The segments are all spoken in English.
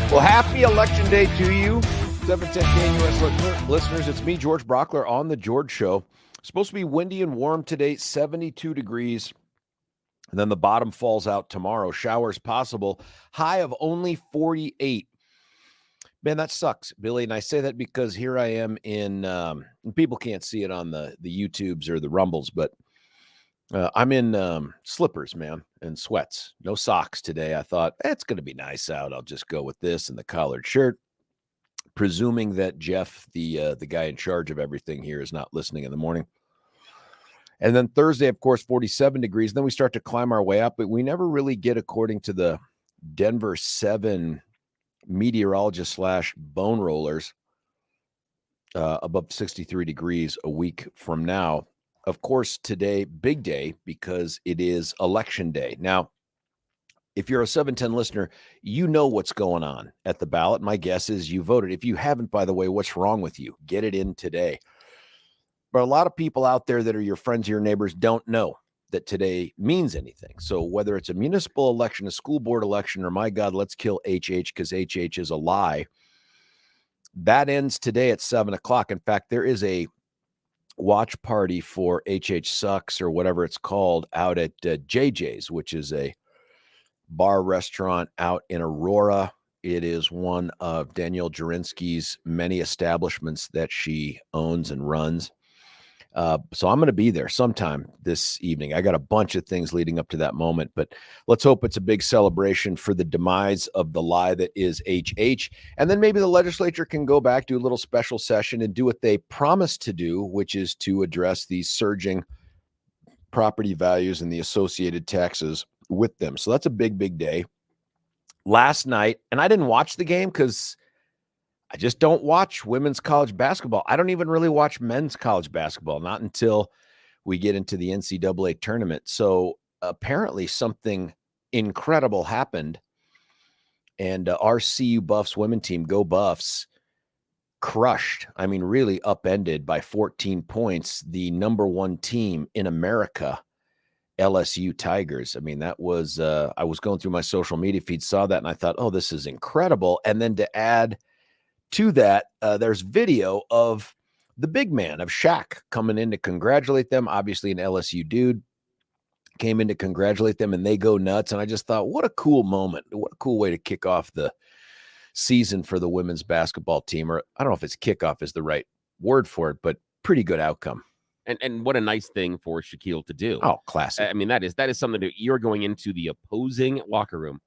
Well, happy election day to you, 710 KNUS listeners. It's me, George Brauchler, on the George Show. Supposed to be windy and warm today, 72 degrees. And then the bottom falls out tomorrow. Showers possible. High of only 48. Man, that sucks, Billy. And I say that because here I am in, people can't see it on the YouTubes or the Rumbles, but I'm in slippers, man, and sweats. No socks today. I thought, it's going to be nice out. I'll just go with this and the collared shirt, presuming that Jeff, the guy in charge of everything here, is not listening in the morning. And then Thursday, of course, 47 degrees. Then we start to climb our way up, but we never really get, according to the Denver 7 meteorologist / bone rollers, above 63 degrees a week from now. Of course, today, big day, because it is election day. Now, if you're a 710 listener, you know what's going on at the ballot. My guess is you voted. If you haven't, by the way, what's wrong with you? Get it in today. But a lot of people out there that are your friends, your neighbors, don't know that today means anything. So whether it's a municipal election, a school board election, or my God, let's kill HH because HH is a lie, that ends today at 7 o'clock. In fact, there is a watch party for HH Sucks or whatever it's called out at JJ's, which is a bar restaurant out in Aurora. It is one of Danielle Jurinsky's many establishments that she owns and runs. So I'm going to be there sometime this evening. I got a bunch of things leading up to that moment, but let's hope it's a big celebration for the demise of the lie that is HH. And then maybe the legislature can go back, do a little special session and do what they promised to do, which is to address these surging property values and the associated taxes with them. So that's a big, big day. Last night, and I didn't watch the game because I just don't watch women's college basketball. I don't even really watch men's college basketball, not until we get into the NCAA tournament. So apparently something incredible happened, and our CU Buffs women team, go Buffs, crushed. I mean, really upended by 14 points, the number one team in America, LSU Tigers. I mean, that was, I was going through my social media feed, saw that, and I thought, oh, this is incredible. And then to add to that, there's video of the big man of Shaq coming in to congratulate them. Obviously an LSU dude came in to congratulate them, and they go nuts. And I just thought, what a cool moment. What a cool way to kick off the season for the women's basketball team. Or I don't know if it's kickoff is the right word for it, but pretty good outcome. And what a nice thing for Shaquille to do. Oh, classic. I mean, that is something that you're going into the opposing locker room,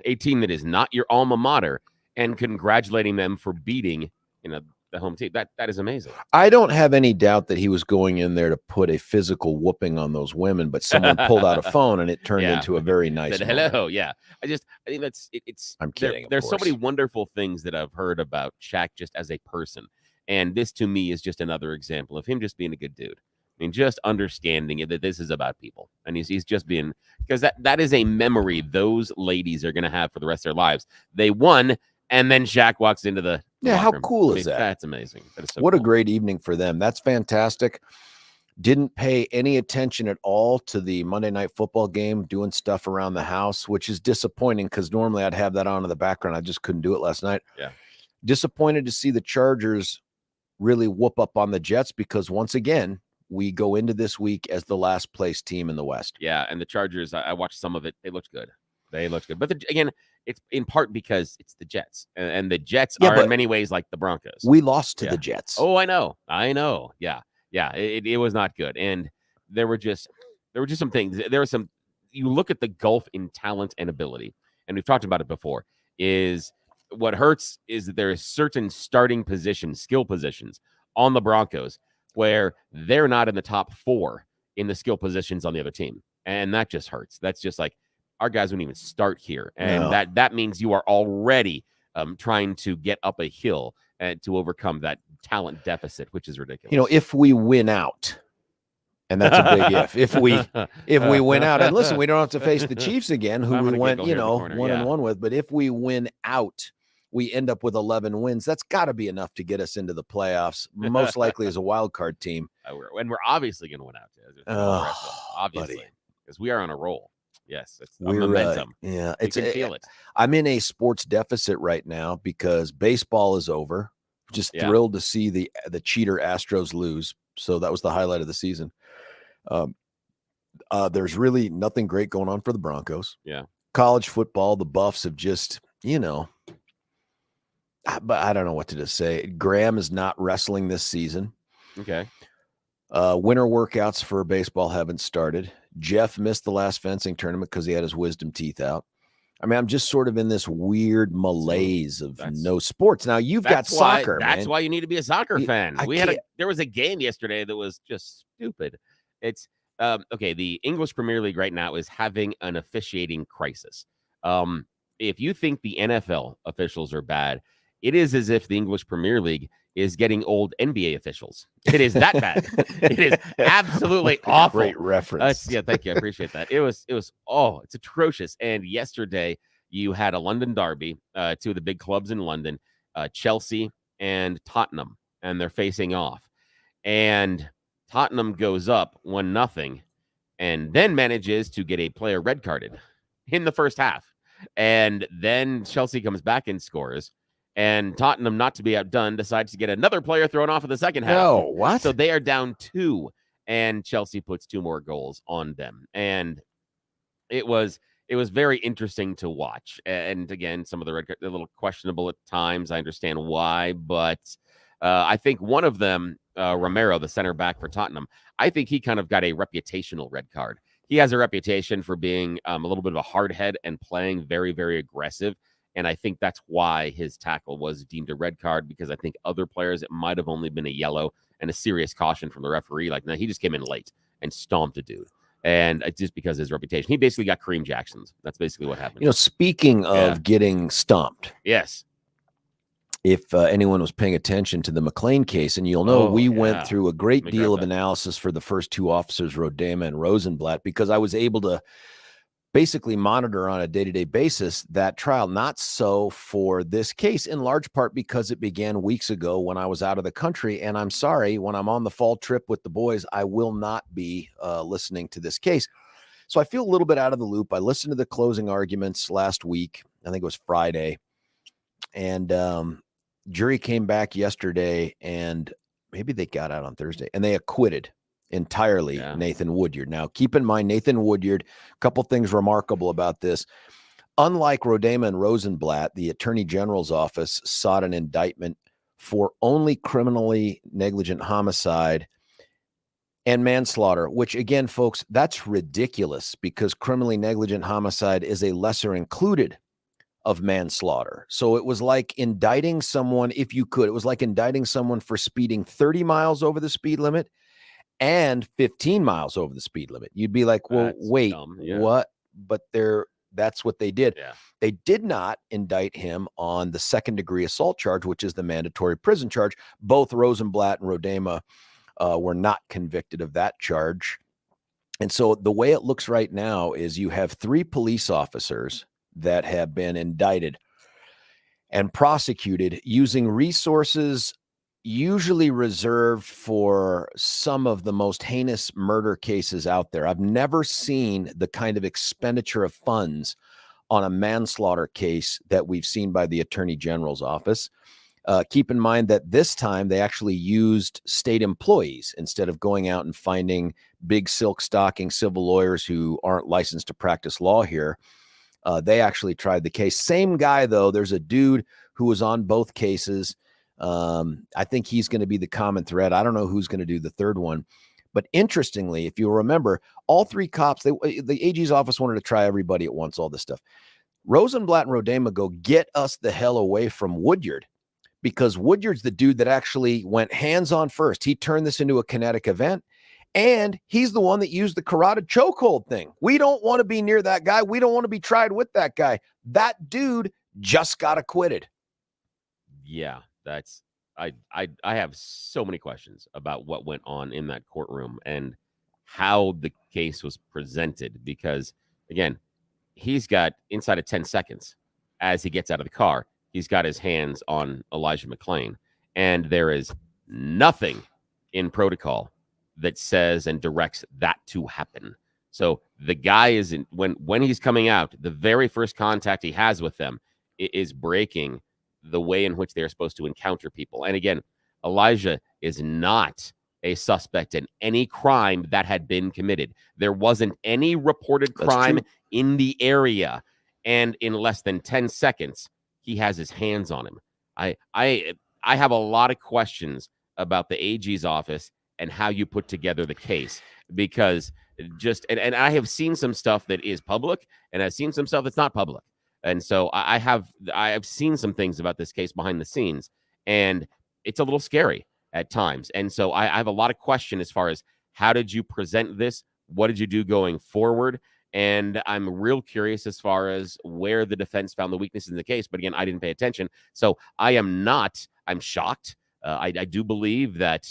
a team that is not your alma mater, and congratulating them for beating, the home team. That is amazing. I don't have any doubt that he was going in there to put a physical whooping on those women, but someone pulled out a phone and it turned into a very nice moment. Hello, yeah. I think it's. I'm kidding. There's so many wonderful things that I've heard about Shaq just as a person, and this to me is just another example of him just being a good dude. I mean, just understanding it, that this is about people, and he's just being, because that is a memory those ladies are going to have for the rest of their lives. They won. And then Shaq walks into the how room. cool is that? That's amazing. That is so what cool. A great evening for them. That's fantastic. Didn't pay any attention at all to the Monday Night Football game, doing stuff around the house, which is disappointing because normally I'd have that on in the background. I just couldn't do it last night. Yeah. Disappointed to see the Chargers really whoop up on the Jets, because once again, we go into this week as the last place team in the West. Yeah, and the Chargers, I watched some of it. They looked good. But again, it's in part because it's the Jets, and the Jets are in many ways like the Broncos. We lost to the Jets. Oh, I know. Yeah. It was not good, and there were just some things. There were some. You look at the gulf in talent and ability, and we've talked about it before. Is what hurts is that there is certain starting positions, skill positions on the Broncos where they're not in the top 4 in the skill positions on the other team, and that just hurts. That's just like, our guys wouldn't even start here. And that means you are already trying to get up a hill and to overcome that talent deficit, which is ridiculous. If we win out, and that's a big if we win out, and listen, we don't have to face the Chiefs again, who we went, 1-1 with, but if we win out, we end up with 11 wins. That's got to be enough to get us into the playoffs, most likely as a wild card team. And we're obviously going to win out, obviously, because we are on a roll. Yes, it's a momentum. Yeah, You can feel it. I'm in a sports deficit right now because baseball is over. Just Yeah. thrilled to see the cheater Astros lose. So that was the highlight of the season. There's really nothing great going on for the Broncos. Yeah. College football, the Buffs have just, but I don't know what to just say. Graham is not wrestling this season. Okay. Winter workouts for baseball haven't started. Jeff missed the last fencing tournament because he had his wisdom teeth out. I mean, I'm just sort of in this weird malaise of no sports. Now you've got soccer. That's man. why you need to be a soccer fan. There was a game yesterday that was just stupid. It's okay. The English Premier League right now is having an officiating crisis. If you think the NFL officials are bad, it is as if the English Premier League is getting old NBA officials. It is that bad. It is absolutely awful. Great reference. Yeah, thank you. I appreciate that. It's atrocious. And yesterday you had a London derby, two of the big clubs in London, Chelsea and Tottenham, and they're facing off. And Tottenham goes up 1-0 and then manages to get a player red carded in the first half. And then Chelsea comes back and scores. And Tottenham, not to be outdone, decides to get another player thrown off in the second half. No, what? So they are down 2, and Chelsea puts 2 more goals on them. And it was very interesting to watch. And again, some of the red cards, a little questionable at times. I understand why, but I think one of them, Romero, the center back for Tottenham, I think he kind of got a reputational red card. He has a reputation for being a little bit of a hard head and playing very, very aggressive. And I think that's why his tackle was deemed a red card, because I think other players, it might have only been a yellow and a serious caution from the referee. Like, no, he just came in late and stomped a dude. And just because of his reputation, he basically got Kareem Jackson's. That's basically what happened. Speaking of getting stomped. Yes. If anyone was paying attention to the McClain case, and you'll know we went through a great deal of analysis for the first 2 officers, Rodema and Rosenblatt, because I was able to basically monitor on a day-to-day basis that trial. Not so for this case, in large part because it began weeks ago when I was out of the country. And I'm sorry, when I'm on the fall trip with the boys, I will not be listening to this case. So I feel a little bit out of the loop. I listened to the closing arguments last week. I think it was Friday. And jury came back yesterday, and maybe they got out on Thursday, and they acquitted entirely Nathan Woodyard. Now, keep in mind, Nathan Woodyard, a couple things remarkable about this. Unlike Rodema and Rosenblatt, the Attorney General's office sought an indictment for only criminally negligent homicide and manslaughter, which, again, folks, that's ridiculous, because criminally negligent homicide is a lesser included of manslaughter. So it was like indicting someone, if you could, it was like indicting someone for speeding 30 miles over the speed limit and 15 miles over the speed limit. You'd be like, well, that's wait, what? But that's what they did. Yeah. They did not indict him on the second-degree assault charge, which is the mandatory prison charge. Both Rosenblatt and Rodema were not convicted of that charge. And so the way it looks right now is you have 3 police officers that have been indicted and prosecuted using resources usually reserved for some of the most heinous murder cases out there. I've never seen the kind of expenditure of funds on a manslaughter case that we've seen by the Attorney General's office. Keep in mind that this time they actually used state employees instead of going out and finding big silk stocking civil lawyers who aren't licensed to practice law here. They actually tried the case. Same guy, though. There's a dude who was on both cases. I think he's going to be the common thread. I don't know who's going to do the third one. But interestingly, if you remember, all 3 cops, the AG's office wanted to try everybody at once, all this stuff. Rosenblatt and Rodema go, get us the hell away from Woodyard, because Woodyard's the dude that actually went hands-on first. He turned this into a kinetic event, and he's the one that used the carotid chokehold thing. We don't want to be near that guy. We don't want to be tried with that guy. That dude just got acquitted. Yeah, that's I have so many questions about what went on in that courtroom and how the case was presented, because again, he's got inside of 10 seconds as he gets out of the car, he's got his hands on Elija McClain, and there is nothing in protocol that says and directs that to happen. So the guy is when he's coming out, the very first contact he has with them is breaking the way in which they're supposed to encounter people. And again, Elijah is not a suspect in any crime that had been committed. There wasn't any reported crime in the area. And in less than 10 seconds, he has his hands on him. I have a lot of questions about the AG's office and how you put together the case, because and I have seen some stuff that is public, and I've seen some stuff that's not public. And so I have seen some things about this case behind the scenes, and it's a little scary at times. And so I have a lot of question as far as how did you present this? What did you do going forward? And I'm real curious as far as where the defense found the weaknesses in the case. But again, I didn't pay attention. So I'm shocked. I do believe that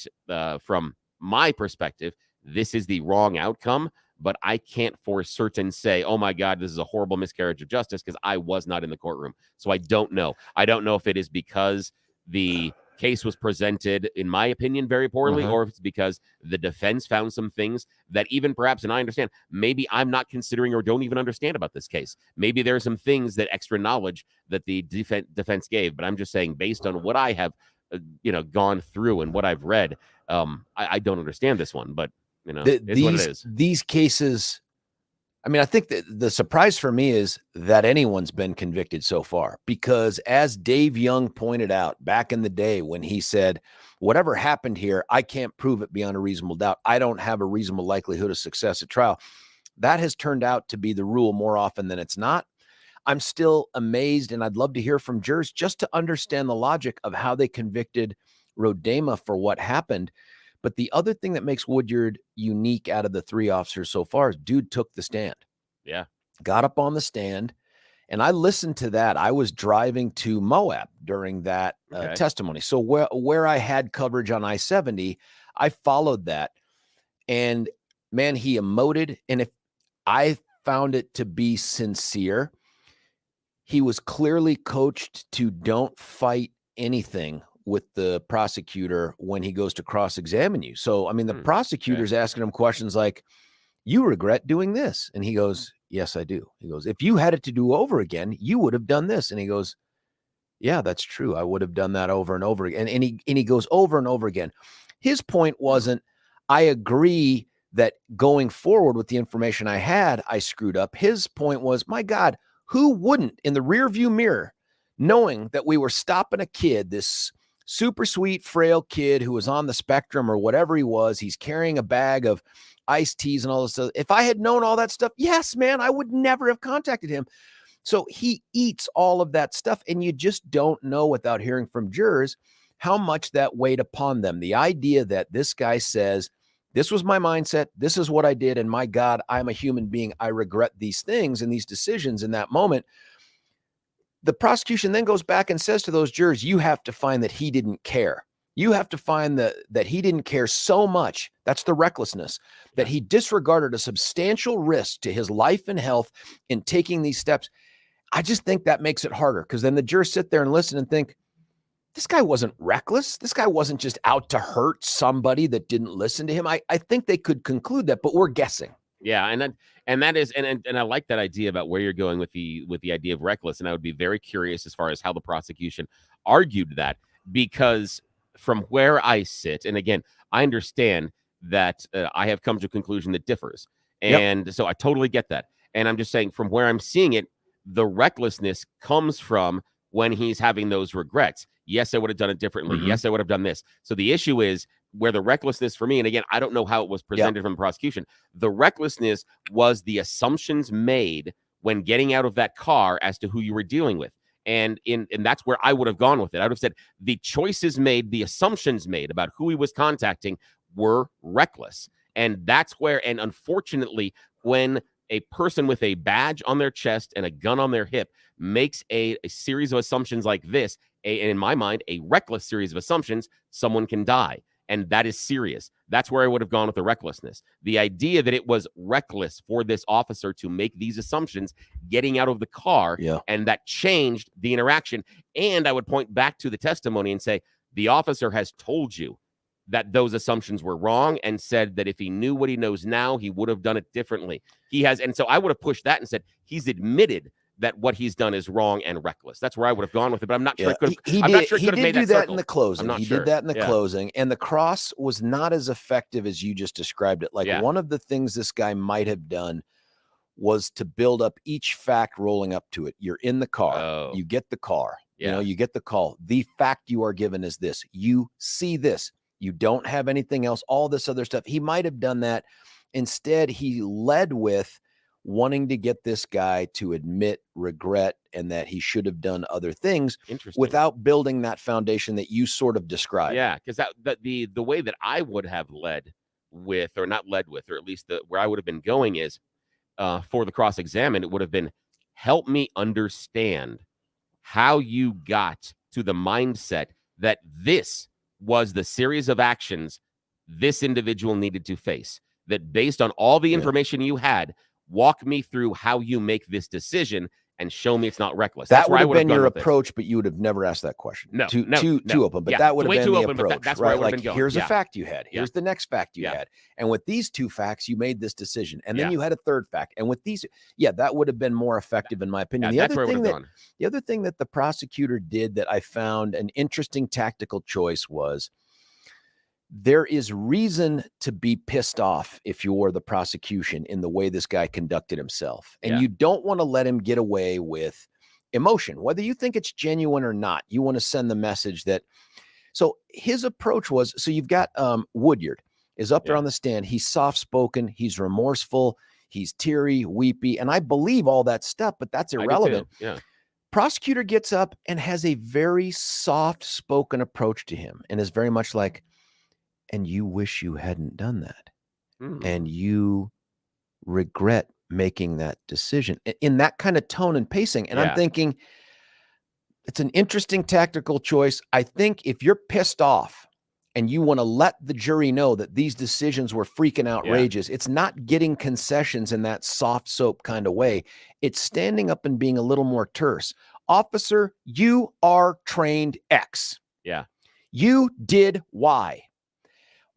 from my perspective, this is the wrong outcome. But I can't for certain say, oh, my God, this is a horrible miscarriage of justice, because I was not in the courtroom. So I don't know. I don't know if it is because the case was presented, in my opinion, very poorly, or if it's because the defense found some things that even perhaps, and I understand, maybe I'm not considering or don't even understand about this case. Maybe there are some things, that extra knowledge that the defense gave. But I'm just saying, based on what I have, gone through and what I've read, I don't understand this one. But it's what it is. These cases, I mean, I think that the surprise for me is that anyone's been convicted so far, because as Dave Young pointed out back in the day when he said, whatever happened here, I can't prove it beyond a reasonable doubt. I don't have a reasonable likelihood of success at trial. That has turned out to be the rule more often than it's not. I'm still amazed, and I'd love to hear from jurors just to understand the logic of how they convicted Rodema for what happened. But the other thing that makes Woodyard unique out of the three officers so far is dude took the stand. Yeah. Got up on the stand, and I listened to that. I was driving to Moab during that testimony. So where I had coverage on I-70, I followed that. And man, he emoted. And if I found it to be sincere, he was clearly coached to don't fight anything with the prosecutor when he goes to cross-examine you. So, I mean, the prosecutor's asking him questions like, you regret doing this? And he goes, yes, I do. He goes, if you had it to do over again, you would have done this. And he goes, yeah, that's true. I would have done that over and over again. And he goes over and over again. His point wasn't, I agree that going forward with the information I had, I screwed up. His point was, my God, who wouldn't, in the rearview mirror, knowing that we were stopping a kid, this super sweet, frail kid who was on the spectrum or whatever he was, he's carrying a bag of iced teas and all this stuff. If I had known all that stuff, yes, man, I would never have contacted him. So he eats all of that stuff, and you just don't know without hearing from jurors how much that weighed upon them. The idea that this guy says, this was my mindset, this is what I did, and my God, I'm a human being. I regret these things and these decisions in that moment. The prosecution then goes back and says to those jurors, you have to find that he didn't care. You have to find that he didn't care so much. That's the recklessness, that he disregarded a substantial risk to his life and health in taking these steps. I just think that makes it harder, because then the jurors sit there and listen and think, this guy wasn't reckless. This guy wasn't just out to hurt somebody that didn't listen to him. I think they could conclude that, but we're guessing. Yeah, and that is I like that idea about where you're going with the idea of reckless, and I would be very curious as far as how the prosecution argued that, because from where I sit, and again, I understand that I have come to a conclusion that differs, and so I totally get that, and I'm just saying from where I'm seeing it, the recklessness comes from when he's having those regrets. Yes, I would have done it differently. Yes, I would have done this. So the issue is where the recklessness for me, and again, I don't know how it was presented from the prosecution. The recklessness was the assumptions made when getting out of that car as to who you were dealing with. And that's where I would have gone with it. I would have said the choices made, the assumptions made about who he was contacting were reckless. And that's where, and unfortunately, when a person with a badge on their chest and a gun on their hip makes a series of assumptions like this, and in my mind, a reckless series of assumptions, someone can die. And that is serious. That's where I would have gone with the recklessness. The idea that it was reckless for this officer to make these assumptions getting out of the car, and that changed the interaction. And I would point back to the testimony and say, the officer has told you that those assumptions were wrong and said that if he knew what he knows now, he would have done it differently. He has, and so I would have pushed that and said he's admitted that what he's done is wrong and reckless. That's where I would have gone with it, but I'm not sure. I'm not sure he could have made do that circle. in the closing. I'm not he sure. did that in the closing, and the cross was not as effective as you just described it. Like one of the things this guy might have done was to build up each fact rolling up to it. You're in the car. You get the car. You know, you get the call. The fact you are given is this. You see this. You don't have anything else, all this other stuff. He might have done that. Instead, he led with wanting to get this guy to admit regret and that he should have done other things without building that foundation that you sort of described. Yeah, because the way that I would have led with, or not led with, or at least where I would have been going is for the cross-examine, it would have been, help me understand how you got to the mindset that this was the series of actions this individual needed to face, that based on all the information you had, walk me through how you make this decision and show me it's not reckless. That would have been your approach, but you would have never asked that question. No, too open. But that would have been the approach. That's right? Like, here's a fact you had. Here's the next fact you had. And with these two facts, you made this decision. And then you had a third fact. And with these, that would have been more effective, in my opinion. The other thing that the prosecutor did that I found an interesting tactical choice was, there is reason to be pissed off if you're the prosecution in the way this guy conducted himself. And you don't want to let him get away with emotion, whether you think it's genuine or not. You want to send the message that, so his approach was, so you've got Woodyard is up there on the stand. He's soft-spoken. He's remorseful. He's teary, weepy. And I believe all that stuff, but that's irrelevant. Prosecutor gets up and has a very soft-spoken approach to him and is very much like, and you wish you hadn't done that. And you regret making that decision in that kind of tone and pacing. And I'm thinking, it's an interesting tactical choice. I think if you're pissed off and you want to let the jury know that these decisions were freaking outrageous, it's not getting concessions in that soft soap kind of way. It's standing up and being a little more terse. Officer, you are trained X. You did Y.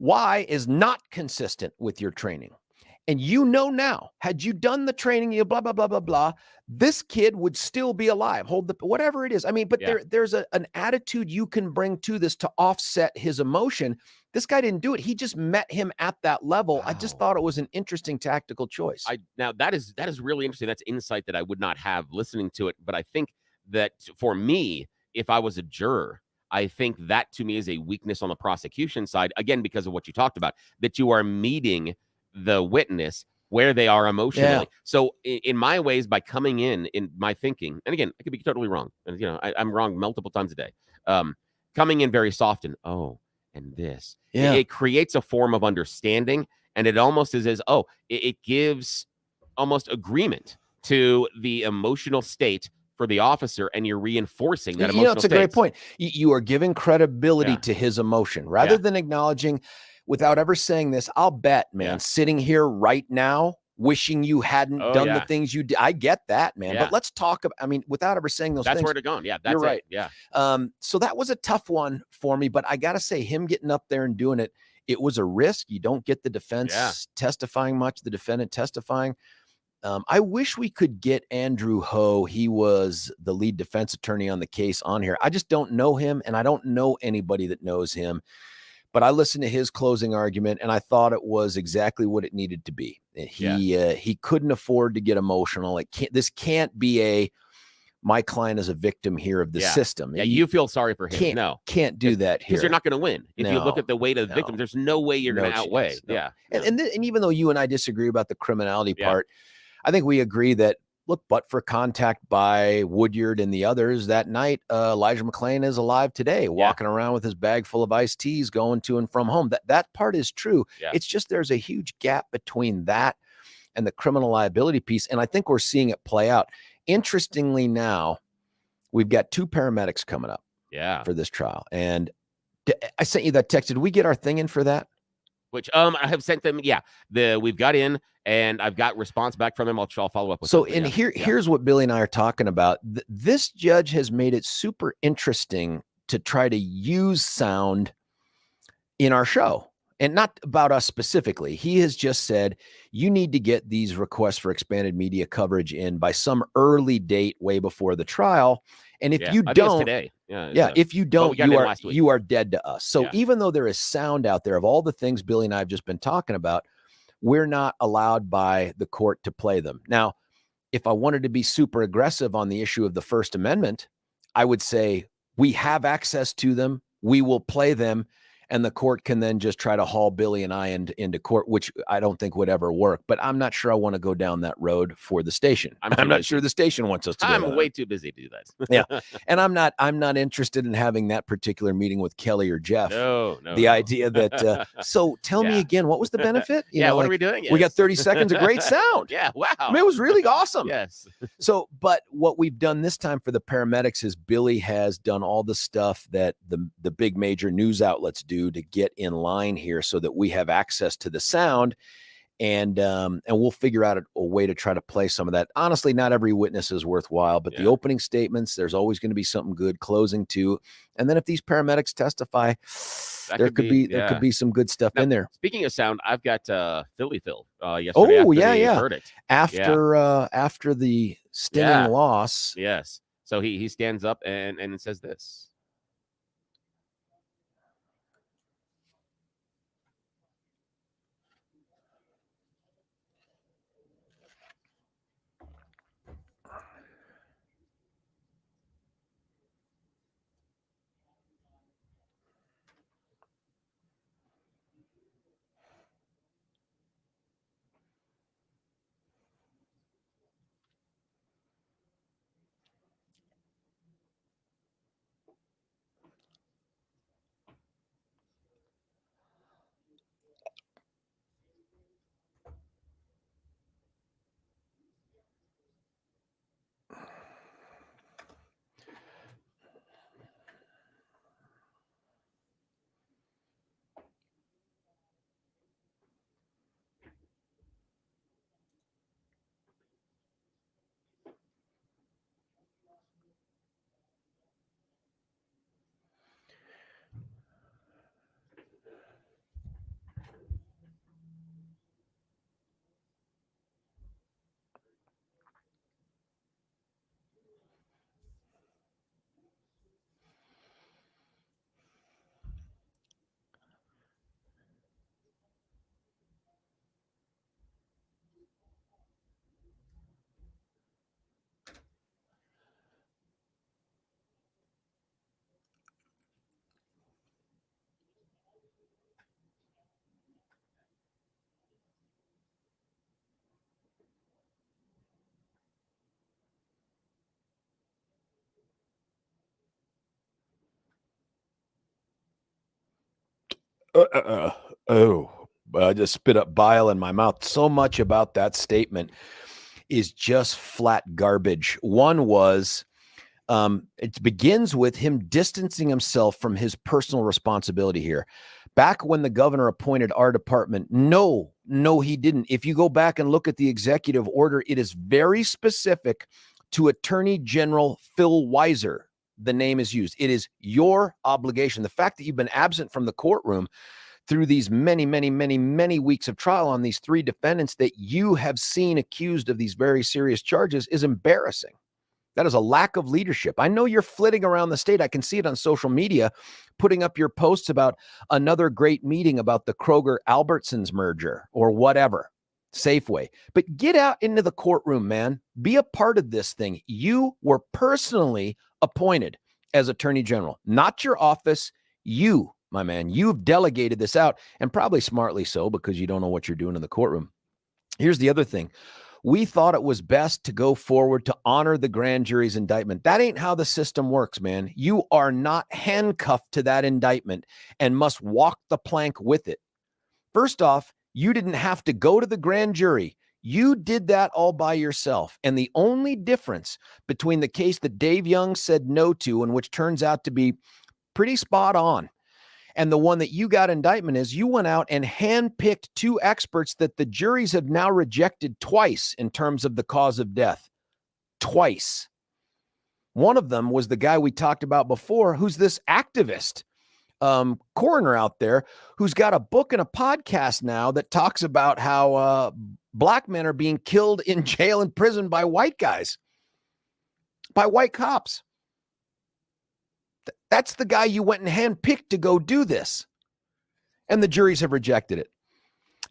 Y is not consistent with your training. And you know now, had you done the training, you blah, blah, blah, blah, blah, this kid would still be alive. Hold the, whatever it is. I mean, but there's an attitude you can bring to this to offset his emotion. This guy didn't do it. He just met him at that level. Wow. I just thought it was an interesting tactical choice. Now that is really interesting. That's insight that I would not have listening to it. But I think that for me, if I was a juror, I think that to me is a weakness on the prosecution side, again, because of what you talked about, that you are meeting the witness where they are emotionally. So in my ways, by coming in my thinking, and again, I could be totally wrong. And, I'm wrong multiple times a day. Coming in very soft and, and this, it creates a form of understanding. And it almost is as, it gives almost agreement to the emotional state for the officer, and you're reinforcing that emotional it's a great point. You are giving credibility to his emotion rather than acknowledging, without ever saying this, I'll bet, man, sitting here right now, wishing you hadn't done the things you did. I get that, man. But let's talk about, I mean, without ever saying those things. That's where to go. Yeah, that's you're right. Yeah. So that was a tough one for me, but I got to say, him getting up there and doing it, it was a risk. You don't get the defense testifying much, the defendant testifying. I wish we could get Andrew Ho. He was the lead defense attorney on the case on here. I just don't know him, and I don't know anybody that knows him. But I listened to his closing argument, and I thought it was exactly what it needed to be. He couldn't afford to get emotional. This can't be my client is a victim here of the system. Yeah, you feel sorry for him. Can't do that here. Because you're not going to win. If you look at the weight of the victim, there's no way you're going to outweigh. And even though you and I disagree about the criminality part, I think we agree that, look, but for contact by Woodyard and the others that night, Elija McClain is alive today, walking around with his bag full of iced teas, going to and from home. That part is true. It's just there's a huge gap between that and the criminal liability piece. And I think we're seeing it play out. Interestingly, now we've got 2 paramedics coming up for this trial. And I sent you that text. Did we get our thing in for that? Which I have sent them. We've got in, and I've got response back from them. I'll follow up with. So, and here's what Billy and I are talking about. This judge has made it super interesting to try to use sound in our show, and not about us specifically. He has just said, you need to get these requests for expanded media coverage in by some early date way before the trial. And if you I think it's don't, today. if you don't, got it in last week. you are dead to us. So Yeah. even though there is sound out there of all the things Billy and I have just been talking about, we're not allowed by the court to play them. Now, if I wanted to be super aggressive on the issue of the First Amendment, I would say we have access to them. We will play them. And the court can then just try to haul Billy and I into court, which I don't think would ever work. But I'm not sure I want to go down that road for the station. I'm not sure the station wants us to. I'm way too busy to do that. Yeah, and I'm not interested in having that particular meeting with Kelly or Jeff. No. The idea that. So tell me again, what was the benefit? What are we doing? We got 30 seconds of great sound. Yeah, wow. I mean, it was really awesome. Yes. So, but what we've done this time for the paramedics is Billy has done all the stuff that the big major news outlets do to get in line here so that we have access to the sound, and we'll figure out a way to try to play some of that. Honestly, not every witness is worthwhile, but the opening statements, there's always going to be something good. Closing too. And then if these paramedics testify, there could be some good stuff in there. Speaking of sound, I've got Philly Phil yesterday after the verdict. After the stinging loss. Yes. So he stands up and says this. I just spit up bile in my mouth. So much about that statement is just flat garbage. One was, it begins with him distancing himself from his personal responsibility here. Back when the governor appointed our department, no, he didn't. If you go back and look at the executive order, it is very specific to Attorney General Phil Weiser. The name is used. It is your obligation. The fact that you've been absent from the courtroom through these many, many, many, many weeks of trial on these three defendants that you have seen accused of these very serious charges is embarrassing. That is a lack of leadership. I know you're flitting around the state. I can see it on social media, putting up your posts about another great meeting about the Kroger-Albertsons merger or whatever, Safeway. But get out into the courtroom, man. Be a part of this thing. You were personally appointed as Attorney General, not your office. You, my man, you've delegated this out, and probably smartly so, because you don't know what you're doing in the courtroom. Here's the other thing. We thought it was best to go forward to honor the grand jury's indictment. That ain't how the system works, man. You are not handcuffed to that indictment and must walk the plank with it. First off, you didn't have to go to the grand jury. You did that all by yourself. And the only difference between the case that Dave Young said no to, and which turns out to be pretty spot on, and the one that you got indictment is you went out and handpicked two experts that the juries have now rejected twice in terms of the cause of death. Twice. One of them was the guy we talked about before, who's this activist coroner out there who's got a book and a podcast now that talks about how black men are being killed in jail and prison by white guys, by white cops. That's the guy you went and handpicked to go do this. And the juries have rejected it.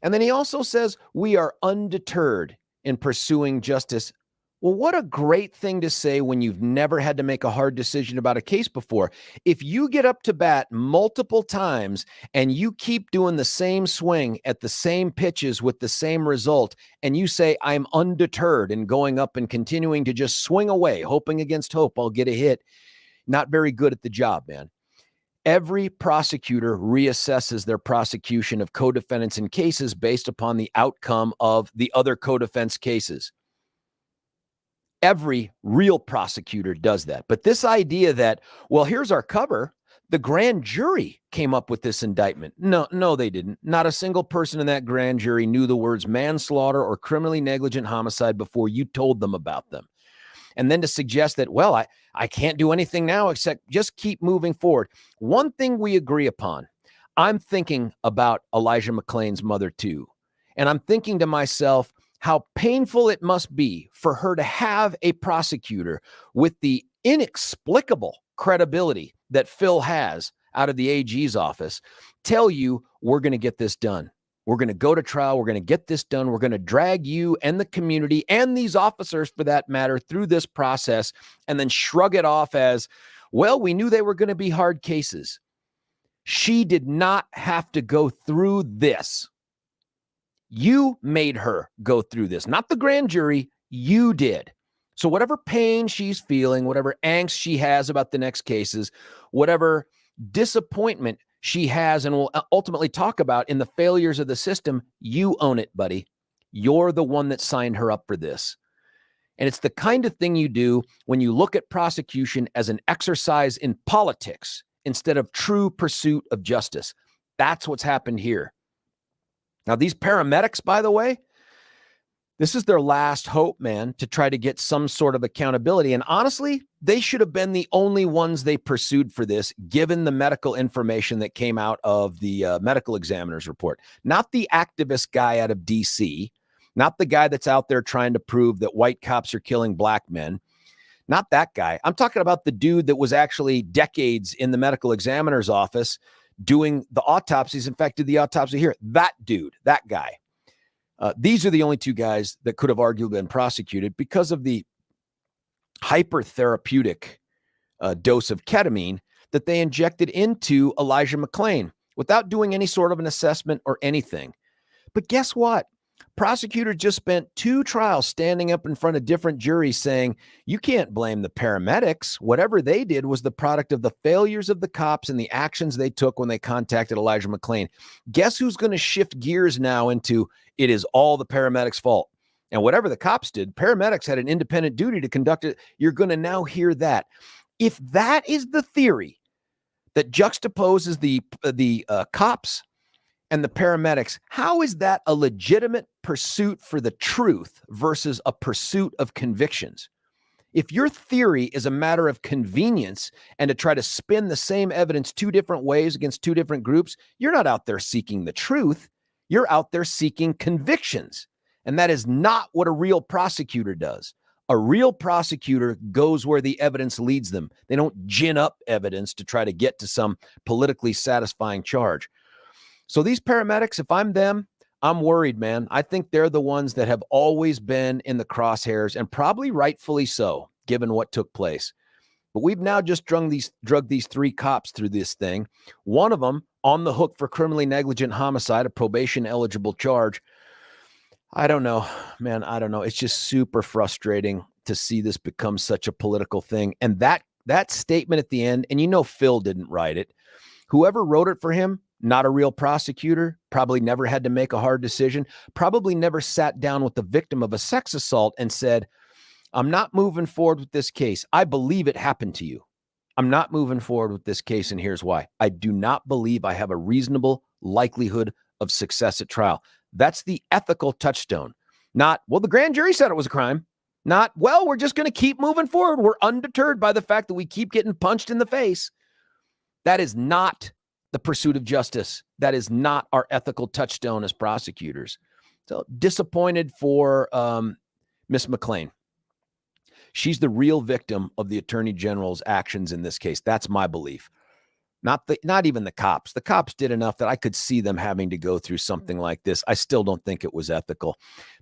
And then he also says, we are undeterred in pursuing justice. Well, what a great thing to say when you've never had to make a hard decision about a case before. If you get up to bat multiple times and you keep doing the same swing at the same pitches with the same result, and you say, I'm undeterred in going up and continuing to just swing away, hoping against hope I'll get a hit, not very good at the job, man. Every prosecutor reassesses their prosecution of co-defendants in cases based upon the outcome of the other co-defense cases. Every real prosecutor does that. But this idea that, well, here's our cover, the grand jury came up with this indictment. No, they didn't. Not a single person in that grand jury knew the words manslaughter or criminally negligent homicide before you told them about them. And then to suggest that, well, I can't do anything now except just keep moving forward. One thing we agree upon, I'm thinking about Elija McClain's mother too. And I'm thinking to myself how painful it must be for her to have a prosecutor with the inexplicable credibility that Phil has out of the AG's office tell you, we're going to get this done. We're going to go to trial. We're going to get this done. We're going to drag you and the community and these officers, for that matter, through this process and then shrug it off as, well, we knew they were going to be hard cases. She did not have to go through this. You made her go through this, not the grand jury. You did. So whatever pain she's feeling, whatever angst she has about the next cases, whatever disappointment she has and will ultimately talk about in the failures of the system, you own it, buddy. You're the one that signed her up for this. And it's the kind of thing you do when you look at prosecution as an exercise in politics instead of true pursuit of justice. That's what's happened here. Now, these paramedics, by the way, this is their last hope, man, to try to get some sort of accountability. And honestly, they should have been the only ones they pursued for this, given the medical information that came out of the medical examiner's report. Not the activist guy out of D.C., not the guy that's out there trying to prove that white cops are killing black men. Not that guy. I'm talking about the dude that was actually decades in the medical examiner's office doing the autopsies. In fact, did the autopsy here. That dude, that guy. These are the only two guys that could have arguably been prosecuted because of the hypertherapeutic dose of ketamine that they injected into Elija McClain without doing any sort of an assessment or anything. But guess what? Prosecutors just spent 2 trials standing up in front of different juries saying, you can't blame the paramedics. Whatever they did was the product of the failures of the cops and the actions they took when they contacted Elija McClain. Guess who's going to shift gears now into it is all the paramedics' fault? And whatever the cops did, paramedics had an independent duty to conduct it. You're going to now hear that. If that is the theory that juxtaposes the cops and the paramedics, how is that a legitimate pursuit for the truth versus a pursuit of convictions? If your theory is a matter of convenience and to try to spin the same evidence 2 different ways against 2 different groups, you're not out there seeking the truth. You're out there seeking convictions. And that is not what a real prosecutor does. A real prosecutor goes where the evidence leads them. They don't gin up evidence to try to get to some politically satisfying charge. So these paramedics, if I'm them, I'm worried, man. I think they're the ones that have always been in the crosshairs, and probably rightfully so, given what took place. But we've now just drug these 3 cops through this thing. One of them on the hook for criminally negligent homicide, a probation-eligible charge. I don't know, man. I don't know. It's just super frustrating to see this become such a political thing. And that statement at the end, and you know Phil didn't write it. Whoever wrote it for him, not a real prosecutor, probably never had to make a hard decision, probably never sat down with the victim of a sex assault and said, I'm not moving forward with this case. I believe it happened to you. I'm not moving forward with this case, and here's why. I do not believe I have a reasonable likelihood of success at trial. That's the ethical touchstone. Not, well, the grand jury said it was a crime. Not, well, we're just going to keep moving forward. We're undeterred by the fact that we keep getting punched in the face. That is not the pursuit of justice. That is not our ethical touchstone as prosecutors. So disappointed for Miss McClain. She's the real victim of the Attorney General's actions in this case. That's my belief. Not even the cops. The cops did enough that I could see them having to go through something like this. I still don't think it was ethical.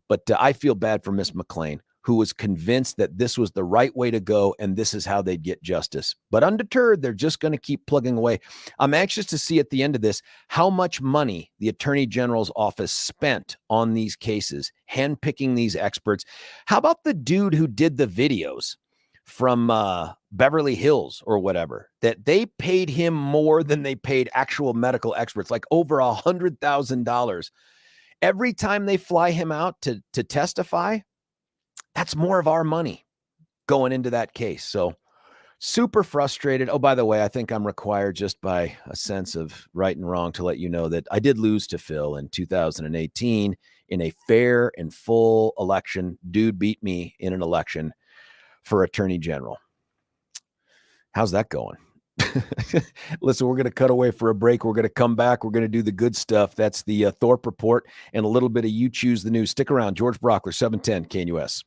But I feel bad for Miss McClain, who was convinced that this was the right way to go and this is how they'd get justice. But undeterred, they're just going to keep plugging away. I'm anxious to see at the end of this how much money the Attorney General's office spent on these cases, handpicking these experts. How about the dude who did the videos from Beverly Hills or whatever, that they paid him more than they paid actual medical experts, like over $100,000. Every time they fly him out to testify, that's more of our money going into that case. So super frustrated. Oh, by the way, I think I'm required just by a sense of right and wrong to let you know that I did lose to Phil in 2018 in a fair and full election. Dude beat me in an election for Attorney General. How's that going? Listen, we're going to cut away for a break. We're going to come back. We're going to do the good stuff. That's the Thorpe Report and a little bit of You Choose the News. Stick around. George Brauchler, 710 KNUS.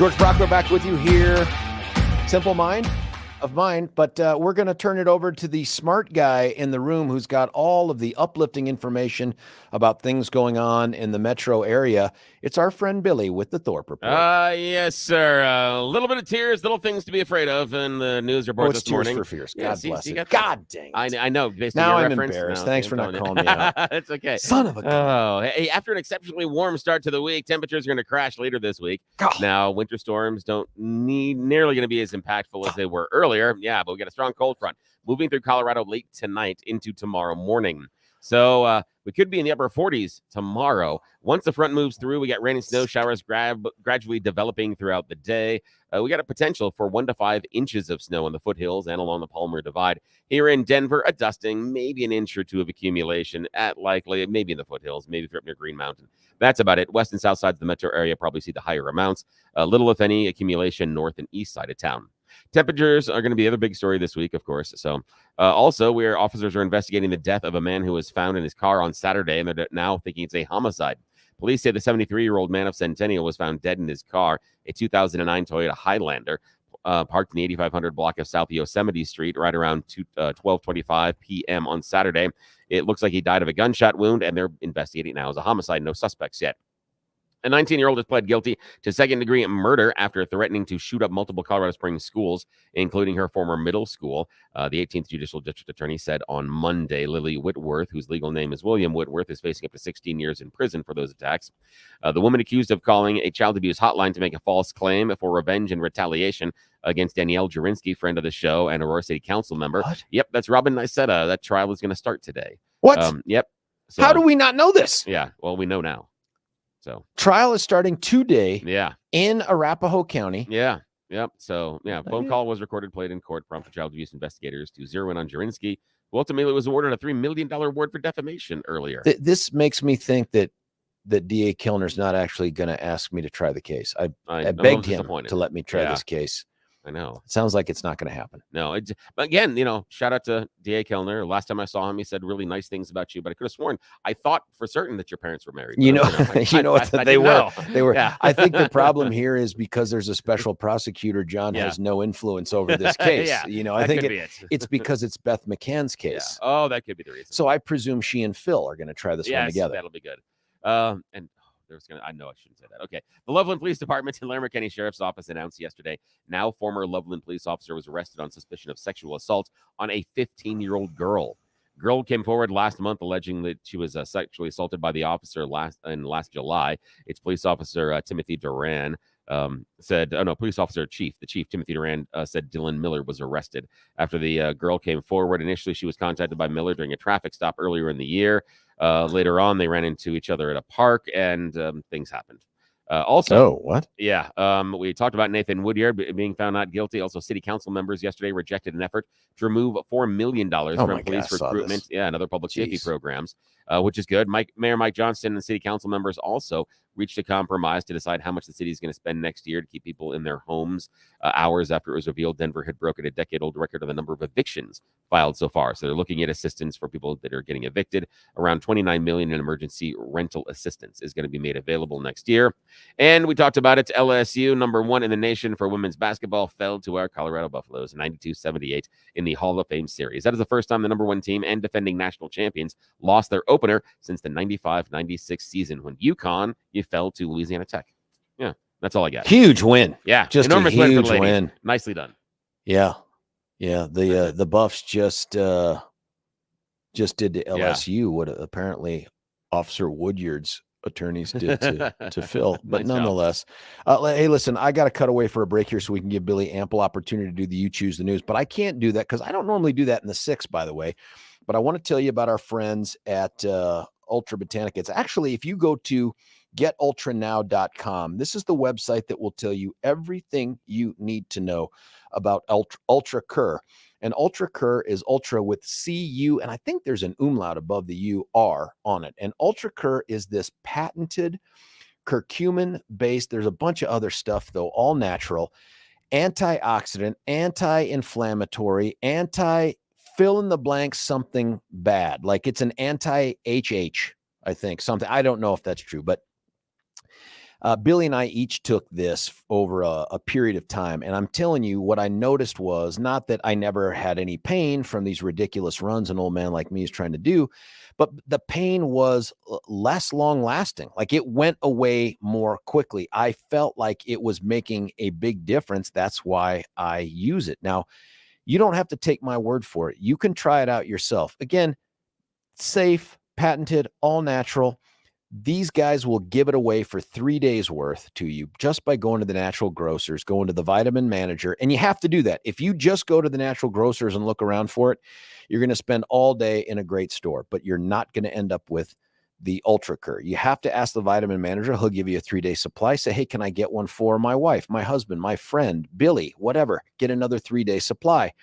George Brauchler back with you here. Simple mind of mine, but we're going to turn it over to the smart guy in the room who's got all of the uplifting information about things going on in the metro area. It's our friend Billy with the Thorpe Report. Yes, sir. A little bit of tears, little things to be afraid of in the news report this morning. Tears for Fears. God Yeah, bless see, it. God dang it. I know. Based now on your I'm reference, embarrassed. No, Thanks for not calling me out. It's okay. Son of a gun. Oh, hey, after an exceptionally warm start to the week, temperatures are going to crash later this week. God. Now, winter storms don't need nearly going to be as impactful as they were earlier. Yeah, but we got a strong cold front moving through Colorado late tonight into tomorrow morning. So we could be in the upper 40s tomorrow. Once the front moves through, we got rain and snow showers gradually developing throughout the day. We got a potential for 1 to 5 inches of snow in the foothills and along the Palmer Divide. Here in Denver, a dusting, maybe an inch or two of accumulation at likely, maybe in the foothills, maybe up near Green Mountain. That's about it. West and south sides of the metro area probably see the higher amounts. Little, if any, accumulation north and east side of town. Temperatures are going to be the other big story this week, of course. So also, where officers are investigating the death of a man who was found in his car on Saturday, and they're now thinking it's a homicide. Police say the 73-year-old man of Centennial was found dead in his car, a 2009 Toyota Highlander, parked in the 8500 block of South Yosemite Street right around 12:25 p.m. on Saturday. It looks like he died of a gunshot wound, and they're investigating now as a homicide. No suspects yet. A 19-year-old has pled guilty to second-degree murder after threatening to shoot up multiple Colorado Springs schools, including her former middle school. The 18th Judicial District Attorney said on Monday Lily Whitworth, whose legal name is William Whitworth, is facing up to 16 years in prison for those attacks. The woman accused of calling a child abuse hotline to make a false claim for revenge and retaliation against Danielle Jurinsky, friend of the show and Aurora City Council member. What? Yep, that's Robin Niceta. That trial is going to start today. What? Yep. So, how do we not know this? Yeah, well, we know now. So trial is starting today. Yeah. In Arapahoe County. Yeah. Yep. So yeah, phone call was recorded, played in court, prompted child abuse investigators to zero in on Jurinsky, who ultimately was awarded a $3 million award for defamation earlier. This makes me think that DA Kilner's not actually going to ask me to try the case. I begged him to let me try this case. I know. It sounds like it's not going to happen. No, but again, shout out to DA Kilner. Last time I saw him, he said really nice things about you, but I could have sworn I thought for certain that your parents were married. They were. They were. Yeah. I think the problem here is because there's a special prosecutor, John has no influence over this case. I think it's because it's Beth McCann's case. Yeah. Oh, that could be the reason. So I presume she and Phil are going to try this one together. That'll be good. I know I shouldn't say that. Okay. The Loveland Police Department and Larimer County Sheriff's Office announced yesterday, now former Loveland police officer was arrested on suspicion of sexual assault on a 15-year-old girl. Girl came forward last month alleging that she was sexually assaulted by the officer last July. It's police officer Timothy Duran the chief Timothy Duran said Dylan Miller was arrested after the girl came forward. Initially, she was contacted by Miller during a traffic stop earlier in the year. Later on, they ran into each other at a park, and things happened. What? Yeah. We talked about Nathan Woodyard being found not guilty. Also, city council members yesterday rejected an effort to remove $4 million from police recruitment and other public safety programs, which is good. Mayor Mike Johnston and city council members also reached a compromise to decide how much the city is going to spend next year to keep people in their homes. Hours after it was revealed Denver had broken a decade-old record of the number of evictions filed so far. So they're looking at assistance for people that are getting evicted. Around $29 million in emergency rental assistance is going to be made available next year. And we talked about it. LSU, number 1 in the nation for women's basketball, fell to our Colorado Buffaloes 92-78 in the Hall of Fame series. That is the first time the number 1 team and defending national champions lost their opener since the 95-96 season when UConn fell to Louisiana Tech. Yeah, that's all I got. Huge win. Yeah, just enormous win for the ladies. Nicely done. Yeah. The Buffs just did to LSU what apparently Officer Woodyard's attorneys did to Phil, but nice nonetheless, hey, listen, I got to cut away for a break here so we can give Billy ample opportunity to do the You Choose the News, but I can't do that because I don't normally do that in the 6, by the way. But I want to tell you about our friends at Ultra Botanica. It's actually, if you go to getultranow.com, this is the website that will tell you everything you need to know about Ultra Cur. And Ultra Cur is Ultra with C-U, and I think there's an umlaut above the U-R on it. And Ultra Cur is this patented curcumin-based, there's a bunch of other stuff, though, all natural, antioxidant, anti-inflammatory, fill-in-the-blank something bad. Like it's an anti-HH, I think, something. I don't know if that's true, but Billy and I each took this over a period of time. And I'm telling you, what I noticed was not that I never had any pain from these ridiculous runs an old man like me is trying to do, but the pain was less long lasting. Like it went away more quickly. I felt like it was making a big difference. That's why I use it. Now, you don't have to take my word for it. You can try it out yourself. Again, safe, patented, all natural. These guys will give it away for 3 days worth to you just by going to the natural grocers, going to the vitamin manager. And you have to do that. If you just go to the natural grocers and look around for it, you're going to spend all day in a great store, but you're not going to end up with the Ultra Cur. You have to ask the vitamin manager. He'll give you a 3-day supply. Say, hey, can I get one for my wife, my husband, my friend, Billy, whatever, get another 3-day supply.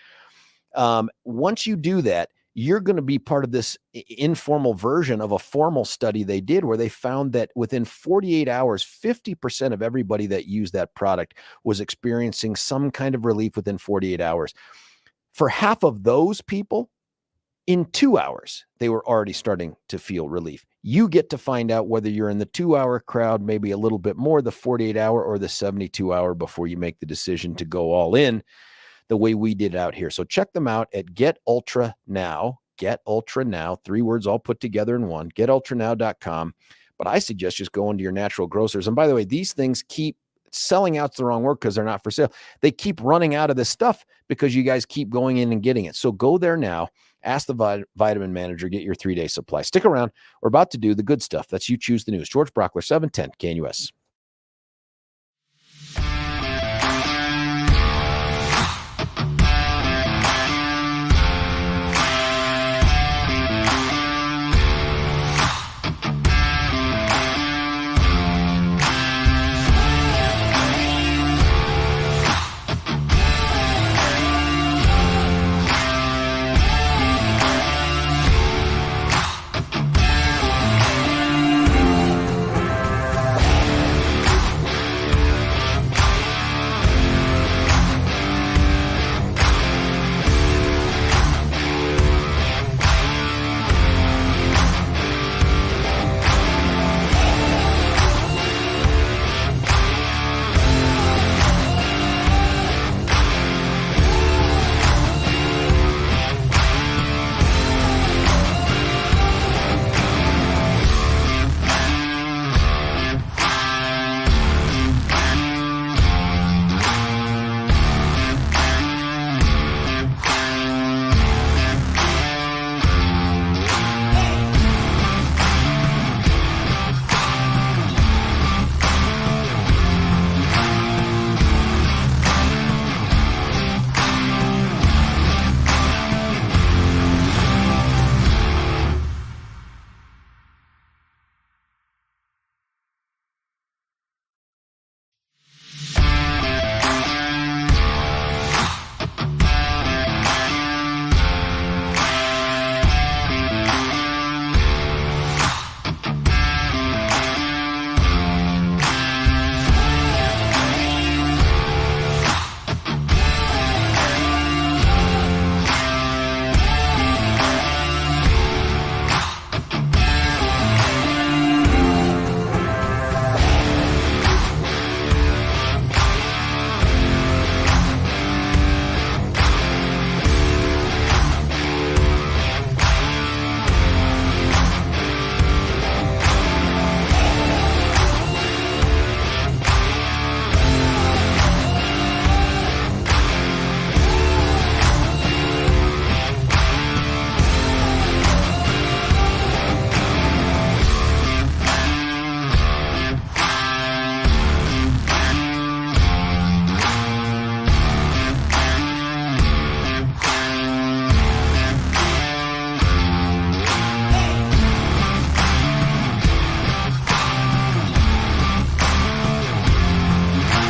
Once you do that, you're going to be part of this informal version of a formal study they did where they found that within 48 hours, 50% of everybody that used that product was experiencing some kind of relief within 48 hours. For half of those people, in 2 hours, they were already starting to feel relief. You get to find out whether you're in the 2-hour crowd, maybe a little bit more, the 48-hour or the 72-hour before you make the decision to go all in the way we did out here. So check them out at Get Ultra Now, 3 words all put together in one, getultranow.com. But I suggest just going to your natural grocers. And by the way, these things keep selling out's the wrong word because they're not for sale. They keep running out of this stuff because you guys keep going in and getting it. So go there now, ask the vitamin manager, get your 3-day supply. Stick around. We're about to do the good stuff. That's You Choose the News. George Brauchler, 710 KNUS.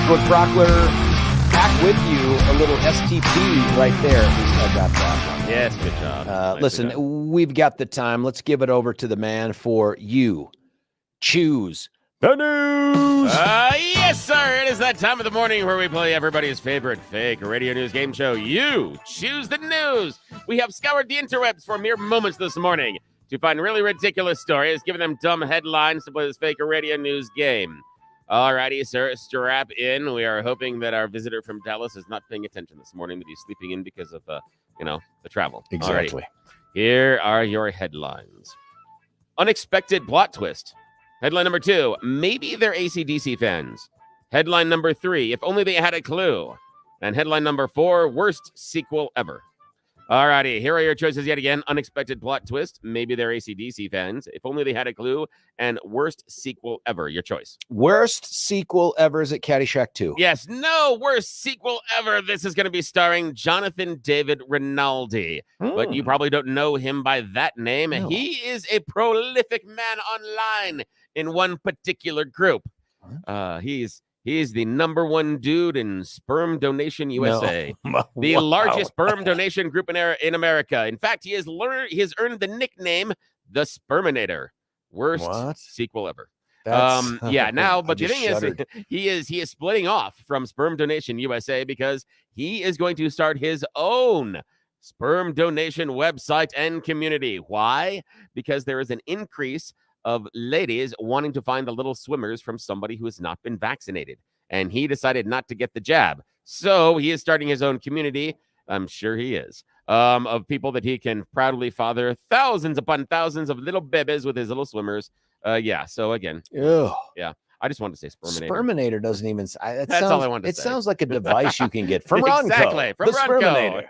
George Brauchler back with you. A little STP right there. At least I got that one. Yes, good job. Listen, we've got the time. Let's give it over to the man for You Choose the News. Yes, sir. It is that time of the morning where we play everybody's favorite fake radio news game show, You Choose the News. We have scoured the interwebs for mere moments this morning to find really ridiculous stories, giving them dumb headlines to play this fake radio news game. All righty, sir. Strap in. We are hoping that our visitor from Dallas is not paying attention this morning, that he's sleeping in because of, the travel. Exactly. Alrighty. Here are your headlines. Unexpected plot twist. Headline number 2, maybe they're AC/DC fans. Headline number 3, if only they had a clue. And headline number 4, worst sequel ever. Alrighty, here are your choices yet again. Unexpected plot twist. Maybe they're AC/DC fans. If only they had a clue. And worst sequel ever. Your choice. Worst sequel ever. Is it Caddyshack 2? Yes, no, worst sequel ever. This is going to be starring Jonathan David Rinaldi. But you probably don't know him by that name. No. He is a prolific man online in one particular group. He's the number 1 dude in Sperm Donation USA, the largest sperm donation group in America. In fact, he has earned the nickname the Sperminator. Worst sequel ever. But the thing is, he is splitting off from Sperm Donation USA because he is going to start his own sperm donation website and community. Why? Because there is an increase of ladies wanting to find the little swimmers from somebody who has not been vaccinated. And he decided not to get the jab. So he is starting his own community. I'm sure he is. Of people that he can proudly father thousands upon thousands of little babies with his little swimmers. So again. Ew. Yeah. I just wanted to say Sperminator. Sperminator doesn't even. That's all I wanted to say. It sounds like a device you can get from Ronco. Exactly. From Ronco.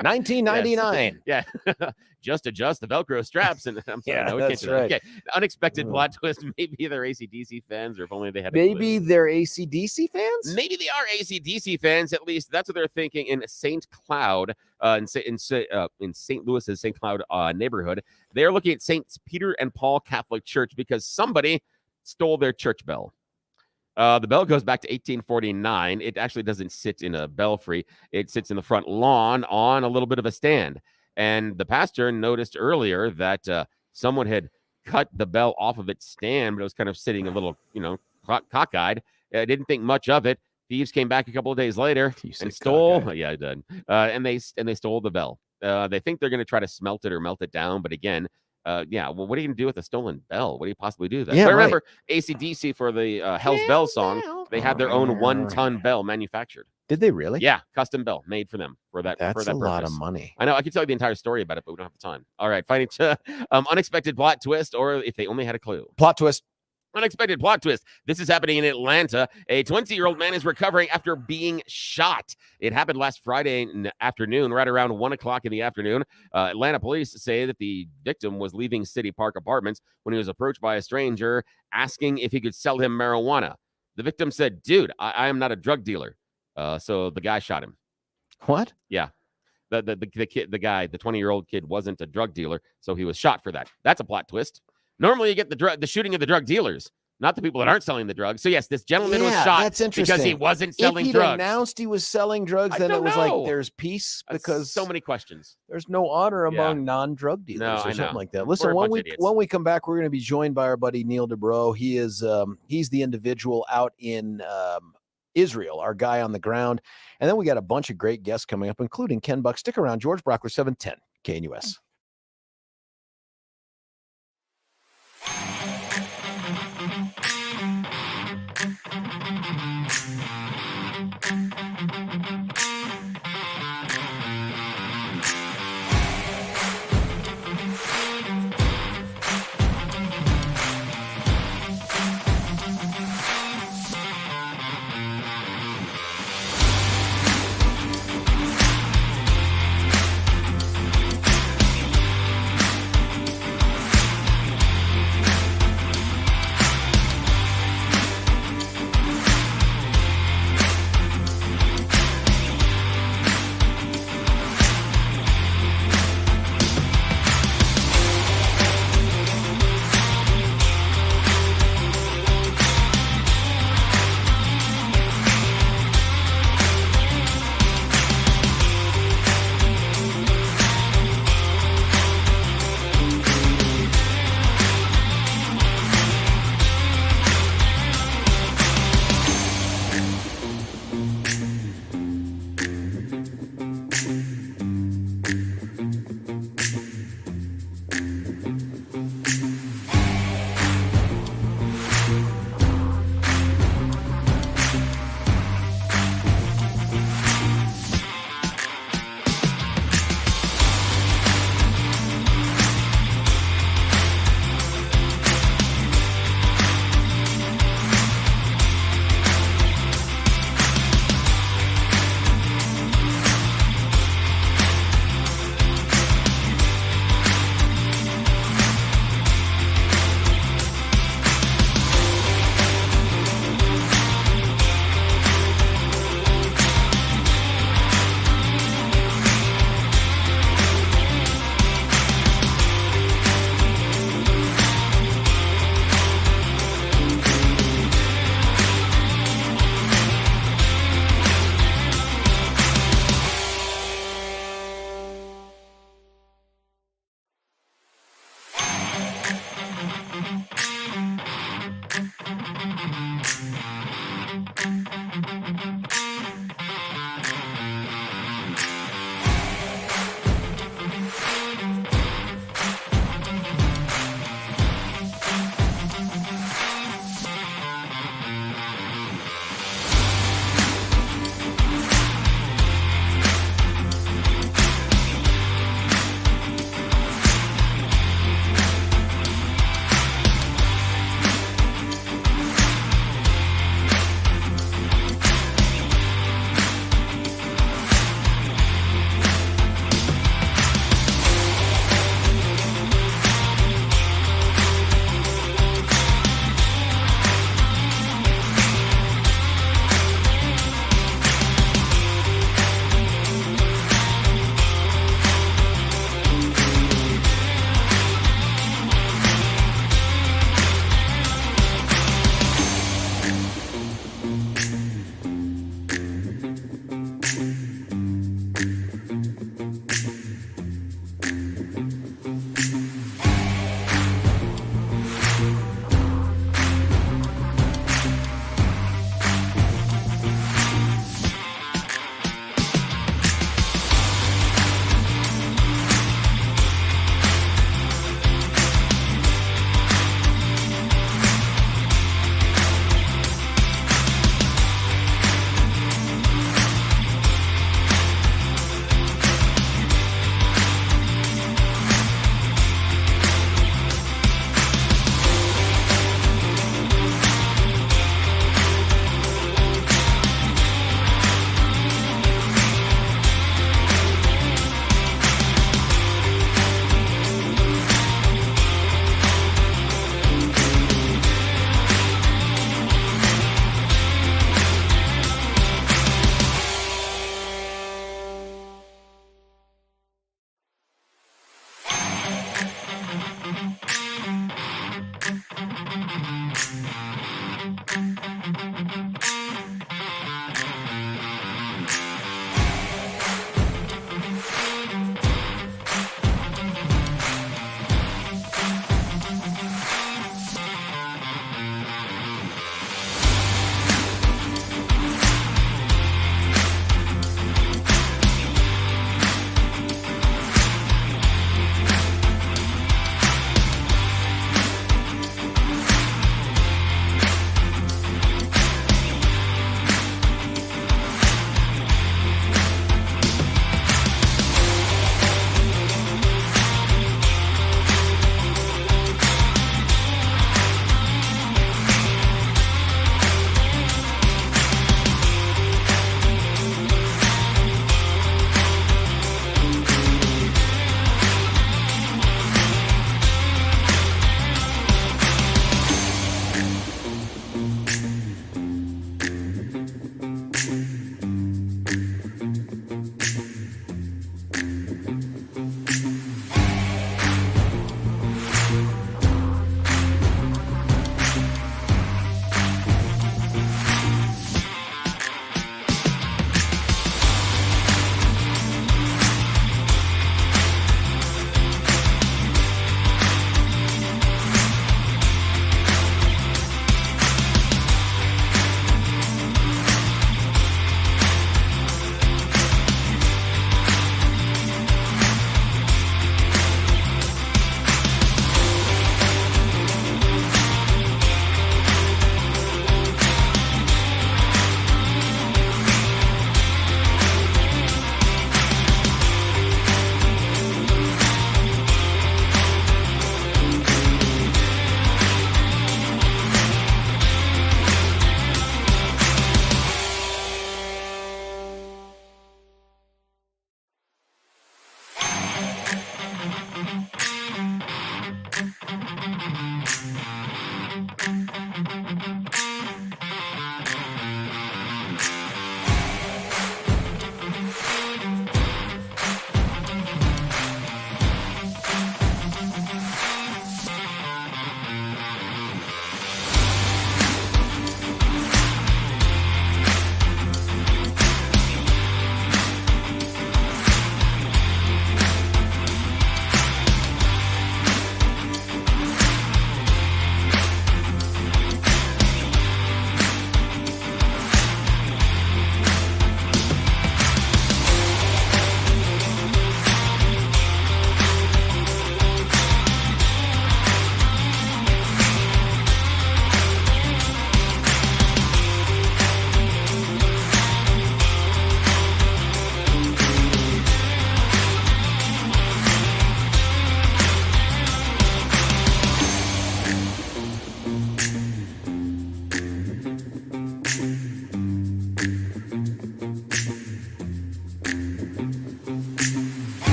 1999. Yes. Yeah. Just adjust the Velcro straps. And I'm sorry. Yeah, no, we that's can't do that. right. Okay. Unexpected plot twist. Maybe they're AC/DC fans, or if only they had a Maybe clue. they're AC/DC fans? Maybe they are AC/DC fans. At least that's what they're thinking in St. Cloud, in St. Louis's St. Cloud neighborhood. They're looking at St. Peter and Paul Catholic Church because somebody stole their church bell. The bell goes back to 1849. It actually doesn't sit in a belfry. It sits in the front lawn on a little bit of a stand. And the pastor noticed earlier that someone had cut the bell off of its stand, but it was kind of sitting a little, cockeyed. Didn't think much of it. Thieves came back a couple of days later and stole. Cockeyed. Yeah, I did. And they stole the bell. They think they're going to try to smelt it or melt it down, but again. What are you going to do with a stolen bell? What do you possibly do that? Yeah, but remember, AC/DC for the Hell's Bell song, they had their own 1-ton bell manufactured. Did they really? Yeah, custom bell made for them for that. That's for that a lot of money. I know. I could tell you the entire story about it, but we don't have the time. All right, finding unexpected plot twist, or if they only had a clue. Plot twist. Unexpected plot twist. This is happening in Atlanta. A 20-year-old man is recovering after being shot. It happened last Friday afternoon, right around 1 o'clock in the afternoon. Atlanta police say that the victim was leaving City Park Apartments when he was approached by a stranger asking if he could sell him marijuana. The victim said, "Dude, I am not a drug dealer." So the guy shot him. What? Yeah. The kid, the guy, the 20-year-old kid wasn't a drug dealer, so he was shot for that. That's a plot twist. Normally, you get the shooting of the drug dealers, not the people that aren't selling the drugs. So yes, this gentleman was shot that's interesting. because he wasn't selling if drugs. If he announced he was selling drugs, then it was like there's peace because so many questions. There's no honor among non-drug dealers or something like that. Listen, when we come back, we're going to be joined by our buddy Neil Dobro. He is he's the individual out in Israel, our guy on the ground, and then we got a bunch of great guests coming up, including Ken Buck. Stick around, George Brauchler, 710 KNUS.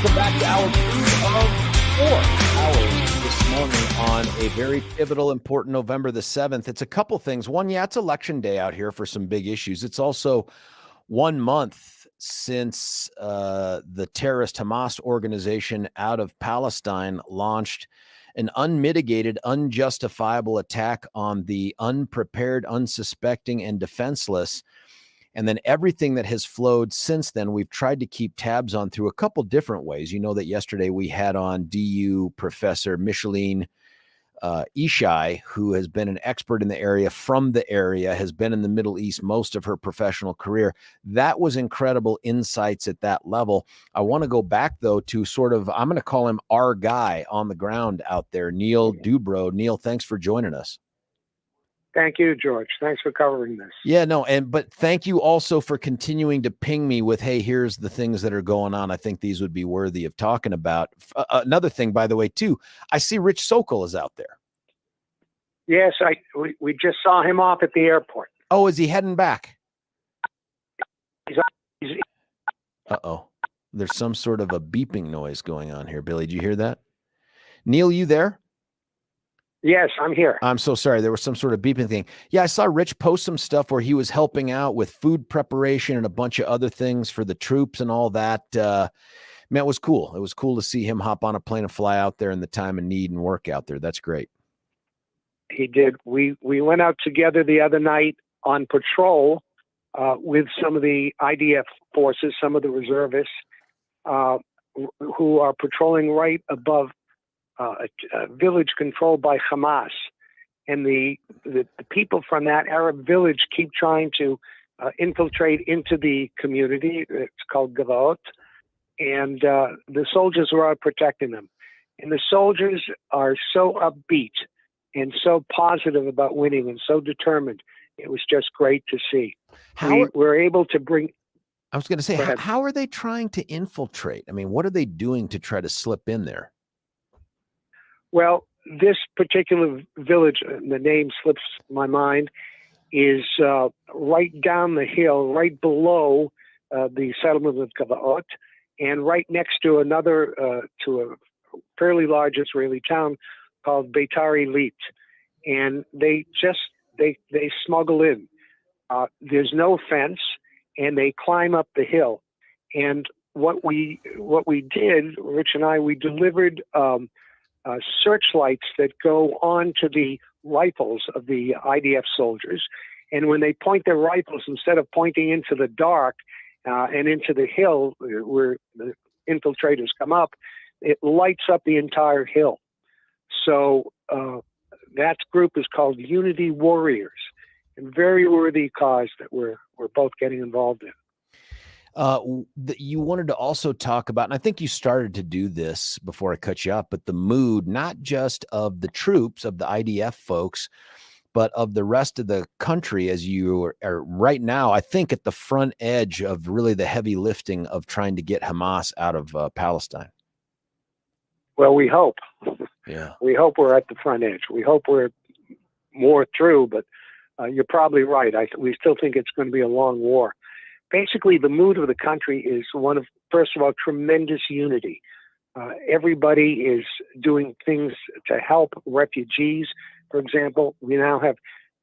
Welcome back to hour 2 of 4 hours this morning on a very pivotal, important November the 7th. It's a couple things. One, yeah, it's election day out here for some big issues. It's also 1 month since the terrorist Hamas organization out of Palestine launched an unmitigated, unjustifiable attack on the unprepared, unsuspecting, and defenseless. And then everything that has flowed since then, we've tried to keep tabs on through a couple different ways. You know that yesterday we had on DU Professor Micheline Ishai, who has been an expert in the area, from the area, has been in the Middle East most of her professional career. That was incredible insights at that level. I want to go back, though, to sort of, I'm going to call him our guy on the ground out there, Neil Dobro. Neil, thanks for joining us. Thank you, George. Thanks for covering this. Yeah, no, but thank you also for continuing to ping me with, hey, here's the things that are going on. I think these would be worthy of talking about. Another thing, by the way, too, I see Rich Sokol is out there. Yes, we just saw him off at the airport. Oh, is he heading back? He's Uh-oh. There's some sort of a beeping noise going on here. Billy, did you hear that? Neil, you there? Yes, I'm here. I'm so sorry. There was some sort of beeping thing. Yeah, I saw Rich post some stuff where he was helping out with food preparation and a bunch of other things for the troops and all that. Man, it was cool. It was cool to see him hop on a plane and fly out there in the time of need and work out there. That's great. He did. We went out together the other night on patrol with some of the IDF forces, some of the reservists who are patrolling right above a village controlled by Hamas. And the people from that Arab village keep trying to infiltrate into the community. It's called Gavot. And the soldiers are out protecting them. And the soldiers are so upbeat and so positive about winning and so determined. It was just great to see. We're able to bring... I was going to say, how are they trying to infiltrate? I mean, what are they doing to try to slip in there? Well, this particular village, the name slips my mind, is right down the hill, right below the settlement of Gavot, and right next to to a fairly large Israeli town called Beitar Illit. And they smuggle in. There's no fence, and they climb up the hill. And what we did, Rich and I, we delivered searchlights that go on to the rifles of the IDF soldiers. And when they point their rifles, instead of pointing into the dark and into the hill where the infiltrators come up, it lights up the entire hill. So that group is called Unity Warriors, and very worthy cause that we're both getting involved in. You wanted to also talk about, and I think you started to do this before I cut you up, but the mood, not just of the troops, of the IDF folks, but of the rest of the country as you are right now, I think, at the front edge of really the heavy lifting of trying to get Hamas out of Palestine. Well, we hope. Yeah. We hope we're at the front edge. We hope we're more through, but you're probably right. We still think it's going to be a long war. Basically, the mood of the country is one of, first of all, tremendous unity. Everybody is doing things to help refugees. For example, we now have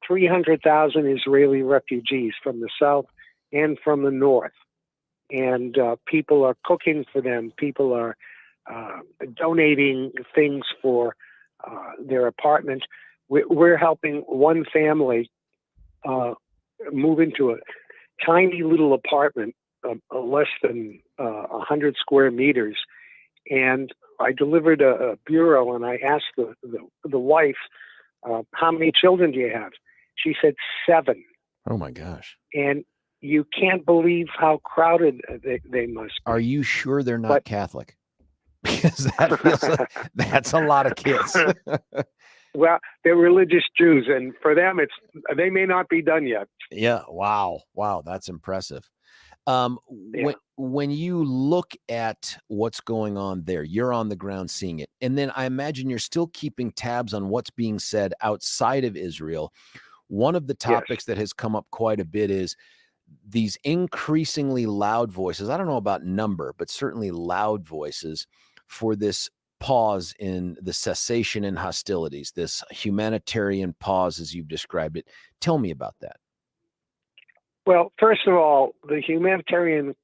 300,000 Israeli refugees from the south and from the north. And people are cooking for them. People are donating things for their apartment. We're helping one family move into a tiny little apartment, less than 100 square meters. And I delivered a bureau, and I asked the wife, how many children do you have? She said 7. Oh, my gosh. And you can't believe how crowded they must be. Are you sure they're not Catholic? Because that feels like that's a lot of kids. Well, they're religious Jews, and for them, they may not be done yet. Yeah. Wow. That's impressive. When you look at what's going on there, you're on the ground seeing it. And then I imagine you're still keeping tabs on what's being said outside of Israel. One of the topics that has come up quite a bit is these increasingly loud voices, I don't know about number, but certainly loud voices for this pause in the cessation in hostilities, this humanitarian pause, as you've described it. Tell me about that. Well, first of all, the humanitarian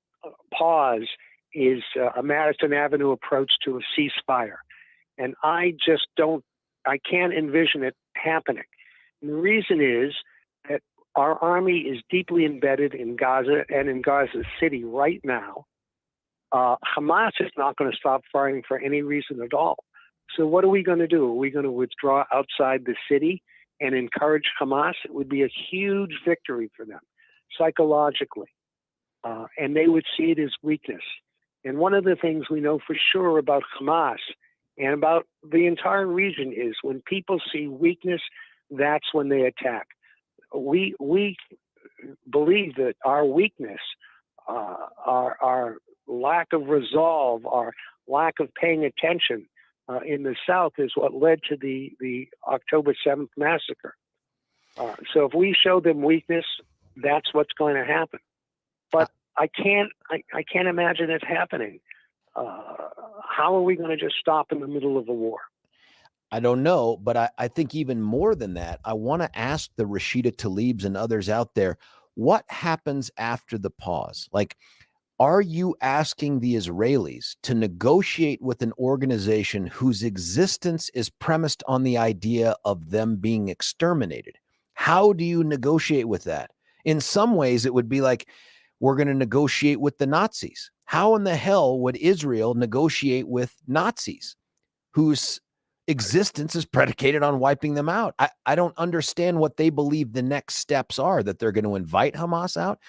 pause is a Madison Avenue approach to a ceasefire. And I can't envision it happening. And the reason is that our army is deeply embedded in Gaza and in Gaza City right now. Hamas is not going to stop firing for any reason at all. So what are we going to do? Are we going to withdraw outside the city and encourage Hamas? It would be a huge victory for them psychologically. And they would see it as weakness. And one of the things we know for sure about Hamas and about the entire region is when people see weakness, that's when they attack. We believe that our weakness, our lack of resolve, our lack of paying attention in the South is what led to the October 7th massacre. So if we show them weakness, that's what's going to happen. But I can't imagine it happening. How are we going to just stop in the middle of a war? I don't know, but I think even more than that, I want to ask the Rashida Tlaibs and others out there, what happens after the pause? Like, are you asking the Israelis to negotiate with an organization whose existence is premised on the idea of them being exterminated? How do you negotiate with that? In some ways, it would be like, we're going to negotiate with the Nazis. How in the hell would Israel negotiate with Nazis whose existence is predicated on wiping them out? I don't understand what they believe the next steps are, that they're going to invite Hamas out.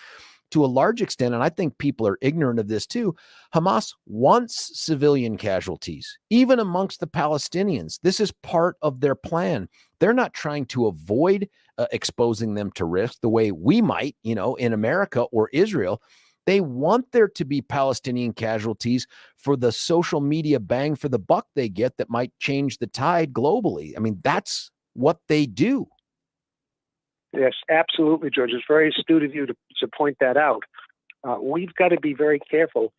To a large extent, and I think people are ignorant of this too, Hamas wants civilian casualties, even amongst the Palestinians. This is part of their plan. They're not trying to avoid exposing them to risk the way we might, in America or Israel. They want there to be Palestinian casualties for the social media bang for the buck they get that might change the tide globally. I mean, that's what they do. Yes, absolutely, George. It's very astute of you to point that out. We've got to be very careful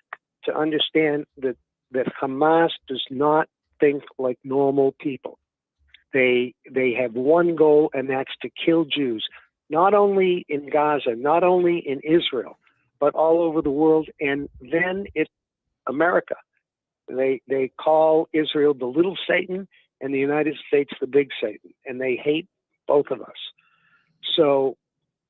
to understand that Hamas does not think like normal people. They have one goal, and that's to kill Jews, not only in Gaza, not only in Israel, but all over the world. And then it's America. They call Israel the little Satan and the United States the big Satan, and they hate both of us. So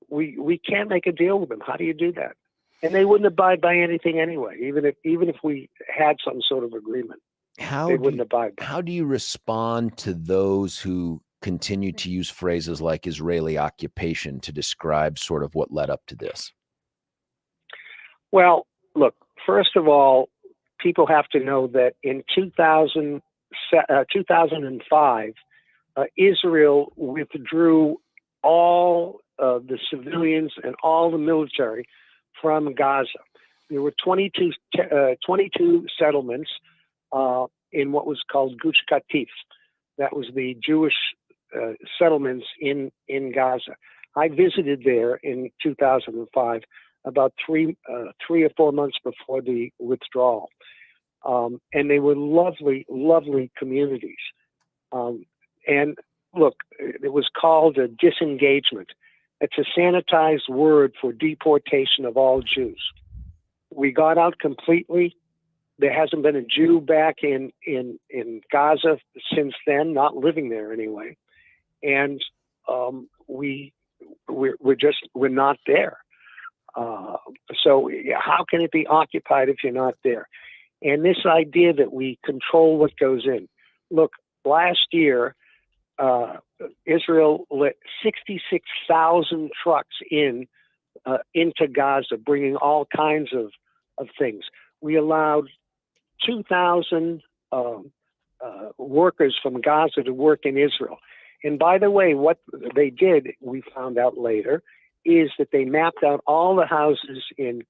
we can't make a deal with them. How do you do that? And they wouldn't abide by anything anyway, even if we had some sort of agreement. They wouldn't abide by it. How do you respond to those who continue to use phrases like Israeli occupation to describe sort of what led up to this? Well, look, first of all, people have to know that in 2005, Israel withdrew all the civilians and all the military from Gaza. There were 22 settlements in what was called Gush Katif. That was the Jewish settlements in Gaza. I visited there in 2005, about three or 4 months before the withdrawal. And they were lovely, lovely communities. And look, it was called a disengagement. It's a sanitized word for deportation of all Jews. We got out completely. There hasn't been a Jew back in Gaza since then, not living there anyway. And we're not there. So how can it be occupied if you're not there? And this idea that we control what goes in. Look, last year, Israel let 66,000 trucks into Gaza, bringing all kinds of things. We allowed 2,000 workers from Gaza to work in Israel. And by the way, what they did, we found out later, is that they mapped out all the houses in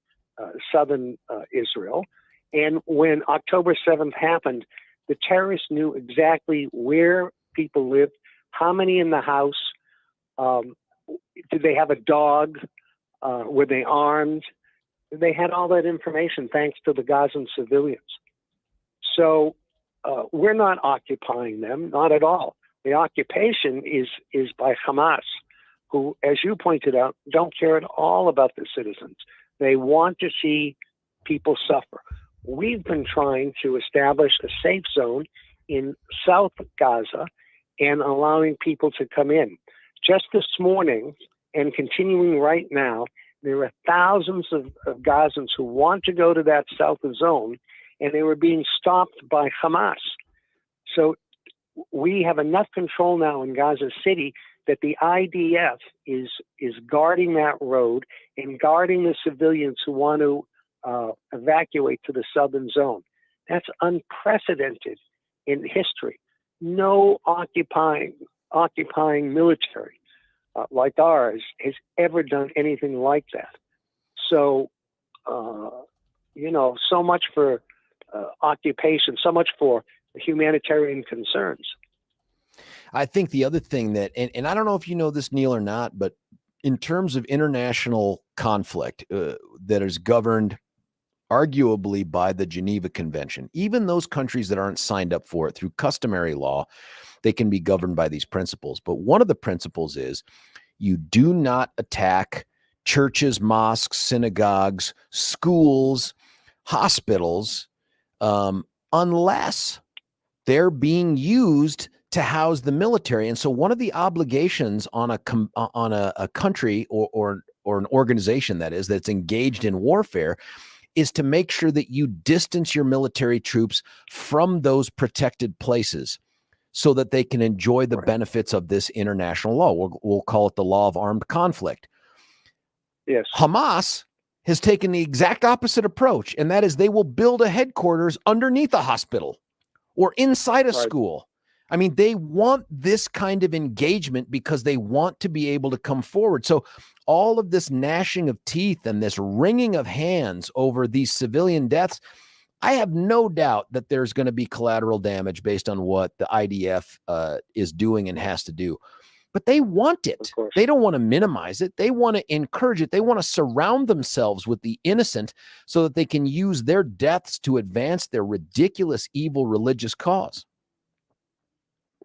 southern Israel. And when October 7th happened, the terrorists knew exactly where people lived, how many in the house, did they have a dog, Were they armed? They had all that information thanks to the Gazan civilians. So we're not occupying them, not at all. The occupation is by Hamas, who, as you pointed out, don't care at all about the citizens. They want to see people suffer. We've been trying to establish a safe zone in South Gaza and allowing people to come in. Just this morning and continuing right now, there are thousands of Gazans who want to go to that south zone, and they were being stopped by Hamas. So we have enough control now in Gaza City that the IDF is guarding that road and guarding the civilians who want to evacuate to the southern zone. That's unprecedented in history. No occupying military like ours has ever done anything like that. So, so much for occupation, so much for humanitarian concerns. I think the other thing that, and I don't know if you know this, Neil, or not, but in terms of international conflict that is governed arguably by the Geneva Convention, even those countries that aren't signed up for it through customary law, they can be governed by these principles. But one of the principles is you do not attack churches, mosques, synagogues, schools, hospitals, unless they're being used to house the military. And so one of the obligations on a country or an organization that's engaged in warfare is to make sure that you distance your military troops from those protected places so that they can enjoy the benefits of this international law. We'll call it the law of armed conflict. Yes. Hamas has taken the exact opposite approach, and that is they will build a headquarters underneath a hospital or inside a school. I mean, they want this kind of engagement because they want to be able to come forward. So all of this gnashing of teeth and this wringing of hands over these civilian deaths, I have no doubt that there's going to be collateral damage based on what the IDF is doing and has to do. But they want it. They don't want to minimize it. They want to encourage it. They want to surround themselves with the innocent so that they can use their deaths to advance their ridiculous, evil religious cause.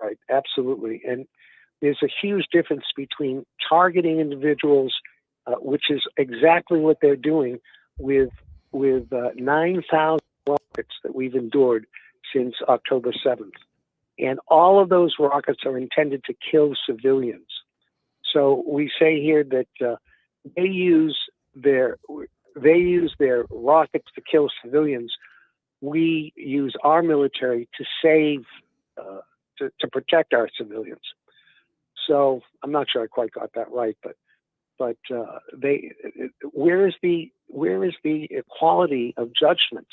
Right, absolutely. And there's a huge difference between targeting individuals, which is exactly what they're doing with 9,000 rockets that we've endured since October 7th. And all of those rockets are intended to kill civilians. So we say here that they use their rockets to kill civilians. We use our military to save, to protect our civilians. So I'm not sure I quite got that right, but where is the equality of judgment?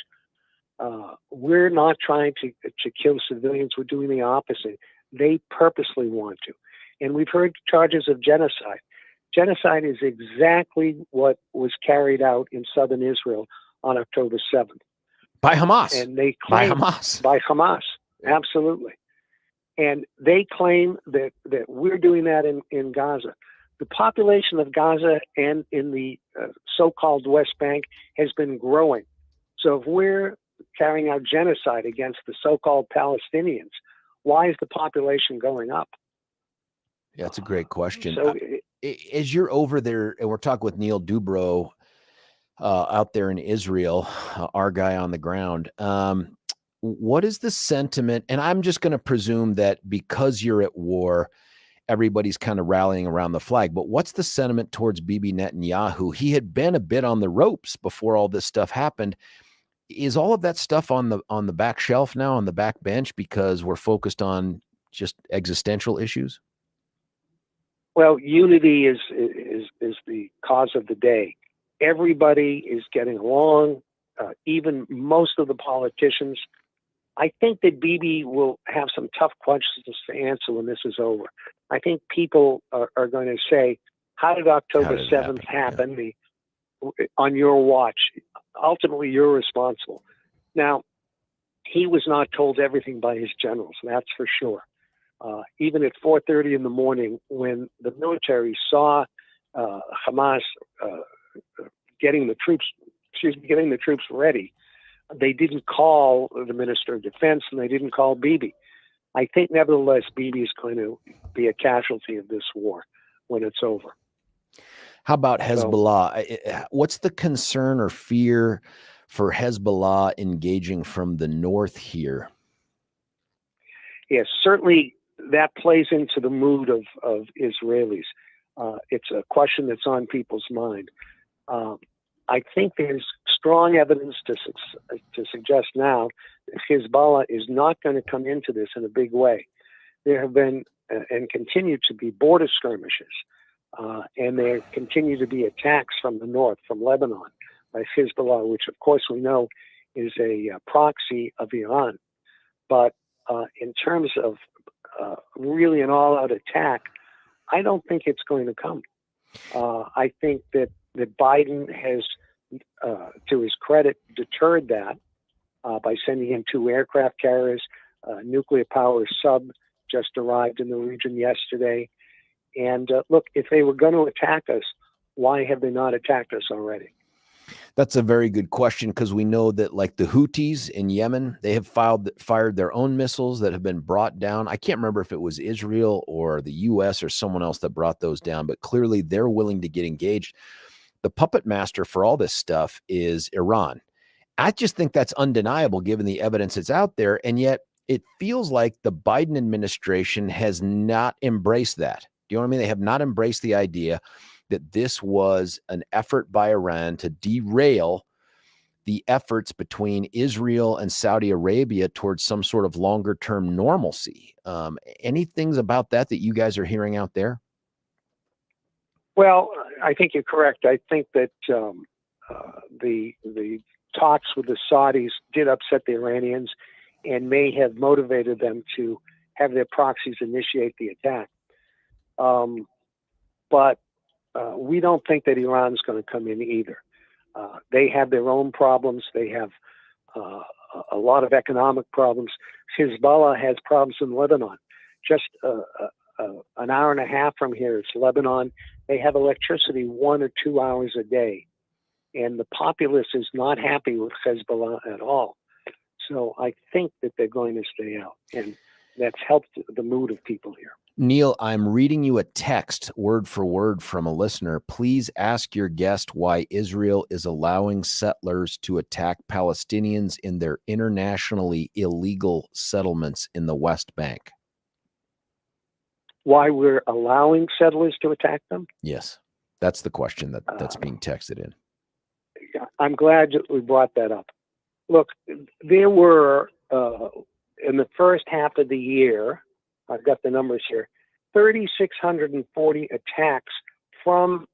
We're not trying to kill civilians. We're doing the opposite. They purposely want to. And we've heard charges of genocide. Genocide is exactly what was carried out in southern Israel on October 7th. By Hamas. And they claim, by Hamas, absolutely. And they claim that we're doing that in Gaza. The population of Gaza and in the so-called West Bank has been growing. So if we're carrying out genocide against the so-called Palestinians, why is the population going up? Yeah, that's a great question. So, as you're over there, and we're talking with Neil Dobro out there in Israel, our guy on the ground, what is the sentiment? And I'm just going to presume that because you're at war, everybody's kind of rallying around the flag. But what's the sentiment towards Bibi Netanyahu? He had been a bit on the ropes before all this stuff happened. Is all of that stuff on the back shelf now, on the back bench, because we're focused on just existential issues? Well, unity is the cause of the day. Everybody is getting along, even most of the politicians. I think that Bibi will have some tough questions to answer when this is over. I think people are going to say, how did October 7th happen? Yeah. On your watch? Ultimately, you're responsible. Now, he was not told everything by his generals, that's for sure. Even at 4:30 in the morning, when the military saw Hamas getting the troops ready. They didn't call the Minister of Defense, and they didn't call Bibi. I think, nevertheless, Bibi is going to be a casualty of this war when it's over. How about Hezbollah? What's the concern or fear for Hezbollah engaging from the north here? Yes, certainly that plays into the mood of Israelis. It's a question that's on people's mind. I think there's strong evidence to suggest now that Hezbollah is not going to come into this in a big way. There have been and continue to be border skirmishes, and there continue to be attacks from the north, from Lebanon, by Hezbollah, which of course we know is a proxy of Iran. But in terms of really an all-out attack, I don't think it's going to come. I think that Biden has, to his credit, deterred that by sending in 2 aircraft carriers. Nuclear power sub just arrived in the region yesterday. And look, if they were going to attack us, why have they not attacked us already? That's a very good question, because we know that, like the Houthis in Yemen, they have fired their own missiles that have been brought down. I can't remember if it was Israel or the U.S. or someone else that brought those down, but clearly they're willing to get engaged. The puppet master for all this stuff is Iran. I just think that's undeniable given the evidence that's out there, and yet it feels like the Biden administration has not embraced that. Do you know what I mean? They have not embraced the idea that this was an effort by Iran to derail the efforts between Israel and Saudi Arabia towards some sort of longer-term normalcy. Any things about that you guys are hearing out there? Well, I think you're correct. I think that the talks with the Saudis did upset the Iranians and may have motivated them to have their proxies initiate the attack. But we don't think that Iran's going to come in either. They have their own problems. They have a lot of economic problems. Hezbollah has problems in Lebanon. Just an hour and a half from here, it's Lebanon. They have electricity 1 or 2 hours a day. And the populace is not happy with Hezbollah at all. So I think that they're going to stay out. And that's helped the mood of people here. Neil, I'm reading you a text word for word from a listener. Please ask your guest why Israel is allowing settlers to attack Palestinians in their internationally illegal settlements in the West Bank. Why we're allowing settlers to attack them? Yes, that's the question that's being texted in. I'm glad that we brought that up. Look, there were, in the first half of the year, I've got the numbers here, 3,640 attacks from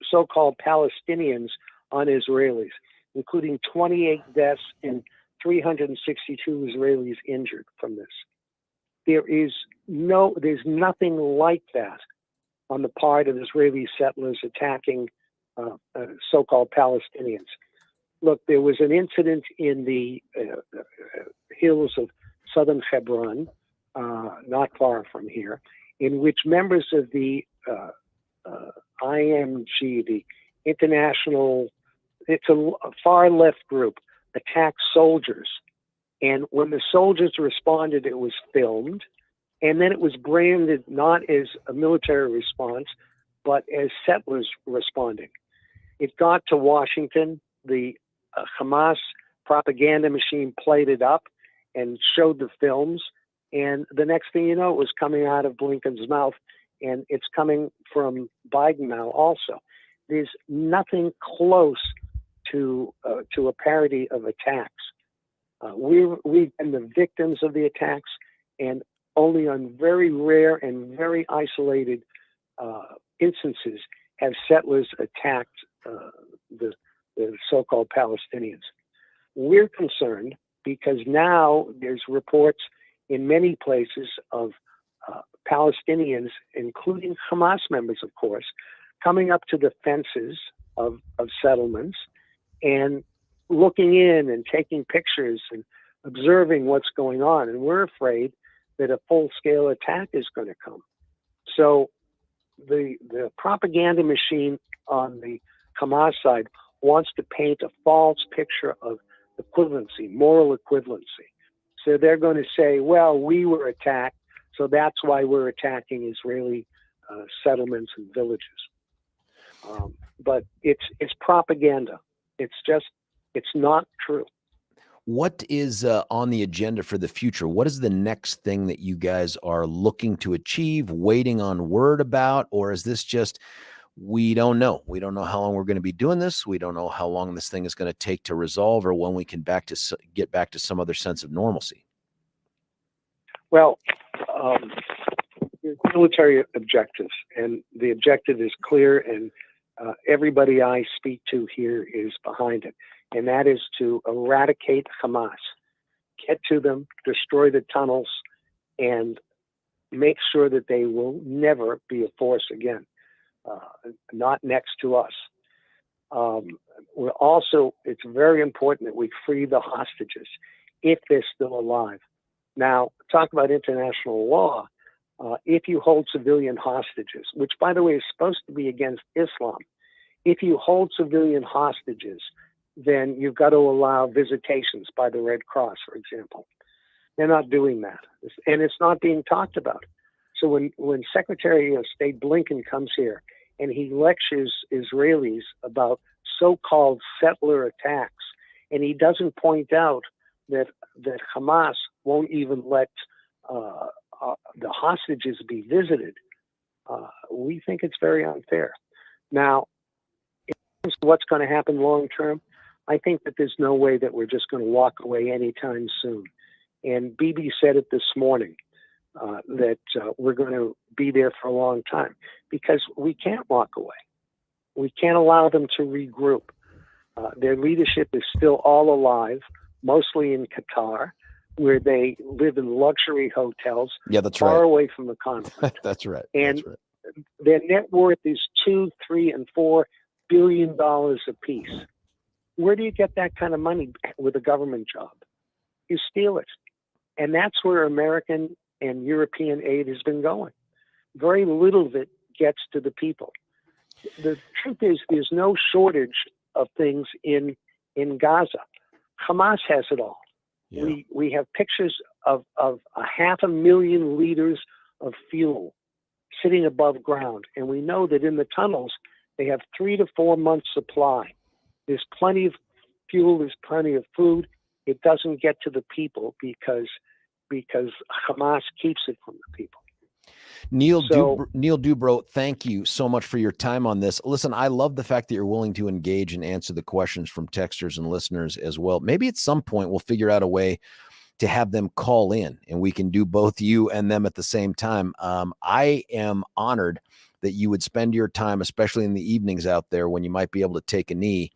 so-called Palestinians on Israelis, including 28 deaths and 362 Israelis injured from this. There's nothing like that on the part of Israeli settlers attacking so-called Palestinians. Look, there was an incident in the hills of southern Hebron, not far from here, in which members of the IMG, the international, it's a far left group, attacked soldiers. And when the soldiers responded, it was filmed. And then it was branded not as a military response, but as settlers responding. It got to Washington. The Hamas propaganda machine played it up and showed the films. And the next thing you know, it was coming out of Blinken's mouth, and it's coming from Biden now also. There's nothing close to a parody of attacks. We've been the victims of the attacks, and only on very rare and very isolated instances have settlers attacked the so-called Palestinians. We're concerned because now there's reports in many places of Palestinians, including Hamas members, of course, coming up to the fences of settlements and looking in and taking pictures and observing what's going on. And we're afraid that a full-scale attack is going to come. So the propaganda machine on the Hamas side wants to paint a false picture of equivalency, moral equivalency. So they're going to say, well, we were attacked, so that's why we're attacking Israeli settlements and villages. But it's propaganda. It's not true. What is on the agenda for the future? What is the next thing that you guys are looking to achieve, waiting on word about? Or is this just, we don't know? We don't know how long we're going to be doing this. We don't know how long this thing is going to take to resolve, or when we can get back to some other sense of normalcy. Well, there's military objectives, and the objective is clear, and everybody I speak to here is behind it. And that is to eradicate Hamas, get to them, destroy the tunnels, and make sure that they will never be a force again, not next to us. It's very important that we free the hostages if they're still alive. Now, talk about international law. If you hold civilian hostages, which, by the way, is supposed to be against Islam, if you hold civilian hostages, then you've got to allow visitations by the Red Cross, for example. They're not doing that, and it's not being talked about. So when Secretary of State Blinken comes here and he lectures Israelis about so-called settler attacks, and he doesn't point out that Hamas won't even let the hostages be visited, we think it's very unfair. Now, in terms of what's going to happen long term, I think that there's no way that we're just going to walk away anytime soon. And Bibi said it this morning, that we're going to be there for a long time, because we can't walk away. We can't allow them to regroup. Their leadership is still all alive, mostly in Qatar, where they live in luxury hotels, far away from the conflict. That's right. And that's right. Their net worth is $2, $3, and $4 billion apiece. Where do you get that kind of money with a government job? You steal it. And that's where American and European aid has been going. Very little of it gets to the people. The truth is, there's no shortage of things in Gaza. Hamas has it all. Yeah. We have pictures of 500,000 liters of fuel sitting above ground. And we know that in the tunnels, they have 3 to 4 months supply. There's plenty of fuel, there's plenty of food. It doesn't get to the people because Hamas keeps it from the people. Neil Dobro, thank you so much for your time on this. Listen, I love the fact that you're willing to engage and answer the questions from texters and listeners as well. Maybe at some point we'll figure out a way to have them call in and we can do both you and them at the same time. I am honored that you would spend your time, especially in the evenings out there when you might be able to take a knee,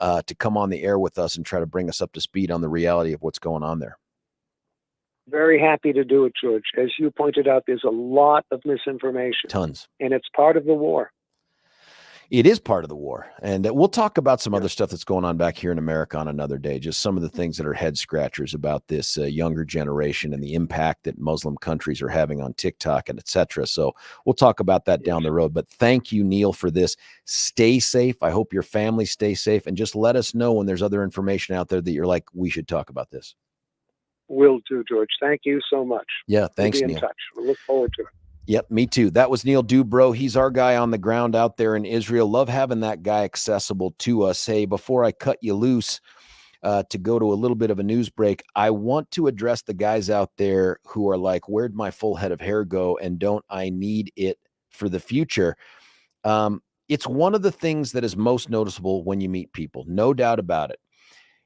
to come on the air with us and try to bring us up to speed on the reality of what's going on there. Very happy to do it, George. As you pointed out, there's a lot of misinformation. Tons. And it's part of the war. It is part of the war. And we'll talk about some other stuff that's going on back here in America on another day, just some of the things that are head scratchers about this younger generation and the impact that Muslim countries are having on TikTok and et cetera. So we'll talk about that down the road. But thank you, Neil, for this. Stay safe. I hope your family stays safe. And just let us know when there's other information out there that you're like, we should talk about this. Will do, George. Thank you so much. Yeah, thanks, Neil. Neil. In touch. We look forward to it. Yep, me too. That was Neil Dobro. He's our guy on the ground out there in Israel. Love having that guy accessible to us. Hey, before I cut you loose to go to a little bit of a news break, I want to address the guys out there who are like, where'd my full head of hair go? And don't I need it for the future? It's one of the things that is most noticeable when you meet people. No doubt about it.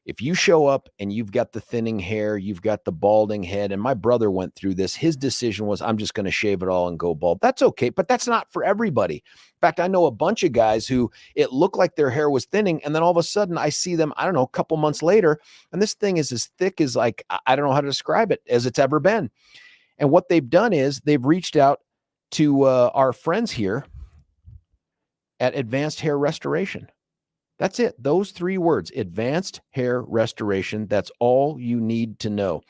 If you show up and you've got the thinning hair, you've got the balding head, and my brother went through this, his decision was, I'm just going to shave it all and go bald. That's okay, but that's not for everybody. In fact, I know a bunch of guys who it looked like their hair was thinning, and then all of a sudden I see them, I don't know, a couple months later, and this thing is as thick as, like, I don't know how to describe it, as it's ever been. And what they've done is they've reached out to our friends here at Advanced Hair Restoration. That's it. Those 3 words, advanced hair restoration. That's all you need to know.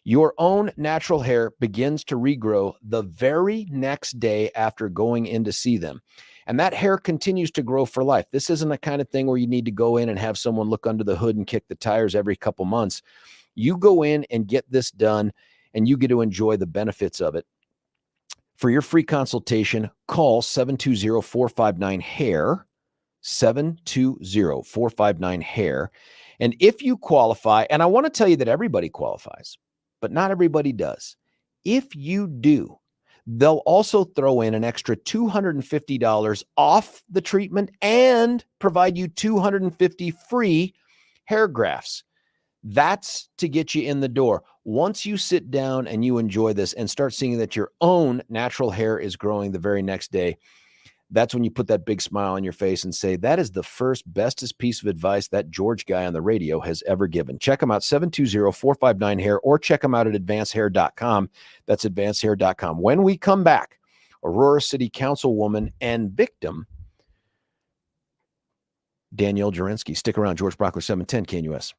Your own natural hair begins to regrow the very next day after going in to see them. And that hair continues to grow for life. This isn't a kind of thing where you need to go in and have someone look under the hood and kick the tires every couple months. You go in and get this done, and you get to enjoy the benefits of it. For your free consultation, call 720-459-HAIR, 720-459-HAIR. And if you qualify, and I want to tell you that everybody qualifies, but not everybody does. If you do, they'll also throw in an extra $250 off the treatment and provide you 250 free hair grafts. That's to get you in the door. Once you sit down and you enjoy this and start seeing that your own natural hair is growing the very next day, that's when you put that big smile on your face and say, that is the first, bestest piece of advice that George guy on the radio has ever given. Check them out, 720-459-HAIR, or check them out at advancehair.com. That's advancehair.com. When we come back, Aurora City Councilwoman and victim, Danielle Jurinsky. Stick around. George Brauchler, 710 KNUS.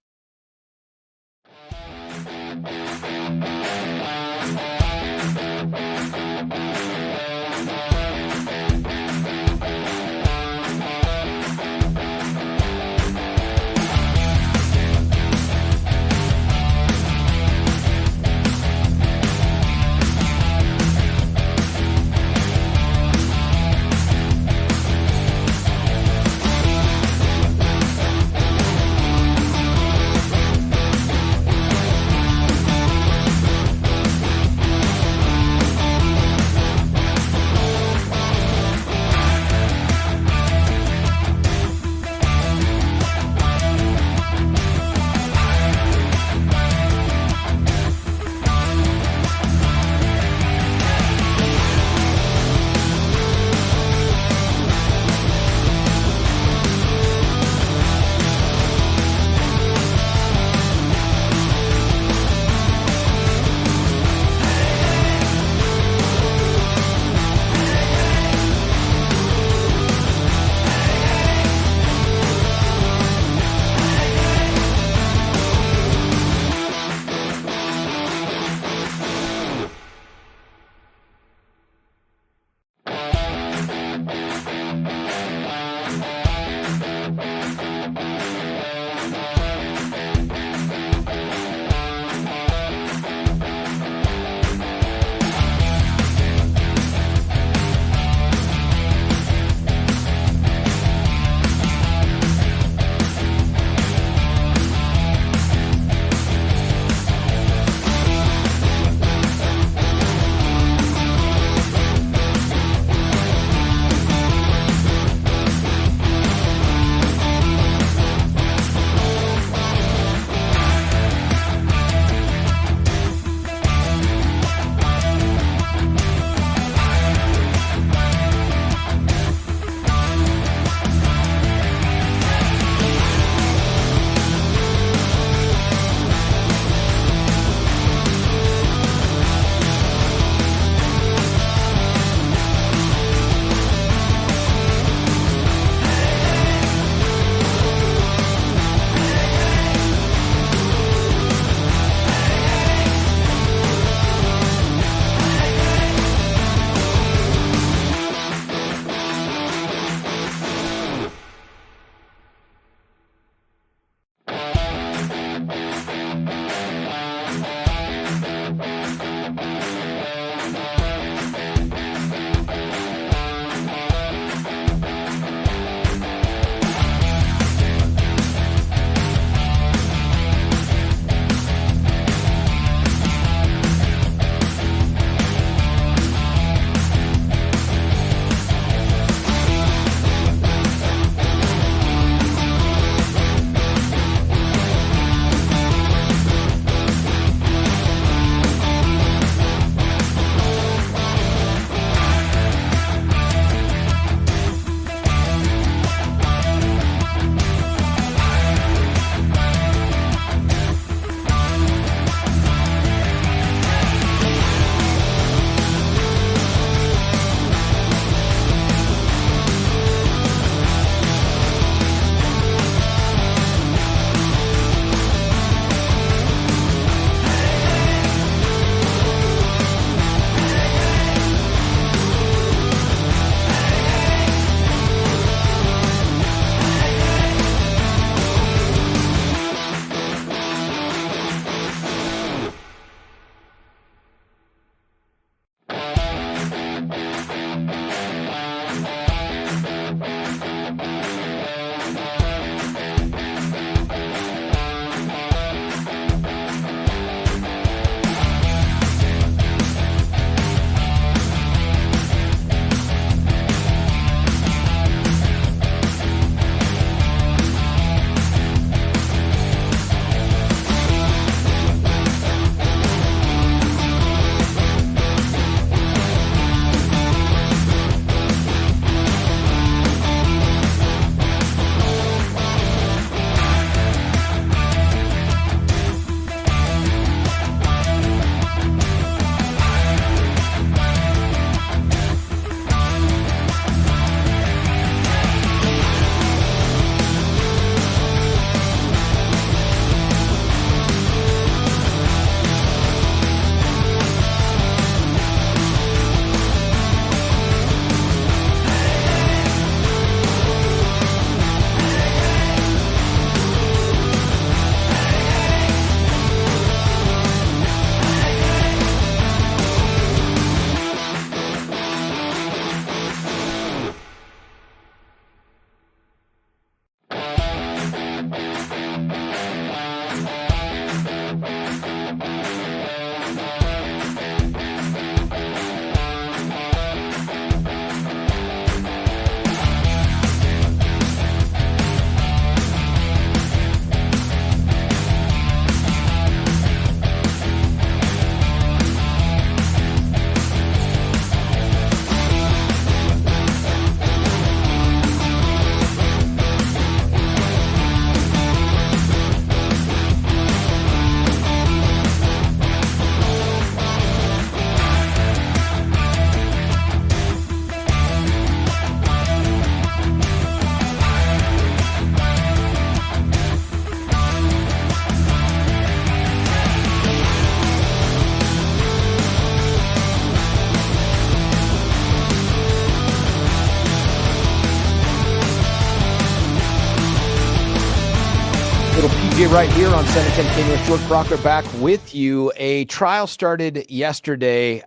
right here on 710 Continuous. George Brauchler back with you. A trial started yesterday.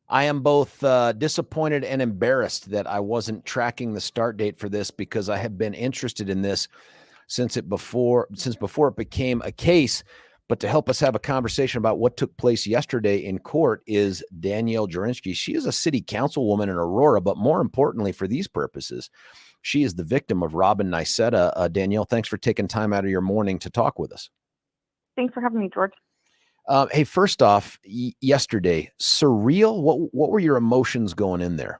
I am both disappointed and embarrassed that I wasn't tracking the start date for this, because I have been interested in this since before it became a case. But to help us have a conversation about what took place yesterday in court is Danielle Jurinsky. She is a city councilwoman in Aurora, but more importantly for these purposes, she is the victim of Robin Niceta. Danielle, thanks for taking time out of your morning to talk with us. Thanks for having me, George. Hey, first off, yesterday, surreal. What were your emotions going in there?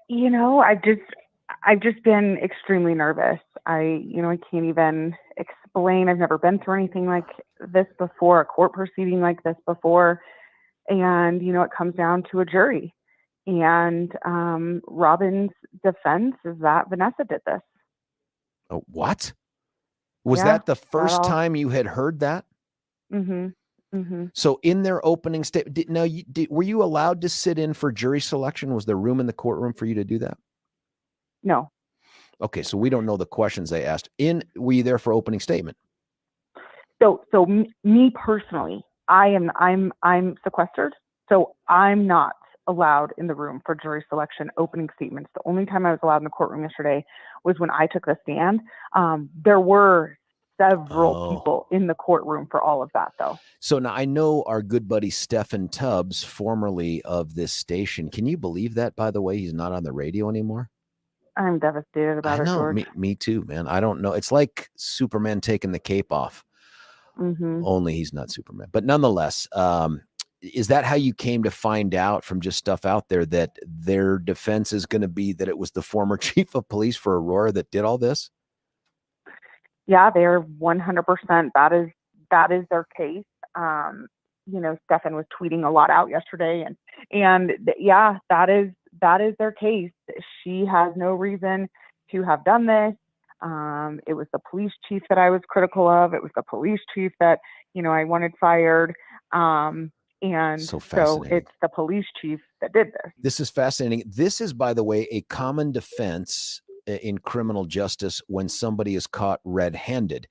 I've just been extremely nervous. I can't even explain. I've never been through anything like this before, a court proceeding like this before. And, it comes down to a jury. And Robin's defense is that Vanessa did this. Oh, what? Was Yeah, that the first time you had heard that? Mm-hmm. Mm-hmm. So in their opening statement, were you allowed to sit in for jury selection? Was there room in the courtroom for you to do that? No. Okay, so we don't know the questions they asked. Were you there for opening statement? So me personally, I'm sequestered, so I'm not allowed in the room for jury selection opening statements. The only time I was allowed in the courtroom yesterday was when I took the stand. There were several people in the courtroom for all of that, though. So now I know our good buddy Stephen Tubbs, formerly of this station. Can you believe that, by the way, he's not on the radio anymore? I'm devastated about it, George. Me too, man. I don't know. It's like Superman taking the cape off. Mm-hmm. Only he's not Superman. But nonetheless, is that how you came to find out from just stuff out there that their defense is going to be that it was the former chief of police for Aurora that did all this? Yeah, they're 100%. That is their case. Stefan was tweeting a lot out yesterday, and yeah, that is their case. She has no reason to have done this. It was the police chief that I was critical of. It was the police chief that, I wanted fired. And so it's the police chief that did this. This is fascinating. This is, by the way, a common defense in criminal justice when somebody is caught red-handed,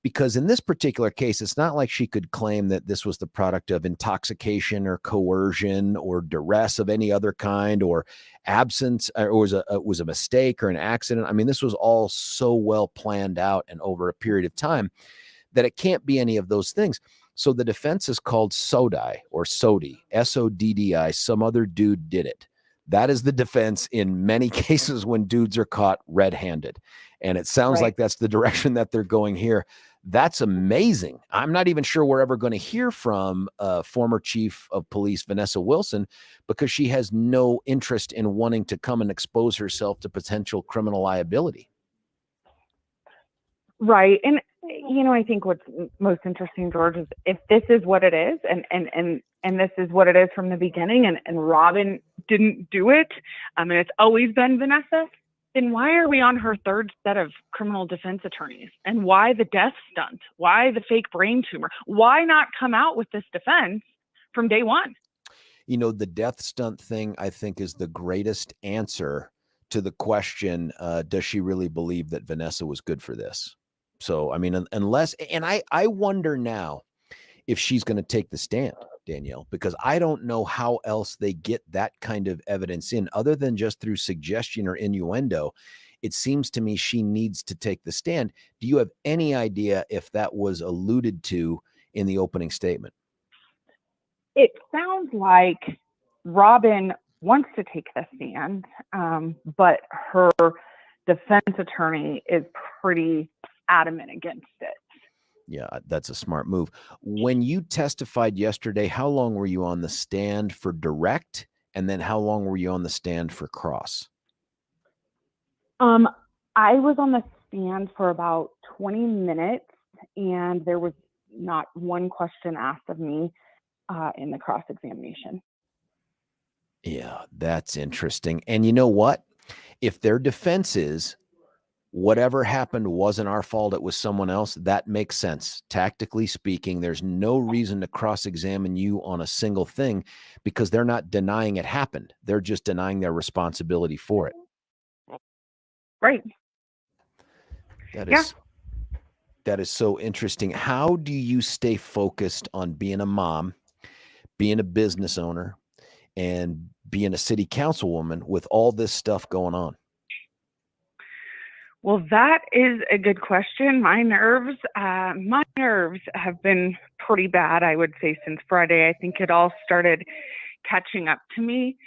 because in this particular case, it's not like she could claim that this was the product of intoxication or coercion or duress of any other kind, or absence, or was a mistake or an accident. I mean, this was all so well planned out and over a period of time that it can't be any of those things. So the defense is called SODI, or SODI, SODDI. Some other dude did it. That is the defense in many cases when dudes are caught red-handed. And it sounds like that's the direction that they're going here. That's amazing. I'm not even sure we're ever going to hear from former chief of police Vanessa Wilson, because she has no interest in wanting to come and expose herself to potential criminal liability. Right. And, I think what's most interesting, George, is if this is what it is, and this is what it is from the beginning, and Robin didn't do it, and it's always been Vanessa, then why are we on her third set of criminal defense attorneys? And why the death stunt? Why the fake brain tumor? Why not come out with this defense from day one? The death stunt thing, I think, is the greatest answer to the question, does she really believe that Vanessa was good for this? So, I mean, unless, and I wonder now if she's going to take the stand, Danielle, because I don't know how else they get that kind of evidence in other than just through suggestion or innuendo. It seems to me she needs to take the stand. Do you have any idea if that was alluded to in the opening statement? It sounds like Robin wants to take the stand, but her defense attorney is pretty adamant against it. Yeah, that's a smart move. When you testified yesterday, how long were you on the stand for direct? And then how long were you on the stand for cross? I was on the stand for about 20 minutes, and there was not one question asked of me in the cross-examination. Yeah, that's interesting. And you know what? If their defense is whatever happened wasn't our fault, it was someone else, that makes sense. Tactically speaking, there's no reason to cross-examine you on a single thing, because they're not denying it happened. They're just denying their responsibility for it. Right. That is so interesting. How do you stay focused on being a mom, being a business owner, and being a city councilwoman with all this stuff going on? Well, that is a good question. My nerves have been pretty bad, I would say, since Friday. I think it all started catching up to me.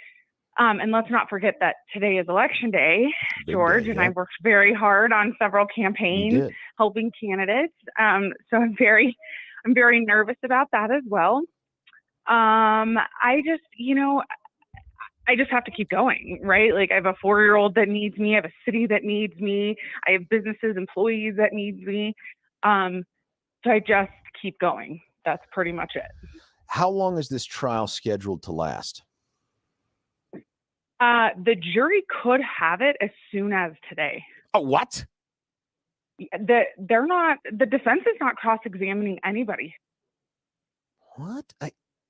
And let's not forget that today is election day, Big George, day, and yeah. I worked very hard on several campaigns, helping candidates. So I'm very nervous about that as well. I just have to keep going, right? Like, I have a 4-year-old that needs me. I have a city that needs me. I have businesses, employees that need me. So I just keep going. That's pretty much it. How long is this trial scheduled to last? The jury could have it as soon as today. Oh, what? The defense is not cross-examining anybody. What?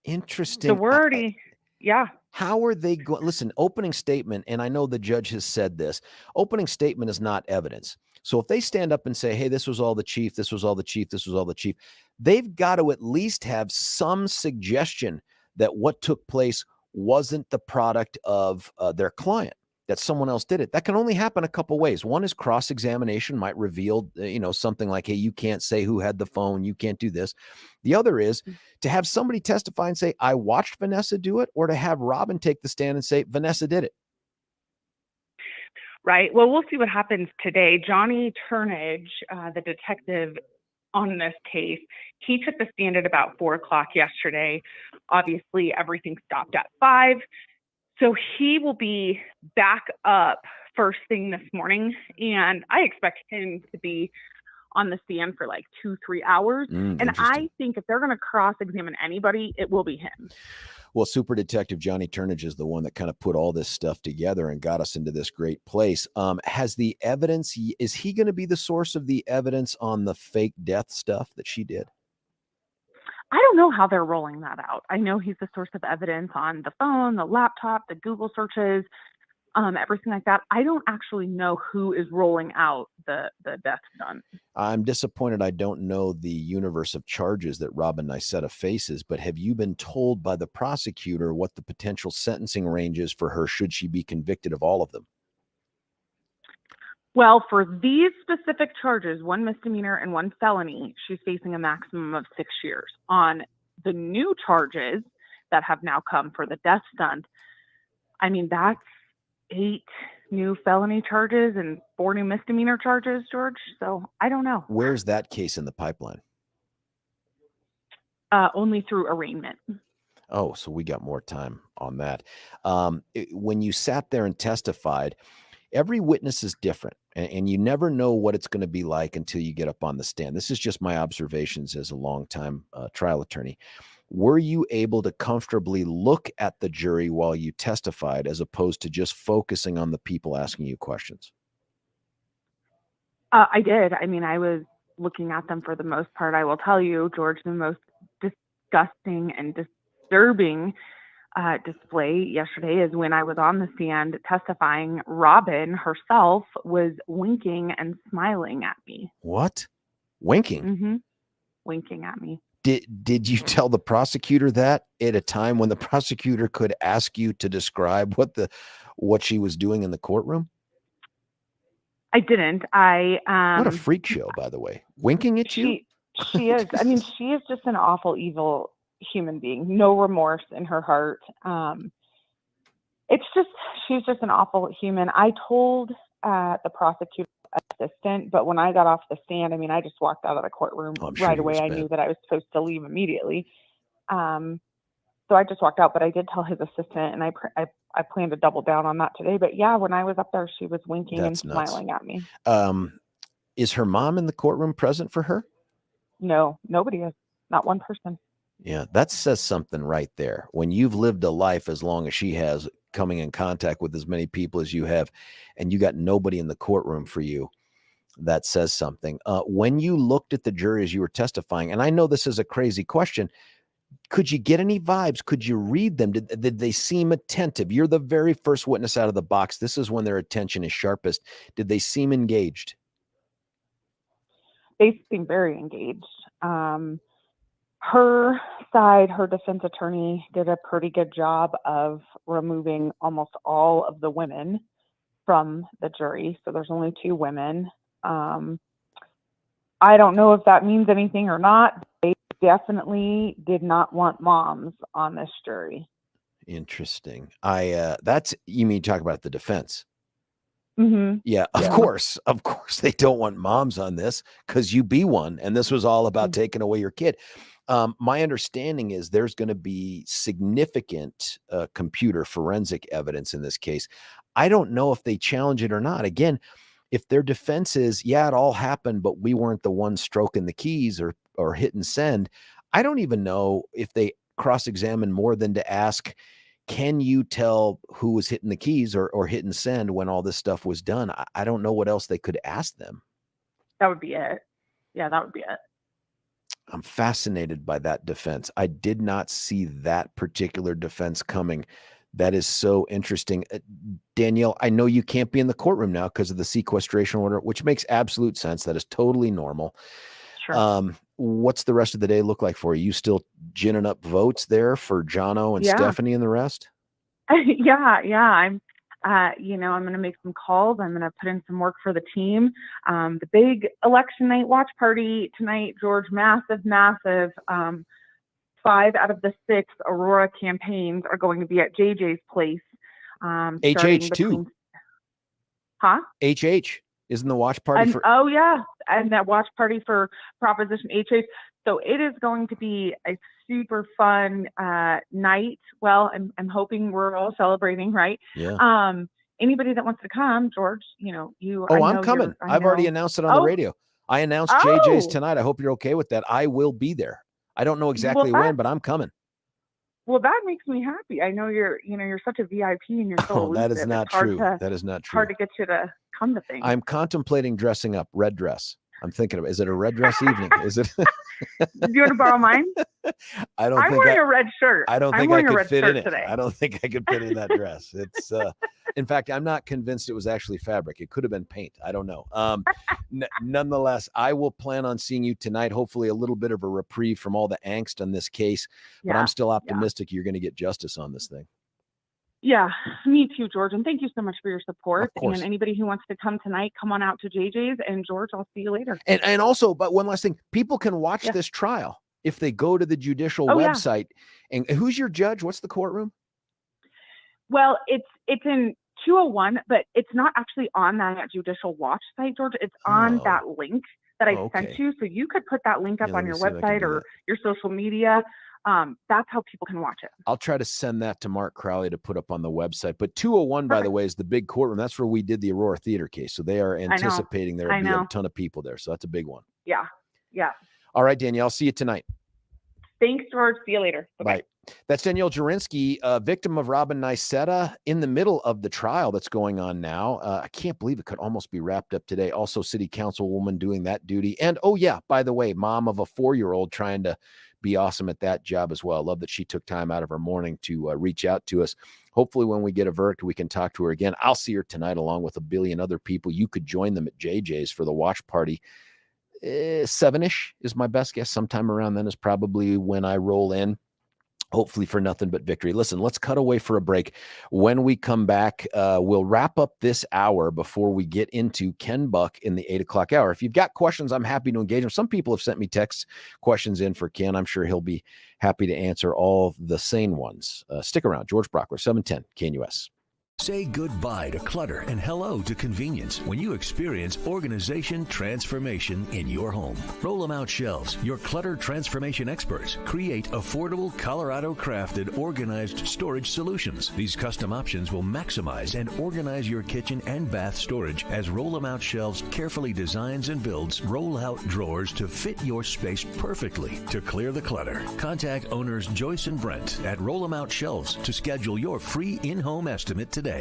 Interesting. So we're already, yeah. How are they going? Listen, opening statement, and I know the judge has said this, opening statement is not evidence. So if they stand up and say, hey, this was all the chief, this was all the chief, this was all the chief, they've got to at least have some suggestion that what took place wasn't the product of their client, that someone else did it. That can only happen a couple ways. One is cross-examination might reveal, something like, hey, you can't say who had the phone, you can't do this. The other is to have somebody testify and say, I watched Vanessa do it, or to have Robin take the stand and say, Vanessa did it. Right. Well, we'll see what happens today. Johnny Turnage, the detective on this case, he took the stand at about 4:00 yesterday. Obviously, everything stopped at 5. So he will be back up first thing this morning, and I expect him to be on the stand for like 2-3 hours. And I think if they're going to cross-examine anybody, it will be him. Well, Super Detective Johnny Turnage is the one that kind of put all this stuff together and got us into this great place. Has the evidence, is he going to be the source of the evidence on the fake death stuff that she did? I don't know how they're rolling that out. I know he's the source of evidence on the phone, the laptop, the Google searches, everything like that. I don't actually know who is rolling out the death stunt. I'm disappointed I don't know the universe of charges that Robin Niceta faces, but have you been told by the prosecutor what the potential sentencing range is for her should she be convicted of all of them? Well, for these specific charges, 1 misdemeanor and 1 felony, she's facing a maximum of 6 years. On the new charges that have now come for the death stunt, I mean, that's 8 new felony charges and 4 new misdemeanor charges, George. So I don't know. Where's that case in the pipeline? Only through arraignment. Oh, so we got more time on that. When you sat there and testified, every witness is different, and you never know what it's going to be like until you get up on the stand. This is just my observations as a longtime trial attorney. Were you able to comfortably look at the jury while you testified as opposed to just focusing on the people asking you questions? I did. I mean, I was looking at them for the most part. I will tell you, George, the most disgusting and disturbing display yesterday is when I was on the stand testifying. Robin herself was winking and smiling at me. What? Winking? Mm-hmm. Winking at me. Did you tell the prosecutor that at a time when the prosecutor could ask you to describe what she was doing in the courtroom? I didn't. What a freak show, by the way. Winking at you? She is. I mean, she is just an awful, evil human being. No remorse in her heart. She's just an awful human. I told the prosecutor assistant, but when I got off the stand, I mean, I just walked out of the courtroom right away. I knew that I was supposed to leave immediately. So I just walked out, but I did tell his assistant, and I plan to double down on that today. But yeah, when I was up there, she was winking and smiling at me. Is her mom in the courtroom present for her? No, nobody is. Not one person. Yeah, that says something right there. When you've lived a life as long as she has, coming in contact with as many people as you have, and you got nobody in the courtroom for you, that says something. When you looked at the jury as you were testifying, and I know this is a crazy question, could you get any vibes? Could you read them? Did they seem attentive? You're the very first witness out of the box. This is when their attention is sharpest. Did they seem engaged? they seem very engaged. Her side, her defense attorney did a pretty good job of removing almost all of the women from the jury. So there's only 2 women. I don't know if that means anything or not. They definitely did not want moms on this jury. Interesting. That's, you mean talk about the defense? Mm-hmm. Yeah, of course they don't want moms on this, because you be one, and this was all about taking away your kid. My understanding is there's going to be significant computer forensic evidence in this case. I don't know if they challenge it or not. Again, if their defense is, yeah, it all happened, but we weren't the ones stroking the keys or hit and send, I don't even know if they cross-examine more than to ask, can you tell who was hitting the keys or hit and send when all this stuff was done? I don't know what else they could ask them. That would be it. Yeah, that would be it. I'm fascinated by that defense. I did not see that particular defense coming. That is so interesting. Danielle, I know you can't be in the courtroom now because of the sequestration order, which makes absolute sense. That is totally normal. Sure. What's the rest of the day look like for you? You still ginning up votes there for Jono and Stephanie and the rest? Yeah. I'm going to make some calls. I'm going to put in some work for the team. The big election night watch party tonight, George, massive. 5 out of the 6 Aurora campaigns are going to be at JJ's place. HH too. Huh? HH isn't the watch party and, for? Oh yeah, and that watch party for Proposition HH. So it is going to be a super fun night. Well, I'm hoping we're all celebrating, right? Yeah. Anybody that wants to come, George, you. Oh, I'm coming. I've already announced it on the radio. I announced JJ's tonight. I hope you're okay with that. I will be there. I don't know exactly when, but I'm coming. Well, that makes me happy. I know you're such a VIP and you're so elusive. That is not true. That is not true. Hard to get you to come to things. I'm contemplating dressing up, red dress. I'm thinking of, is it a red dress evening? Is it? Do you want to borrow mine? I'm wearing a red shirt. I don't think I could fit in it today. I don't think I could fit in that dress. It's in fact, I'm not convinced it was actually fabric. It could have been paint. I don't know. Nonetheless, I will plan on seeing you tonight. Hopefully a little bit of a reprieve from all the angst on this case, but I'm still optimistic you're going to get justice on this thing. Yeah, me too, George. And thank you so much for your support. Of course. And anybody who wants to come tonight, come on out to JJ's. And George, I'll see you later. And also, but one last thing, people can watch this trial if they go to the judicial website. And who's your judge? What's the courtroom? Well, it's in 201, but it's not actually on that judicial watch site, George. It's on that link that I sent you. So you could put that link up on your website or your social media. That's how people can watch it. I'll try to send that to Mark Crowley to put up on the website. But 201, by the way, is the big courtroom. That's where we did the Aurora Theater case. So they are anticipating there will be a ton of people there. So that's a big one. Yeah. Yeah. All right, Danielle, I'll see you tonight. Thanks, George. See you later. Bye-bye. Bye. That's Danielle Jurinsky, victim of Robin Niceta, in the middle of the trial that's going on now. I can't believe it could almost be wrapped up today. Also, city councilwoman doing that duty. And, oh, yeah, by the way, mom of a 4-year-old trying to be awesome at that job as well. I love that she took time out of her morning to reach out to us. Hopefully when we get a verdict, we can talk to her again. I'll see her tonight along with a billion other people. You could join them at JJ's for the watch party. 7-ish is my best guess. Sometime around then is probably when I roll in. Hopefully for nothing but victory. Listen, let's cut away for a break. When we come back, we'll wrap up this hour before we get into Ken Buck in the 8 o'clock hour. If you've got questions, I'm happy to engage them. Some people have sent me text questions in for Ken. I'm sure he'll be happy to answer all the sane ones. Stick around. George Brauchler, 710 KNUS. Say goodbye to clutter and hello to convenience when you experience organization transformation in your home. Roll 'em Out Shelves, your clutter transformation experts, create affordable Colorado-crafted organized storage solutions. These custom options will maximize and organize your kitchen and bath storage as Roll 'em Out Shelves carefully designs and builds roll-out drawers to fit your space perfectly. To clear the clutter, contact owners Joyce and Brent at Roll 'em Out Shelves to schedule your free in-home estimate today.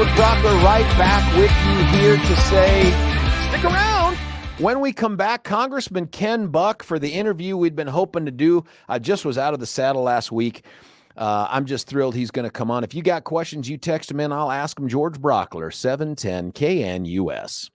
George Brauchler right back with you here to say, stick around. When we come back, Congressman Ken Buck for the interview we'd been hoping to do. I just was out of the saddle last week. I'm just thrilled he's going to come on. If you got questions, you text him in. I'll ask him. George Brauchler, 710 KNUS.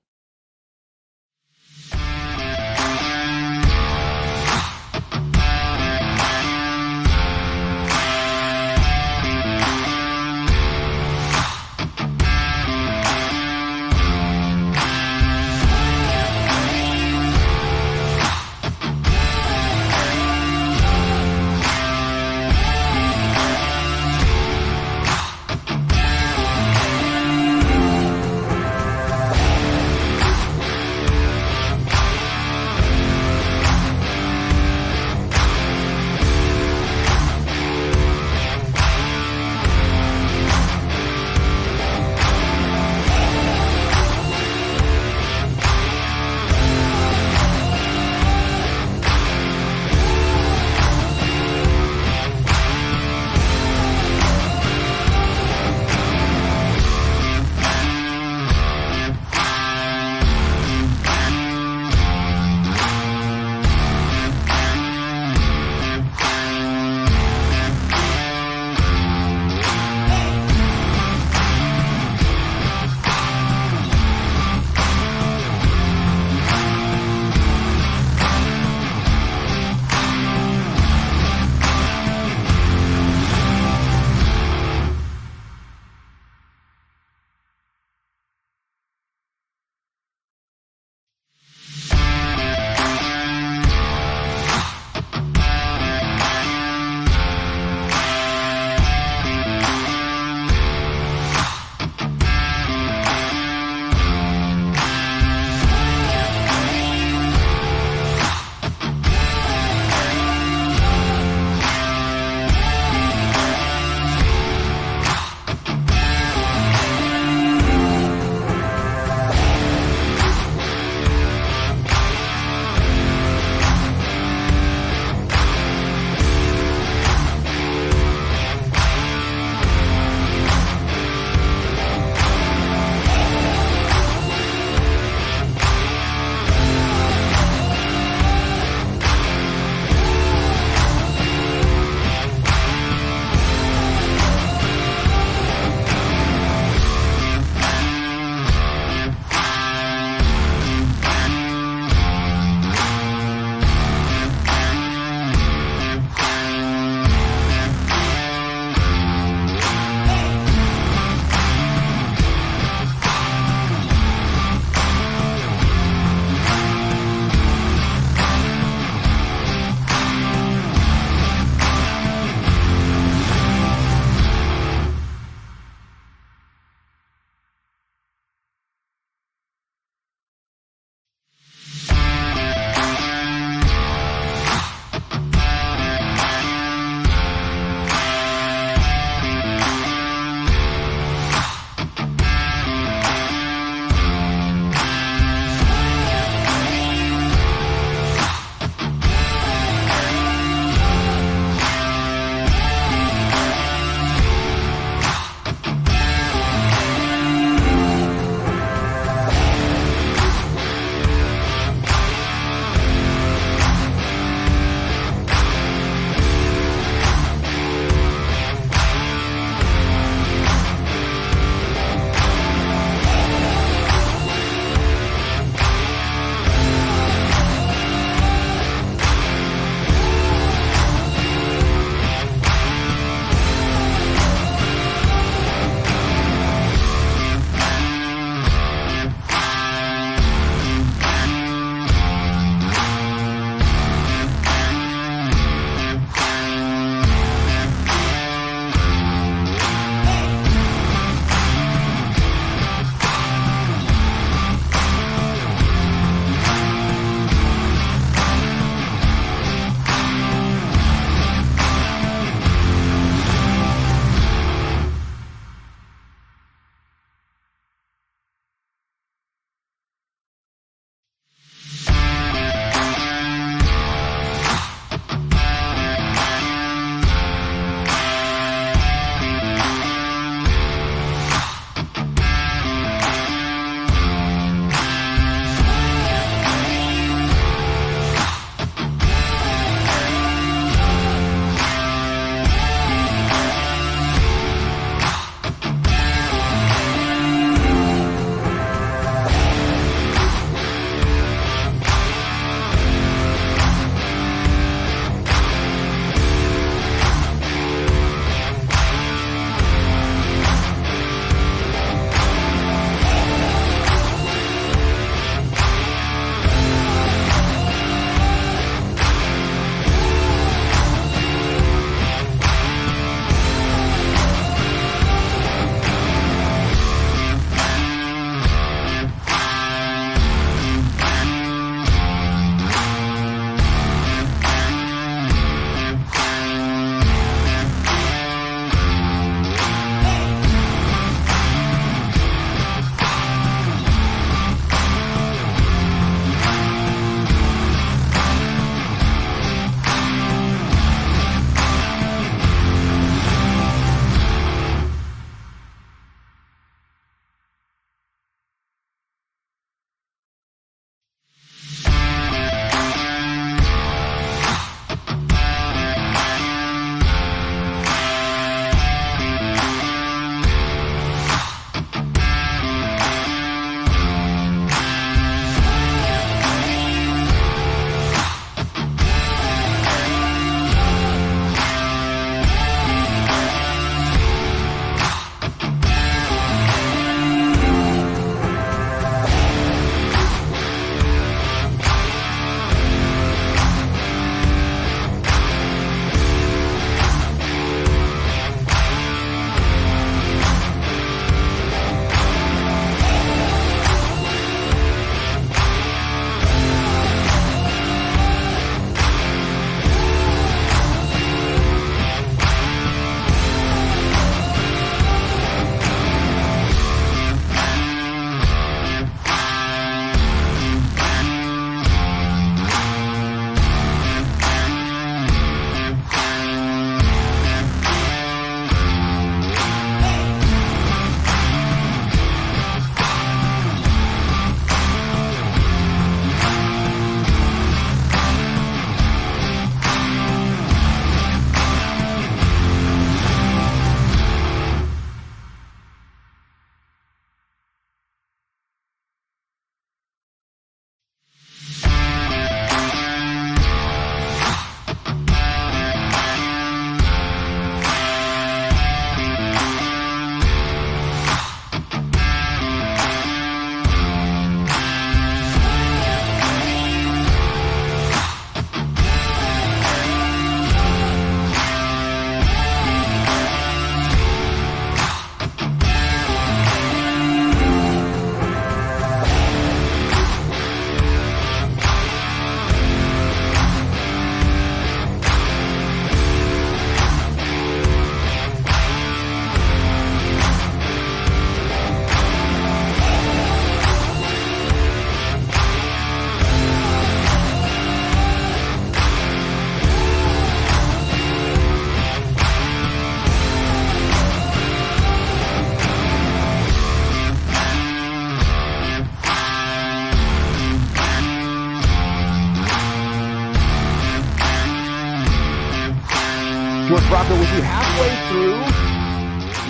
George Brauchler with you halfway through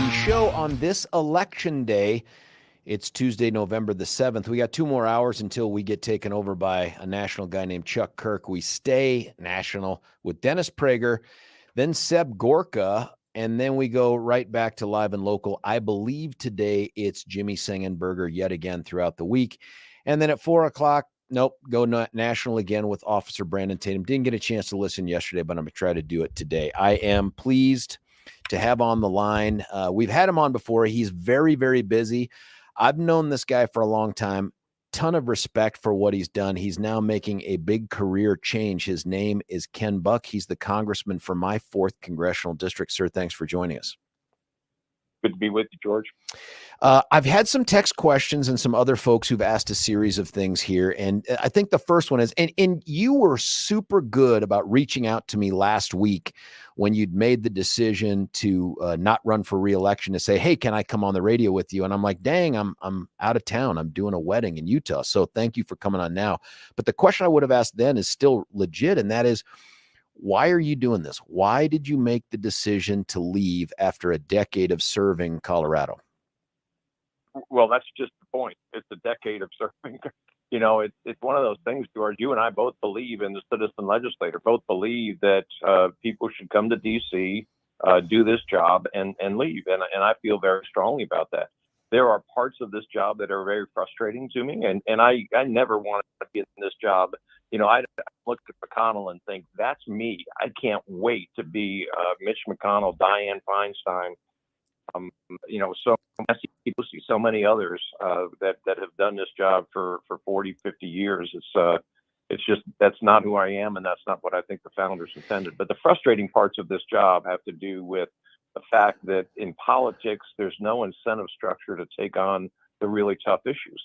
the show on this election day. It's Tuesday, November the 7th. We got 2 more hours until we get taken over by a national guy named Chuck Kirk. We stay national with Dennis Prager, then Seb Gorka, and then we go right back to live and local. I believe today it's Jimmy Sengenberger yet again throughout the week. And then at 4 o'clock, nope, go national again with Officer Brandon Tatum. Didn't get a chance to listen yesterday, but I'm going to try to do it today. I am pleased to have on the line. We've had him on before. He's very, very busy. I've known this guy for a long time. Ton of respect for what he's done. He's now making a big career change. His name is Ken Buck. He's the congressman for my 4th congressional district. Sir, thanks for joining us. Good to be with you, George. I've had some text questions and some other folks who've asked a series of things here. And I think the first one is, and you were super good about reaching out to me last week when you'd made the decision to not run for reelection, to say, hey, can I come on the radio with you? And I'm like, dang, I'm out of town. I'm doing a wedding in Utah. So thank you for coming on now. But the question I would have asked then is still legit. And that is, why are you doing this? Why did you make the decision to leave after a decade of serving Colorado? Well, that's just the point. It's a decade of serving. You know, it's one of those things, George. You and I both believe in the citizen legislator, both believe that people should come to D.C., do this job and leave. And I feel very strongly about that. There are parts of this job that are very frustrating to me. And I never wanted to be in this job. You know, I look at McConnell and think, that's me. I can't wait to be Mitch McConnell, Dianne Feinstein, you know, so many others that have done this job for 40, 50 years. It's just, that's not who I am, and that's not what I think the founders intended. But the frustrating parts of this job have to do with the fact that in politics, there's no incentive structure to take on the really tough issues.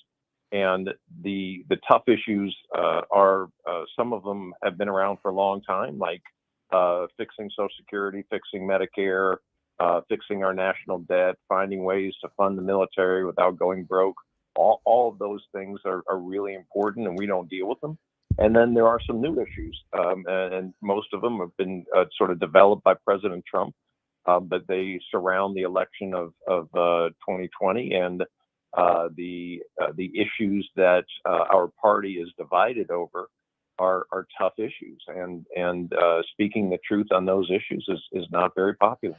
And the tough issues are some of them have been around for a long time, like fixing Social Security, fixing Medicare, fixing our national debt, finding ways to fund the military without going broke. All of those things are really important, and we don't deal with them. And then there are some new issues, and most of them have been sort of developed by President Trump, but they surround the election of 2020 and the issues that our party is divided over are tough issues, and speaking the truth on those issues is not very popular.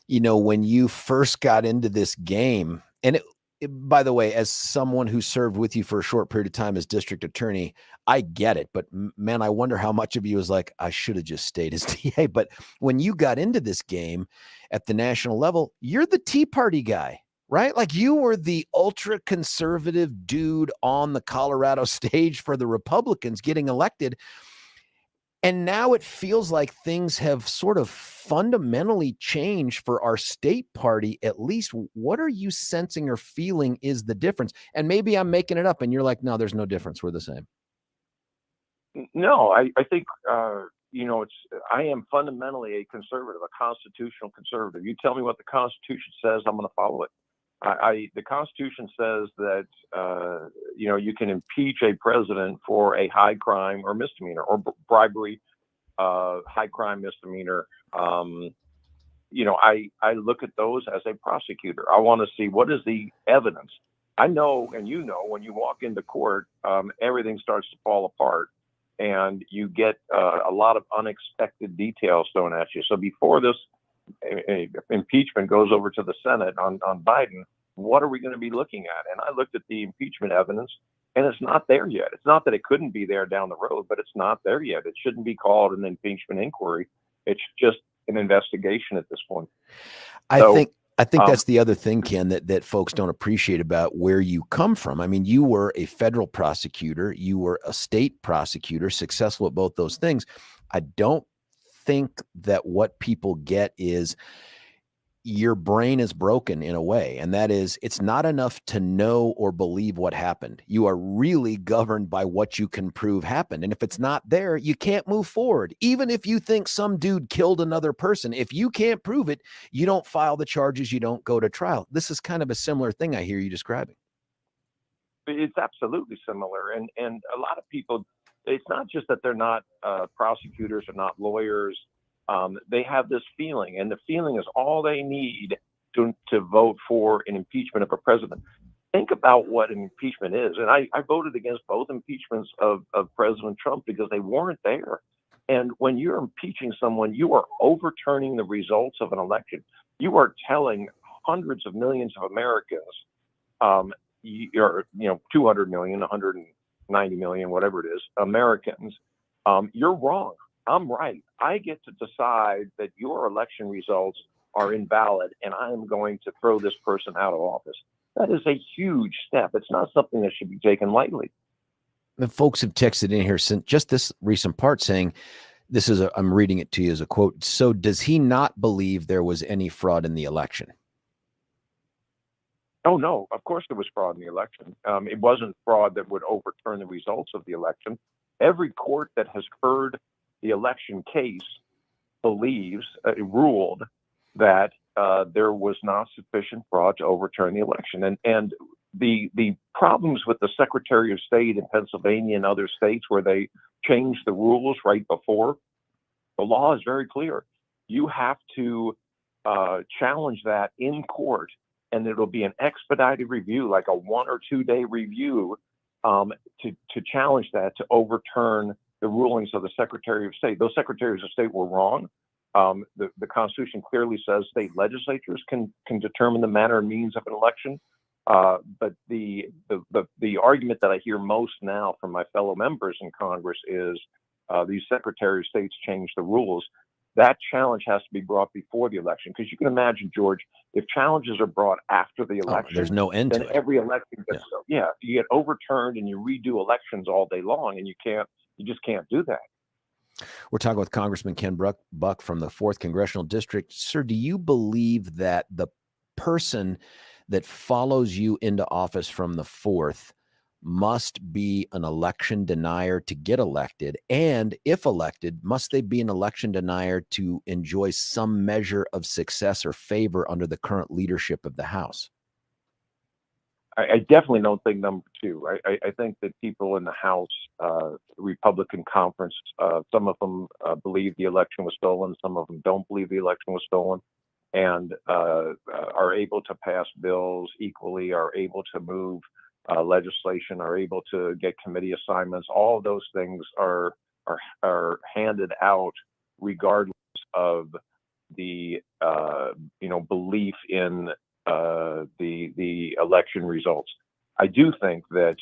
You know, when you first got into this game, and by the way, as someone who served with you for a short period of time as district attorney, I get it. But man, I wonder how much of you was like, I should have just stayed as DA. But when you got into this game at the national level, you're the Tea Party guy, right? Like, you were the ultra conservative dude on the Colorado stage for the Republicans getting elected. And now it feels like things have sort of fundamentally changed for our state party, at least. What are you sensing or feeling is the difference? And maybe I'm making it up and you're like, no, there's no difference. We're the same. No, I think, you know, I am fundamentally a conservative, a constitutional conservative. You tell me what the Constitution says, I'm going to follow it. The Constitution says that, you know, you can impeach a president for a high crime or misdemeanor, or bribery, high crime misdemeanor. You know, I look at those as a prosecutor. I want to see, what is the evidence? I know, and you know, when you walk into court, everything starts to fall apart, and you get a lot of unexpected details thrown at you. So before this impeachment goes over to the Senate on Biden, what are we going to be looking at? And I looked at the impeachment evidence, and it's not there yet. It's not that it couldn't be there down the road, but it's not there yet. It shouldn't be called an impeachment inquiry. It's just an investigation at this point. I think that's the other thing, Ken, that folks don't appreciate about where you come from. I mean, you were a federal prosecutor, you were a state prosecutor, successful at both those things. I don't think that what people get is your brain is broken in a way, and that is, it's not enough to know or believe what happened. You are really governed by what you can prove happened, and if it's not there, you can't move forward. Even if you think some dude killed another person, if you can't prove it, you don't file the charges, you don't go to trial. This is kind of a similar thing I hear you describing. It's absolutely similar, and a lot of people, it's not just that they're not prosecutors or not lawyers. they have this feeling, and the feeling is all they need to vote for an impeachment of a president. Think about what an impeachment is. And I voted against both impeachments of President Trump because they weren't there. And when you're impeaching someone, you are overturning the results of an election. You are telling hundreds of millions of Americans, you're 200 million, 190 million, whatever it is, Americans, you're wrong. I'm right. I get to decide that your election results are invalid, and I am going to throw this person out of office. That is a huge step. It's not something that should be taken lightly. The folks have texted in here since just this recent part saying, I'm reading it to you as a quote. So does he not believe there was any fraud in the election? Oh, no, of course there was fraud in the election. It wasn't fraud that would overturn the results of the election. Every court that has heard the election case ruled that there was not sufficient fraud to overturn the election. And the problems with the Secretary of State in Pennsylvania and other states where they changed the rules right before, the law is very clear. You have to challenge that in court, and it'll be an expedited review, like a 1 or 2 day review, to challenge that, to overturn the rulings of the Secretary of State. Those Secretaries of State were wrong. The Constitution clearly says state legislatures can determine the manner and means of an election. But the argument that I hear most now from my fellow members in Congress is these Secretary of States changed the rules. That challenge has to be brought before the election, because you can imagine, George, if challenges are brought after the election, there's no end to then it. every election gets, you get overturned and you redo elections all day long, and you just can't do that. We're talking with Congressman Ken Buck from the 4th Congressional District. Sir, do you believe that the person that follows you into office from the 4th must be an election denier to get elected? And if elected, must they be an election denier to enjoy some measure of success or favor under the current leadership of the House? I definitely don't think number two. I think that people in the House, Republican conference, some of them believe the election was stolen. Some of them don't believe the election was stolen, and are able to pass bills equally, are able to move legislation, are able to get committee assignments. All of those things are handed out regardless of the belief in the election results. I do think that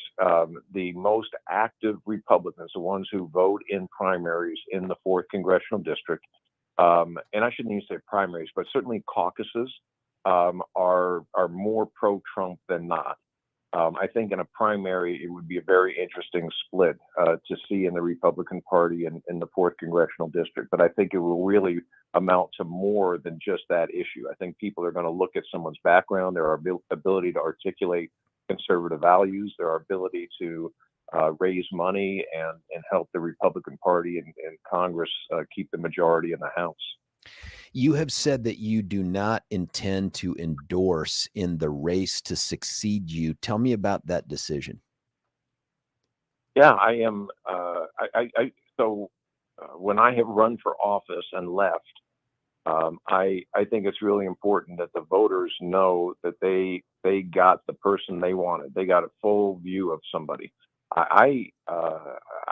the most active Republicans, the ones who vote in primaries in the 4th Congressional District, and I shouldn't even say primaries, but certainly caucuses, are more pro-Trump than not. I think in a primary, it would be a very interesting split to see in the Republican Party and in the 4th Congressional District. But I think it will really amount to more than just that issue. I think people are going to look at someone's background, their ability to articulate conservative values, their ability to raise money and help the Republican Party and Congress keep the majority in the House. You have said that you do not intend to endorse in the race to succeed you. Tell me about that decision. Yeah, I am. So when I have run for office and left, I think it's really important that the voters know that they got the person they wanted. They got a full view of somebody. I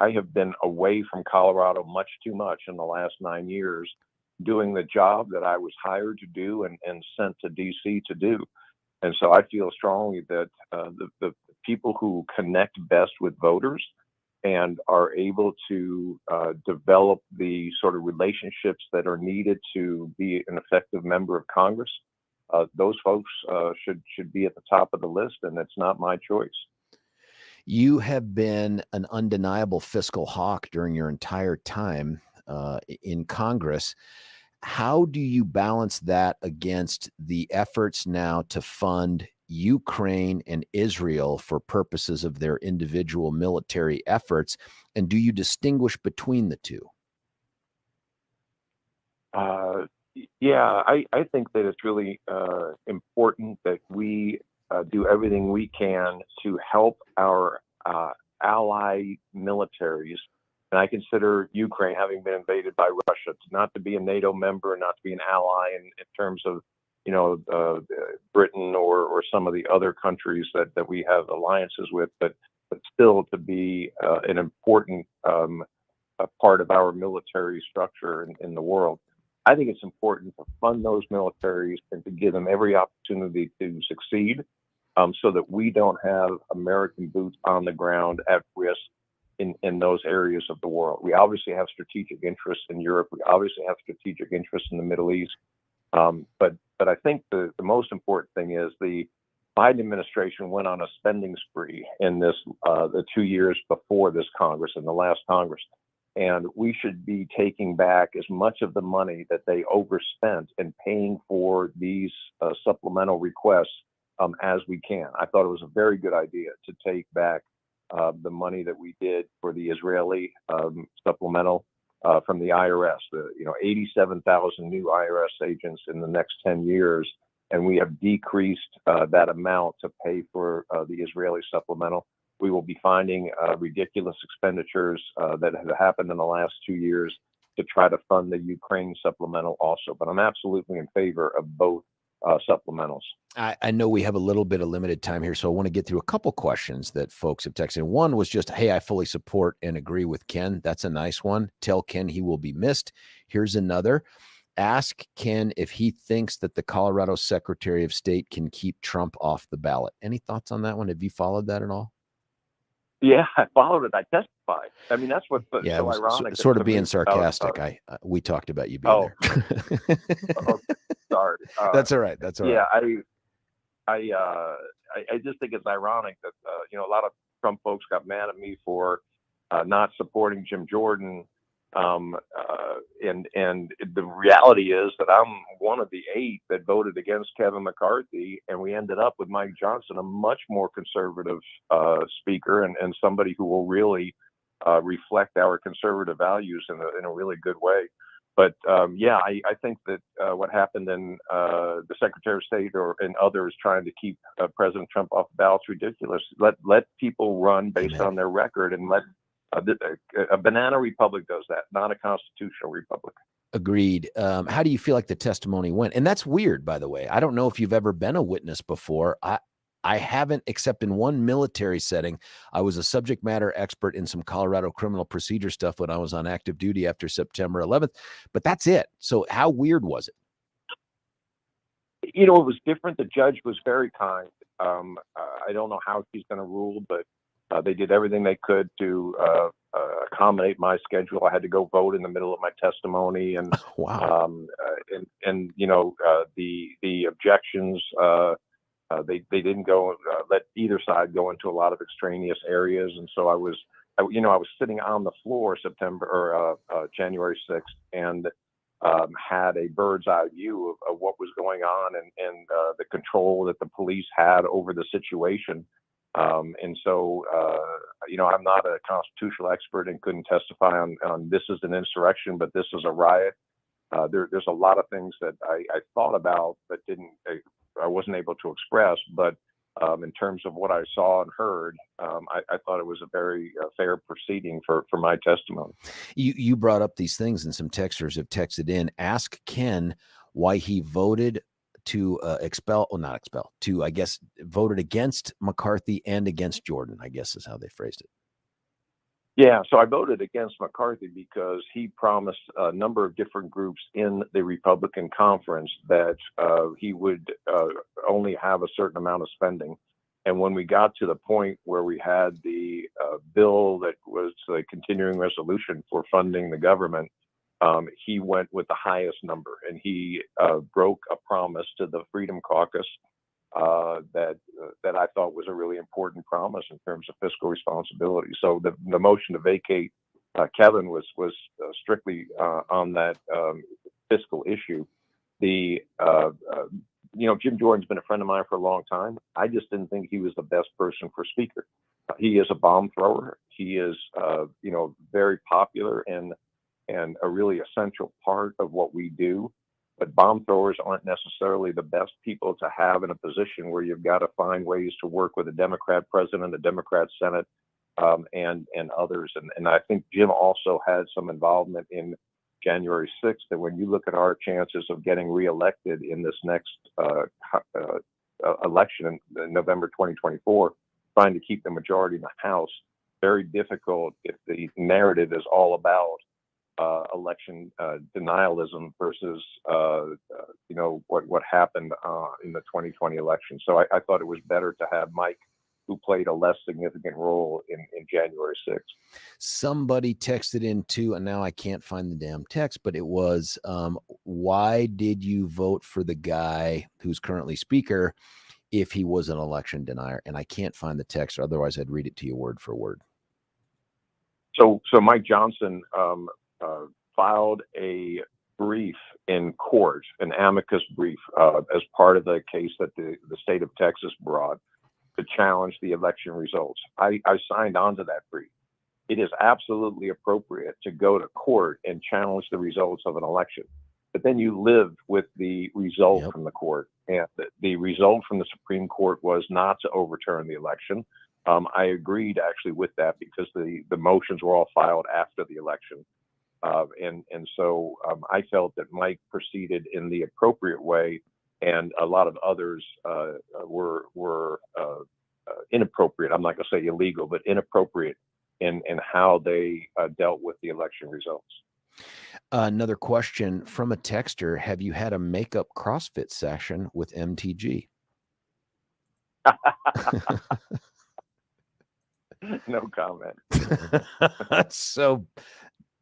have been away from Colorado much too much in the last 9 years, doing the job that I was hired to do and sent to DC to do. And so I feel strongly that the people who connect best with voters and are able to develop the sort of relationships that are needed to be an effective member of Congress, those folks should be at the top of the list, and it's not my choice. You have been an undeniable fiscal hawk during your entire time in Congress. How do you balance that against the efforts now to fund Ukraine and Israel for purposes of their individual military efforts? And do you distinguish between the two? Yeah, I think that it's really important that we do everything we can to help our ally militaries And I consider Ukraine, having been invaded by Russia, not to be a NATO member, not to be an ally in terms of, Britain or some of the other countries that we have alliances with, but still to be an important a part of our military structure in the world. I think it's important to fund those militaries and to give them every opportunity to succeed, so that we don't have American boots on the ground at risk in those areas of the world. We obviously have strategic interests in Europe. We obviously have strategic interests in the Middle East. But I think the most important thing is the Biden administration went on a spending spree in the 2 years before this Congress, in the last Congress. And we should be taking back as much of the money that they overspent and paying for these supplemental requests as we can. I thought it was a very good idea to take back the money that we did for the Israeli supplemental from the IRS, 87,000 new IRS agents in the next 10 years. And we have decreased that amount to pay for the Israeli supplemental. We will be finding ridiculous expenditures that have happened in the last 2 years to try to fund the Ukraine supplemental also. But I'm absolutely in favor of both supplementals. I know we have a little bit of limited time here, so I want to get through a couple questions that folks have texted. One was just, hey, I fully support and agree with Ken. That's a nice one. Tell Ken he will be missed. Here's another. Ask Ken if he thinks that the Colorado Secretary of State can keep Trump off the ballot. Any thoughts on that one? Have you followed that at all? Yeah, I followed it. I testified. I mean, that's what's so ironic. Sort of being sarcastic. We talked about you being there. Okay, sorry. That's all right. That's all right. Yeah, I just think it's ironic that a lot of Trump folks got mad at me for not supporting Jim Jordan, and the reality is that I'm one of the 8 that voted against Kevin McCarthy, and we ended up with Mike Johnson, a much more conservative speaker and somebody who will really reflect our conservative values in a really good way. But I think that what happened in the Secretary of State and others trying to keep President Trump off the ballot is ridiculous. Let people run based on their record, and let a banana republic does that, not a constitutional republic. Agreed. How do you feel like the testimony went? And that's weird, by the way. I don't know if you've ever been a witness before. I haven't, except in one military setting. I was a subject matter expert in some Colorado criminal procedure stuff when I was on active duty after September 11th, but that's it. So how weird was it? It was different. The judge was very kind. I don't know how she's going to rule, but they did everything they could to accommodate my schedule. I had to go vote in the middle of my testimony, and wow. The objections. They didn't go let either side go into a lot of extraneous areas, and so I was sitting on the floor January 6th, and had a bird's eye view of what was going on and the control that the police had over the situation. And so I'm not a constitutional expert and couldn't testify on this is an insurrection, but this is a riot. There's a lot of things that I thought about but I wasn't able to express, but in terms of what I saw and heard, I thought it was a very fair proceeding for my testimony. You brought up these things, and some texters have texted in. Ask Ken why he voted to voted against McCarthy and against Jordan, I guess is how they phrased it. Yeah, so I voted against McCarthy because he promised a number of different groups in the Republican conference that he would only have a certain amount of spending. And when we got to the point where we had the bill that was a continuing resolution for funding the government, he went with the highest number, and he broke a promise to the Freedom Caucus that I thought was a really important promise in terms of fiscal responsibility. So the motion to vacate Kevin was strictly on that fiscal issue. Jim Jordan's been a friend of mine for a long time. I just didn't think he was the best person for speaker. He is a bomb thrower. He is very popular and a really essential part of what we do. But bomb throwers aren't necessarily the best people to have in a position where you've got to find ways to work with a Democrat president, a Democrat Senate, and others. And I think Jim also had some involvement in January 6th, that when you look at our chances of getting reelected in this next election in November 2024, trying to keep the majority in the House, very difficult if the narrative is all about election denialism versus what happened in the 2020 election. So I thought it was better to have Mike, who played a less significant role in January 6th. Somebody texted in too, and now I can't find the damn text, but it was, why did you vote for the guy who's currently speaker if he was an election denier? And I can't find the text, otherwise I'd read it to you word for word. So Mike Johnson filed a brief in court, an amicus brief, as part of the case that the state of Texas brought to challenge the election results. I signed on to that brief. It is absolutely appropriate to go to court and challenge the results of an election, but then you live with the result from the court. And the result from the Supreme Court was not to overturn the election. I agreed actually with that because the motions were all filed after the election. And so I felt that Mike proceeded in the appropriate way, and a lot of others were inappropriate. I'm not going to say illegal, but inappropriate in how they dealt with the election results. Another question from a texter: have you had a makeup CrossFit session with MTG? No comment. That's so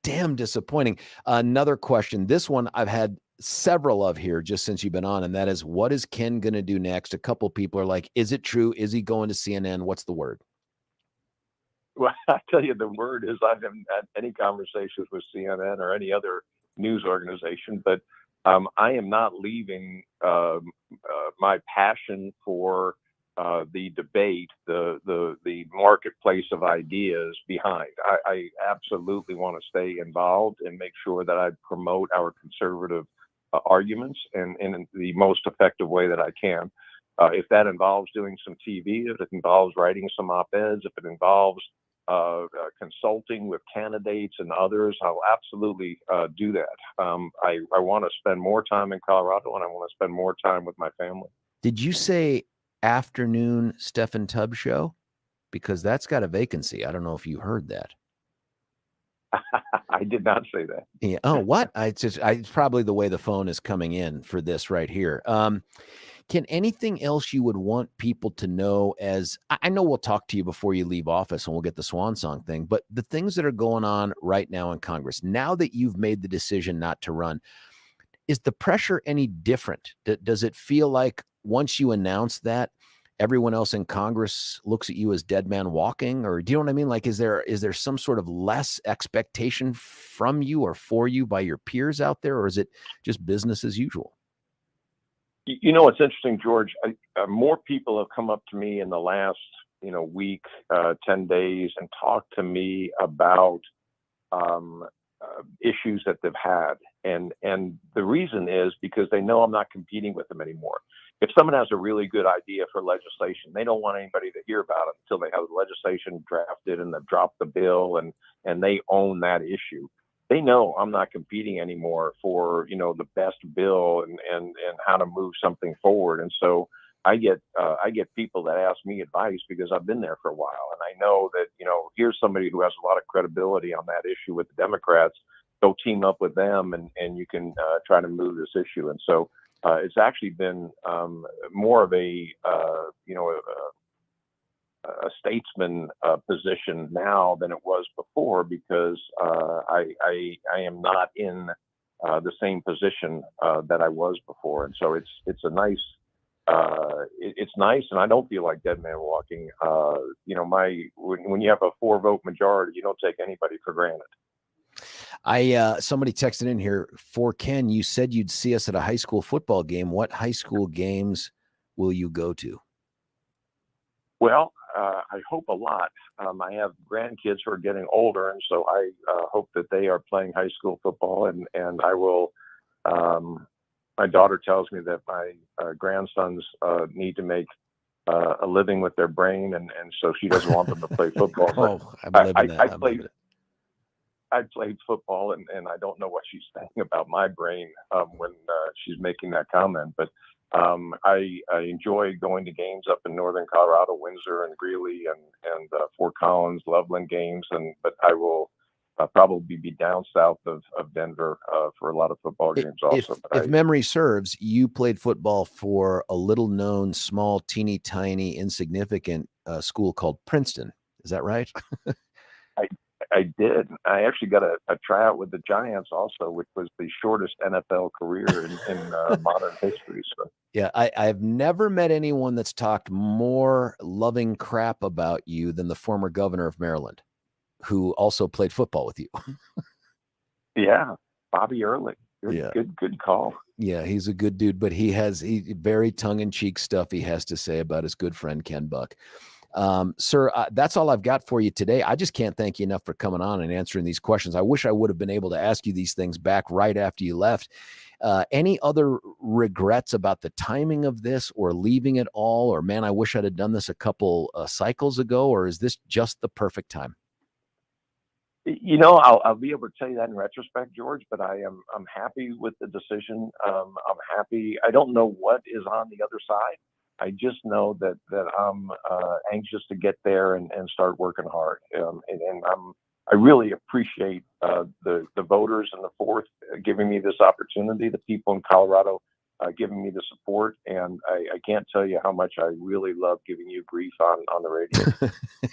damn disappointing. Another question. This one I've had several of here just since you've been on, and that is, what is Ken going to do next? A couple people are like, is it true? Is he going to CNN? What's the word? Well, I tell you, the word is I haven't had any conversations with CNN or any other news organization, but I am not leaving my passion for the debate, the marketplace of ideas behind. I absolutely want to stay involved and make sure that I promote our conservative arguments in the most effective way that I can. If that involves doing some TV, if it involves writing some op-eds, if it involves consulting with candidates and others, I'll absolutely do that. I want to spend more time in Colorado, and I want to spend more time with my family. Did you say afternoon Stephen Tubb show? Because that's got a vacancy. I don't know if you heard that. I did not say that. Yeah. Oh, what? It's probably the way the phone is coming in for this right here. Can anything else you would want people to know? As I know we'll talk to you before you leave office and we'll get the swan song thing, but the things that are going on right now in Congress, now that you've made the decision not to run, is the pressure any different? Does it feel like once you announce that, everyone else in Congress looks at you as dead man walking? Or do you know what I mean? Like, is there some sort of less expectation from you or for you by your peers out there? Or is it just business as usual? You know, it's interesting, George. More people have come up to me in the last, week, 10 days, and talked to me about issues that they've had. And the reason is because they know I'm not competing with them anymore. If someone has a really good idea for legislation, they don't want anybody to hear about it until they have the legislation drafted and they've dropped the bill and they own that issue. They know I'm not competing anymore for, the best bill and how to move something forward. And so I get people that ask me advice because I've been there for a while. And I know that, here's somebody who has a lot of credibility on that issue with the Democrats. Go team up with them and you can try to move this issue. And so it's actually been more of a statesman position now than it was before, because I am not in the same position that I was before, and so it's a nice it's nice, and I don't feel like dead man walking. When you have a 4-vote majority, you don't take anybody for granted. Somebody texted in here for Ken. You said you'd see us at a high school football game. What high school games will you go to? Well, I hope a lot. I have grandkids who are getting older, and so I hope that they are playing high school football. And I will. My daughter tells me that my grandsons need to make a living with their brain, and so she doesn't want them to play football. Oh, I'm living that. I played football, and I don't know what she's saying about my brain when she's making that comment. But I enjoy going to games up in northern Colorado, Windsor and Greeley and Fort Collins, Loveland games, but I will probably be down south of Denver for a lot of football games also. If memory serves, you played football for a little-known, small, teeny tiny, insignificant school called Princeton. Is that right? I did. I actually got a tryout with the Giants also, which was the shortest NFL career in modern history. So. Yeah, I've never met anyone that's talked more loving crap about you than the former governor of Maryland, who also played football with you. Yeah, Bobby Ehrlich. Good call. Yeah, he's a good dude, but he very tongue-in-cheek stuff he has to say about his good friend Ken Buck. Sir, that's all I've got for you today. I just can't thank you enough for coming on and answering these questions. I wish I would have been able to ask you these things back right after you left. Any other regrets about the timing of this or leaving it all? Or, man, I wish I'd have done this a couple cycles ago, or is this just the perfect time? You know, I'll be able to tell you that in retrospect, George, but I'm happy with the decision. I'm happy. I don't know what is on the other side. I just know that I'm anxious to get there and start working hard. And I really appreciate the voters in the 4th giving me this opportunity, the people in Colorado giving me the support. And I can't tell you how much I really love giving you grief on the radio.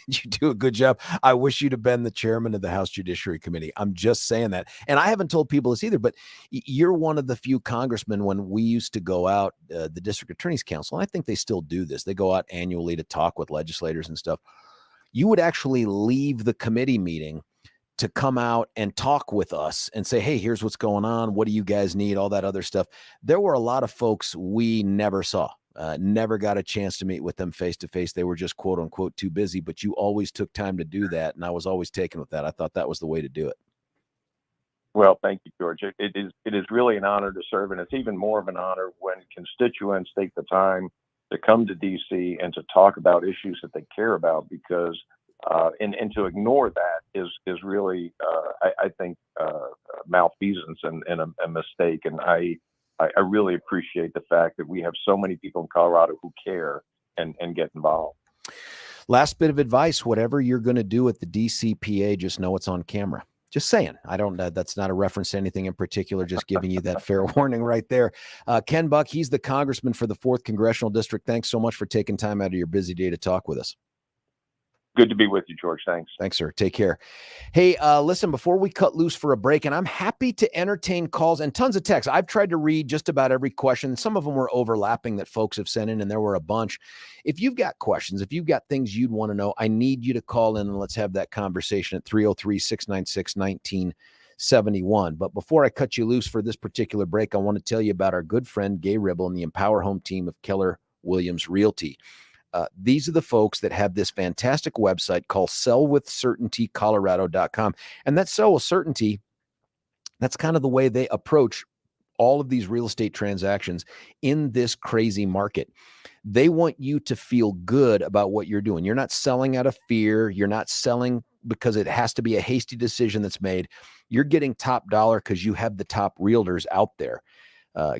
You do a good job. I wish you'd have been the chairman of the House Judiciary Committee. I'm just saying that. And I haven't told people this either, but you're one of the few congressmen when we used to go out, the District Attorney's Council, and I think they still do this. They go out annually to talk with legislators and stuff. You would actually leave the committee meeting to come out and talk with us and say, hey, here's what's going on. What do you guys need? All that other stuff. There were a lot of folks we never saw, never got a chance to meet with them face to face. They were just quote unquote too busy, but you always took time to do that. And I was always taken with that. I thought that was the way to do it. Well, thank you, George. It is really an honor to serve. And it's even more of an honor when constituents take the time to come to DC and to talk about issues that they care about, because and to ignore that is really, I think, malfeasance and a mistake. And I really appreciate the fact that we have so many people in Colorado who care and get involved. Last bit of advice, whatever you're going to do at the DCPA, just know it's on camera. Just saying. I don't know. That's not a reference to anything in particular, just giving you that fair warning right there. Ken Buck, he's the congressman for the 4th Congressional District. Thanks so much for taking time out of your busy day to talk with us. Good to be with you, George. Thanks. Thanks, sir. Take care. Hey, listen, before we cut loose for a break, and I'm happy to entertain calls and tons of texts. I've tried to read just about every question. Some of them were overlapping that folks have sent in, and there were a bunch. If you've got questions, if you've got things you'd want to know, I need you to call in and let's have that conversation at 303-696-1971. But before I cut you loose for this particular break, I want to tell you about our good friend, Gay Ribble, and the Empower Home team of Keller Williams Realty. These are the folks that have this fantastic website called sellwithcertaintycolorado.com. And that sell with certainty, that's kind of the way they approach all of these real estate transactions in this crazy market. They want you to feel good about what you're doing. You're not selling out of fear. You're not selling because it has to be a hasty decision that's made. You're getting top dollar because you have the top realtors out there.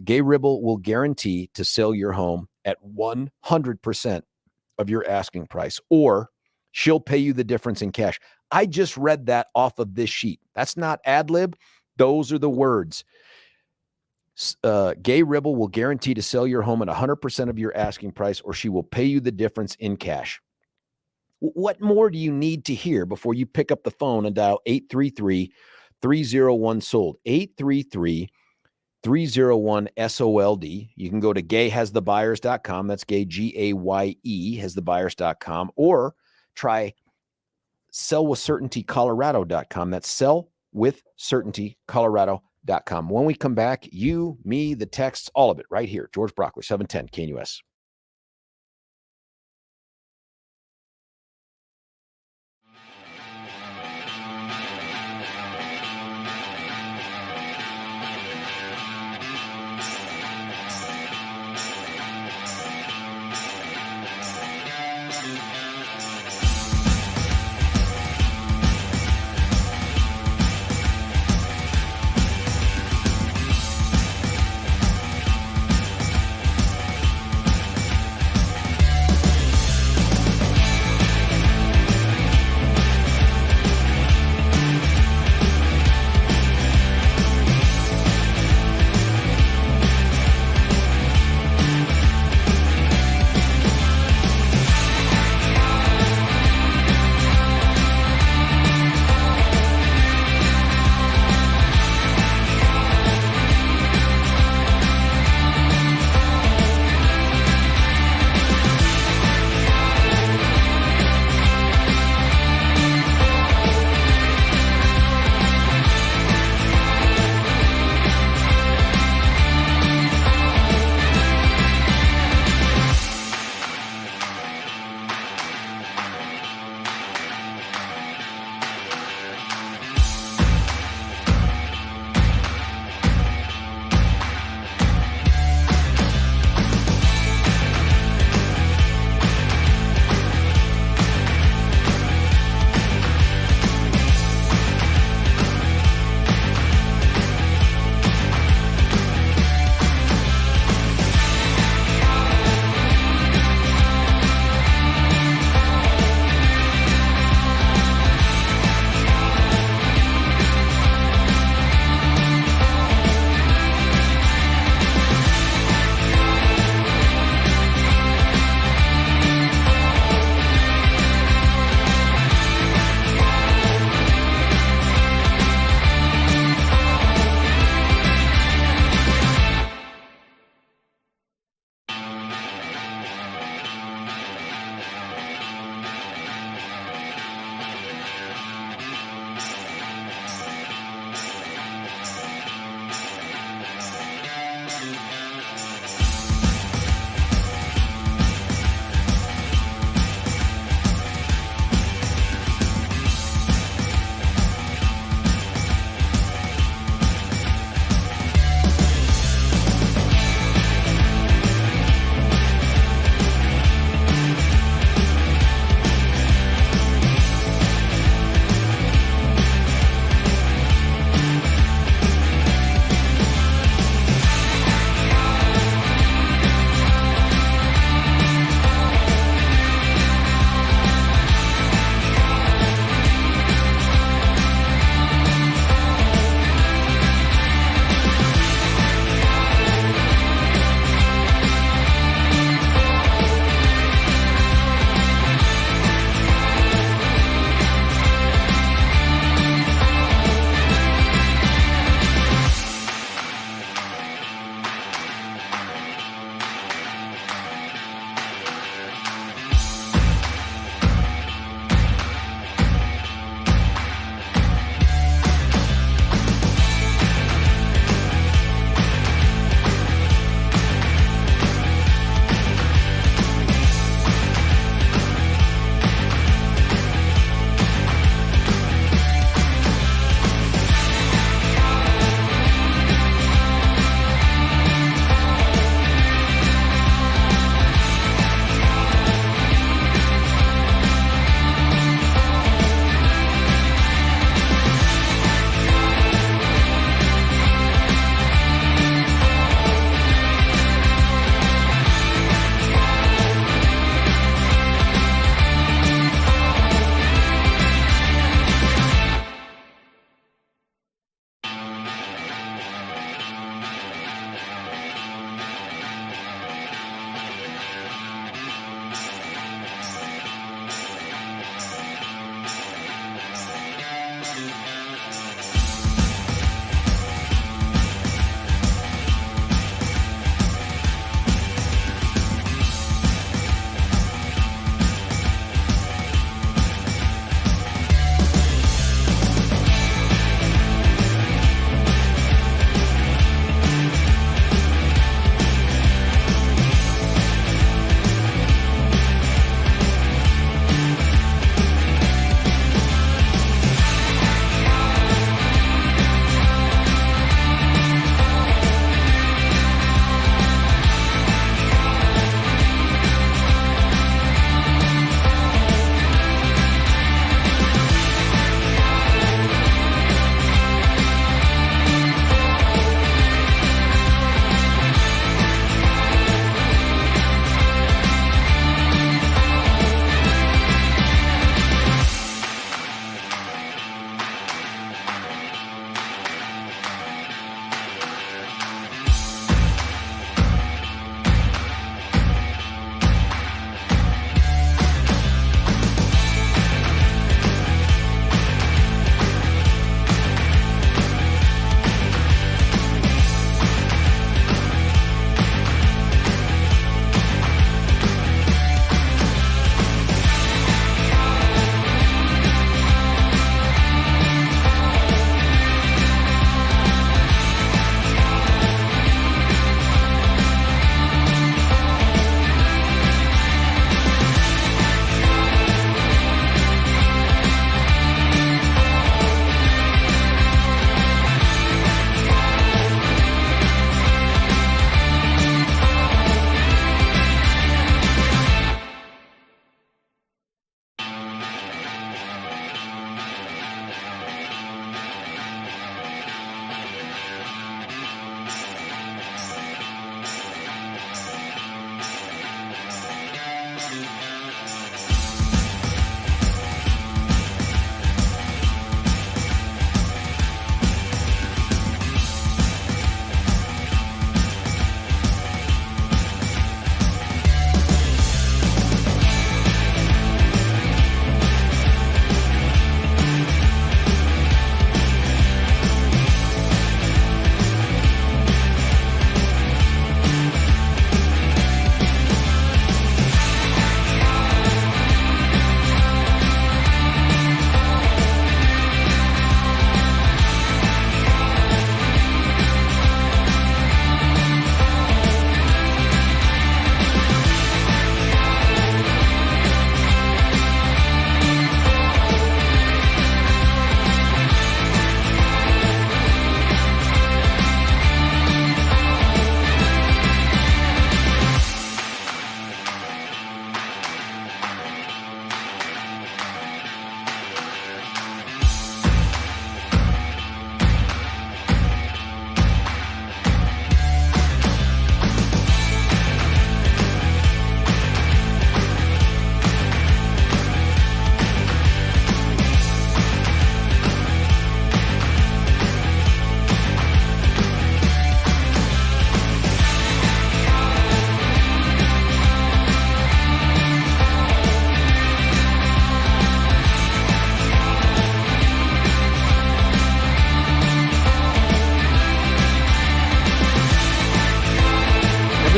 Gay Ribble will guarantee to sell your home at 100% of your asking price, or she'll pay you the difference in cash. I just read that off of this sheet. That's not ad lib. Those are the words. Gay Ribble will guarantee to sell your home at 100% of your asking price, or she will pay you the difference in cash. What more do you need to hear before you pick up the phone and dial 833-301-SOLD? 833-301-SOLD. You can go to gayhasthebuyers.com. That's gay, G-A-Y-E, hasthebuyers.com, or try sellwithcertaintycolorado.com. That's sellwithcertaintycolorado.com. When we come back, you, me, the texts, all of it right here. George Brauchler, 710 KNUS.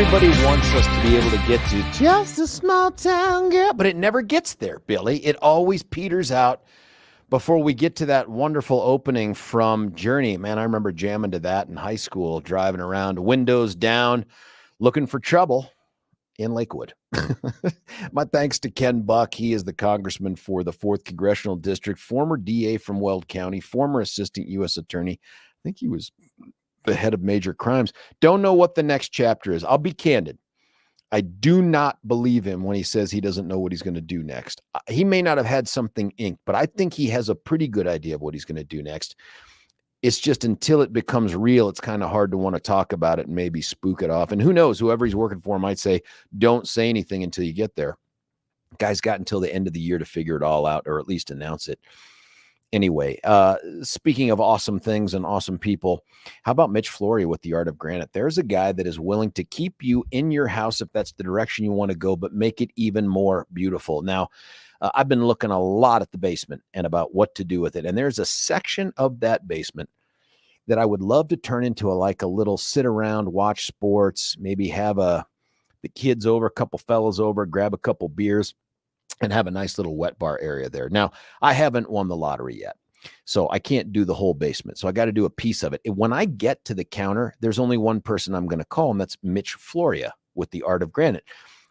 Everybody wants us to be able to get to just a small town girl, but it never gets there, Billy. It always peters out before we get to that wonderful opening from Journey. Man, I remember jamming to that in high school, driving around, windows down, looking for trouble in Lakewood. My thanks to Ken Buck. He is the congressman for the 4th Congressional District, former DA from Weld County, former assistant U.S. attorney. I think he was the head of major crimes. Don't know what the next chapter is. I'll be candid. I do not believe him when he says he doesn't know what he's going to do next. He may not have had something inked, but I think he has a pretty good idea of what he's going to do next. It's just until it becomes real, it's kind of hard to want to talk about it and maybe spook it off. And who knows, whoever he's working for might say, don't say anything until you get there. Guy's got until the end of the year to figure it all out, or at least announce it. Anyway, speaking of awesome things and awesome people, how about Mitch Floria with The Art of Granite? There's a guy that is willing to keep you in your house if that's the direction you want to go, but make it even more beautiful. Now, I've been looking a lot at the basement and about what to do with it. And there's a section of that basement that I would love to turn into a little sit around, watch sports, maybe have the kids over, a couple fellas over, grab a couple beers, and have a nice little wet bar area there. Now, I haven't won the lottery yet, so I can't do the whole basement. So I got to do a piece of it. When I get to the counter, there's only one person I'm going to call, and that's Mitch Floria with The Art of Granite.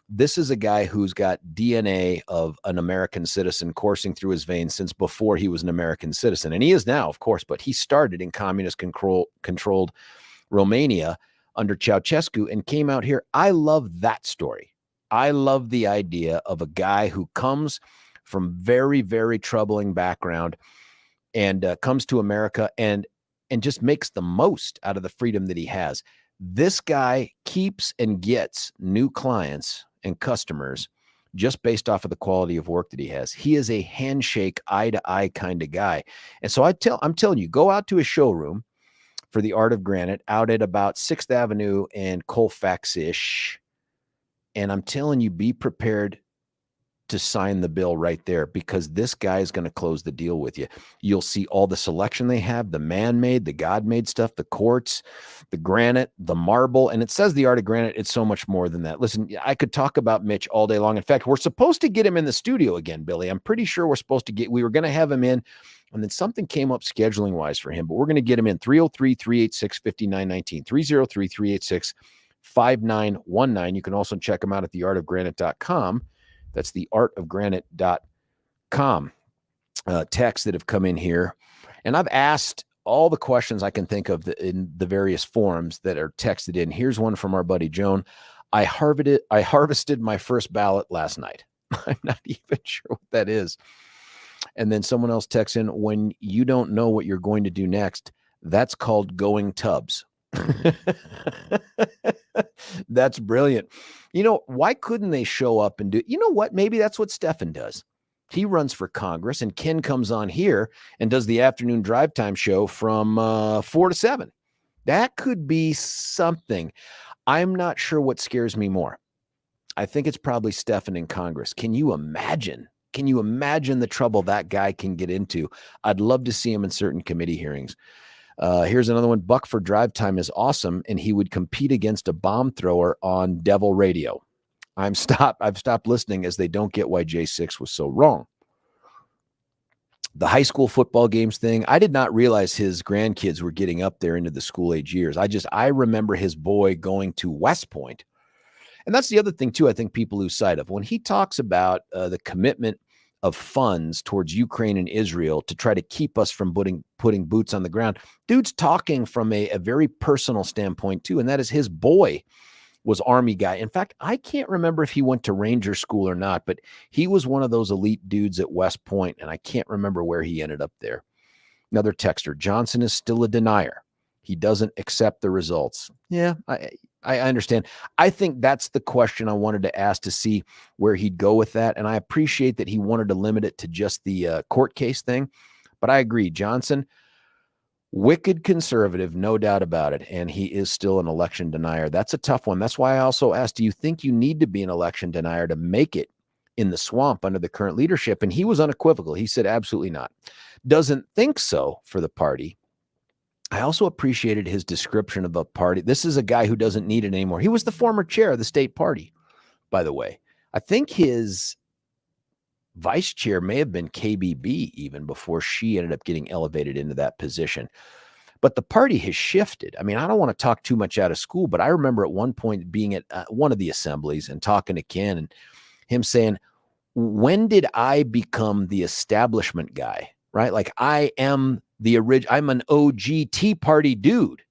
This is a guy who's got DNA of an American citizen coursing through his veins since before he was an American citizen. And he is now, of course, but he started in communist controlled Romania under Ceausescu and came out here. I love that story. I love the idea of a guy who comes from very, very troubling background and comes to America and just makes the most out of the freedom that he has. This guy keeps and gets new clients and customers just based off of the quality of work that he has. He is a handshake, eye-to-eye kind of guy. And so I'm telling you, go out to his showroom for The Art of Granite out at about 6th Avenue and Colfax-ish. And I'm telling you, be prepared to sign the bill right there, because this guy is going to close the deal with you. You'll see all the selection they have, the man-made, the God-made stuff, the quartz, the granite, the marble. And it says The Art of Granite. It's so much more than that. Listen, I could talk about Mitch all day long. In fact, we're supposed to get him in the studio again, Billy. I'm pretty sure we were going to have him in, and then something came up scheduling wise for him, but we're going to get him in. 303-386-5919, 303-386-5919. You can also check them out at theartofgranite.com. That's theartofgranite.com. Texts that have come in here. And I've asked all the questions I can think of in the various forums that are texted in. Here's one from our buddy Joan. I harvested my first ballot last night. I'm not even sure what that is. And then someone else texts in, when you don't know what you're going to do next, that's called going tubs. That's brilliant. You know, why couldn't they show up and do, you know what? Maybe that's what Stefan does. He runs for Congress and Ken comes on here and does the afternoon drive time show from 4 to 7. That could be something. I'm not sure what scares me more. I think it's probably Stefan in Congress. Can you imagine the trouble that guy can get into? I'd love to see him in certain committee hearings. Here's another one. Buck for drive time is awesome, and he would compete against a bomb thrower on Devil Radio. I've stopped listening as they don't get why J6 was so wrong. The high school football games thing, I did not realize his grandkids were getting up there into the school age years. I remember his boy going to West Point. And that's the other thing, too, I think people lose sight of. When he talks about the commitment of funds towards Ukraine and Israel to try to keep us from putting boots on the ground, dude's talking from a very personal standpoint, too, and that is his boy was Army guy. In fact, I can't remember if he went to Ranger School or not, but he was one of those elite dudes at West Point, and I can't remember where he ended up there. Another texter, Johnson is still a denier. He doesn't accept the results. Yeah, I understand. I think that's the question I wanted to ask to see where he'd go with that. And I appreciate that he wanted to limit it to just the court case thing. But I agree, Johnson, wicked conservative, no doubt about it. And he is still an election denier. That's a tough one. That's why I also asked, do you think you need to be an election denier to make it in the swamp under the current leadership? And he was unequivocal. He said, absolutely not. Doesn't think so for the party. I also appreciated his description of the party. This is a guy who doesn't need it anymore. He was the former chair of the state party, by the way. I think his vice chair may have been KBB even before she ended up getting elevated into that position. But the party has shifted. I mean, I don't want to talk too much out of school, but I remember at one point being at one of the assemblies and talking to Ken and him saying, when did I become the establishment guy, right? Like I am I'm an OG Tea Party dude.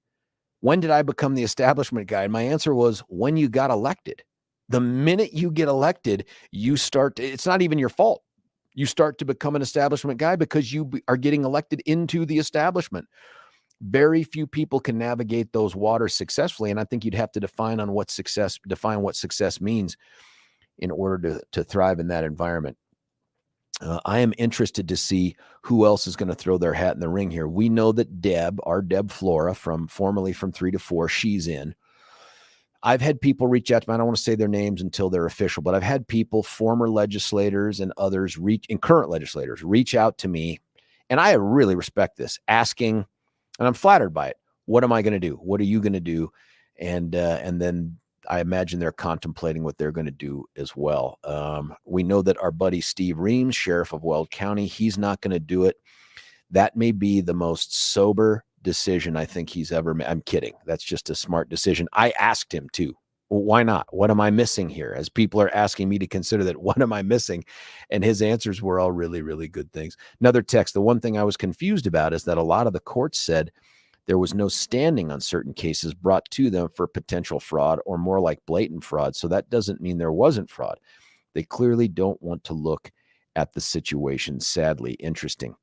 When did I become the establishment guy? And my answer was when you got elected. The minute you get elected, it's not even your fault. You start to become an establishment guy because you are getting elected into the establishment. Very few people can navigate those waters successfully. And I think you'd have to define what success means in order to thrive in that environment. I am interested to see who else is going to throw their hat in the ring here. We know that our Deb Flora formerly from 3 to 4, she's in. I've had people reach out to me. I don't want to say their names until they're official, but I've had people, former legislators and others current legislators reach out to me. And I really respect this, asking, and I'm flattered by it. What am I going to do? What are you going to do? And then I imagine they're contemplating what they're going to do as well. We know that our buddy Steve Reams, sheriff of Weld County, he's not going to do it. That may be the most sober decision I think he's ever made. I'm kidding. That's just a smart decision. I asked him to. Well, why not? What am I missing here? As people are asking me to consider that, what am I missing? And his answers were all really, really good things. Another text. The one thing I was confused about is that a lot of the courts said there was no standing on certain cases brought to them for potential fraud or more like blatant fraud. So that doesn't mean there wasn't fraud. They clearly don't want to look at the situation. Sadly, interesting.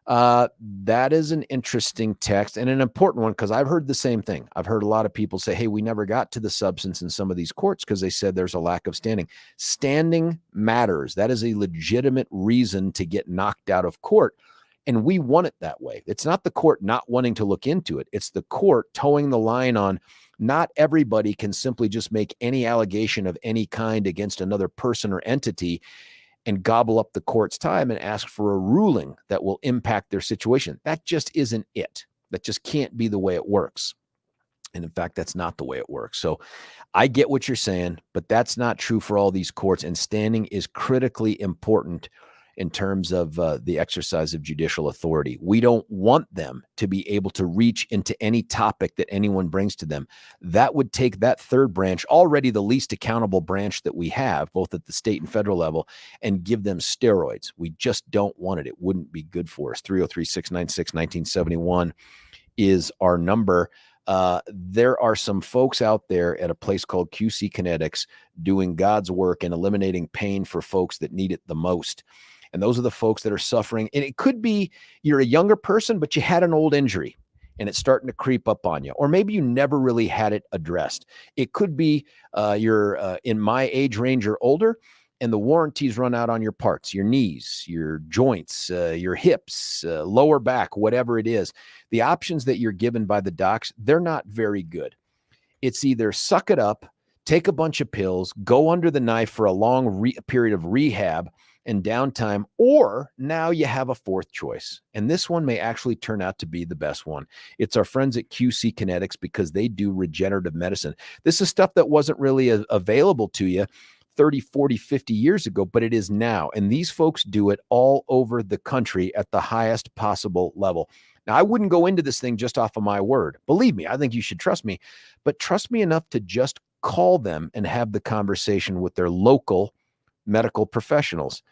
That is an interesting text and an important one because I've heard the same thing. I've heard a lot of people say, hey, we never got to the substance in some of these courts because they said there's a lack of standing. Standing matters. That is a legitimate reason to get knocked out of court. And we want it that way. It's not the court not wanting to look into it. It's the court towing the line on not everybody can simply just make any allegation of any kind against another person or entity and gobble up the court's time and ask for a ruling that will impact their situation. That just isn't it. That just can't be the way it works. And in fact, that's not the way it works. So I get what you're saying, but that's not true for all these courts. And standing is critically important in terms of the exercise of judicial authority. We don't want them to be able to reach into any topic that anyone brings to them. That would take that third branch, already the least accountable branch that we have, both at the state and federal level, and give them steroids. We just don't want it. It wouldn't be good for us. 303-696-1971 is our number. There are some folks out there at a place called QC Kinetics doing God's work and eliminating pain for folks that need it the most. And those are the folks that are suffering. And it could be you're a younger person, but you had an old injury and it's starting to creep up on you. Or maybe you never really had it addressed. It could be you're in my age range or older, and the warranties run out on your parts, your knees, your joints, your hips, lower back, whatever it is. The options that you're given by the docs, they're not very good. It's either suck it up, take a bunch of pills, go under the knife for a long period of rehab and downtime, or now you have a fourth choice. And this one may actually turn out to be the best one. It's our friends at QC Kinetics because they do regenerative medicine. This is stuff that wasn't really available to you 30, 40, 50 years ago, but it is now. And these folks do it all over the country at the highest possible level. Now, I wouldn't go into this thing just off of my word. Believe me, I think you should trust me, but trust me enough to just call them and have the conversation with their local medical professionals.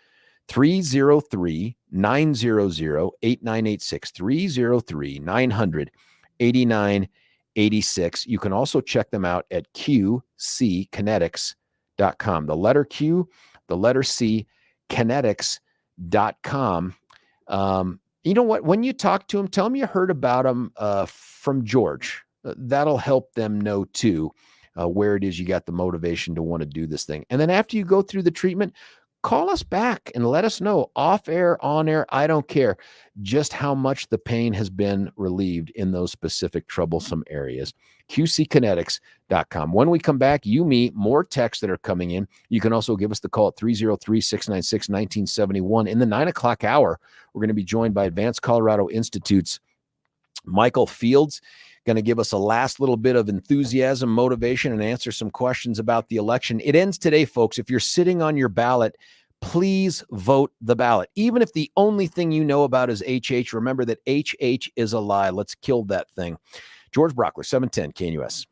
303-900-8986, 303-900-8986. You can also check them out at qckinetics.com. The letter Q, the letter C, kinetics.com. You know what? When you talk to them, tell them you heard about them from George. That'll help them know too where it is you got the motivation to want to do this thing. And then after you go through the treatment, call us back and let us know, off air, on air, I don't care, just how much the pain has been relieved in those specific troublesome areas. qckinetics.com. When we come back, more texts that are coming in. You can also give us the call at 303-696-1971. In the 9 o'clock hour, we're going to be joined by Advance Colorado Institute's Michael Fields going to give us a last little bit of enthusiasm, motivation, and answer some questions about the election. It ends today, folks. If you're sitting on your ballot, please vote the ballot. Even if the only thing you know about is HH, remember that HH is a lie. Let's kill that thing. George Brauchler, 710 KNUS.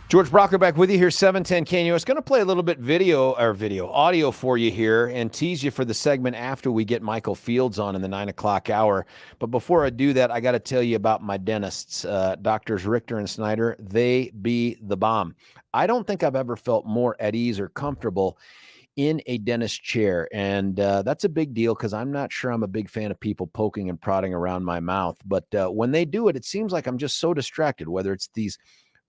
George Brauchler back with you here, 710 KNUS. Going to play a little bit audio for you here and tease you for the segment after we get Michael Fields on in the 9 o'clock hour. But before I do that, I got to tell you about my dentists, Doctors Richter and Snyder. They be the bomb. I don't think I've ever felt more at ease or comfortable in a dentist chair. And that's a big deal because I'm not sure I'm a big fan of people poking and prodding around my mouth. But when they do it, it seems like I'm just so distracted, whether it's these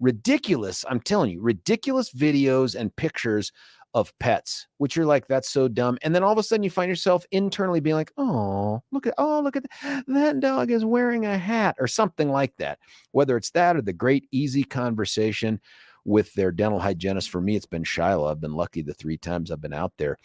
ridiculous, I'm telling you, ridiculous videos and pictures of pets, which you're like, that's so dumb. And then all of a sudden you find yourself internally being like, look at that dog is wearing a hat or something like that. Whether it's that or the great easy conversation with their dental hygienist. For me, it's been Shiloh. I've been lucky the 3 times I've been out there.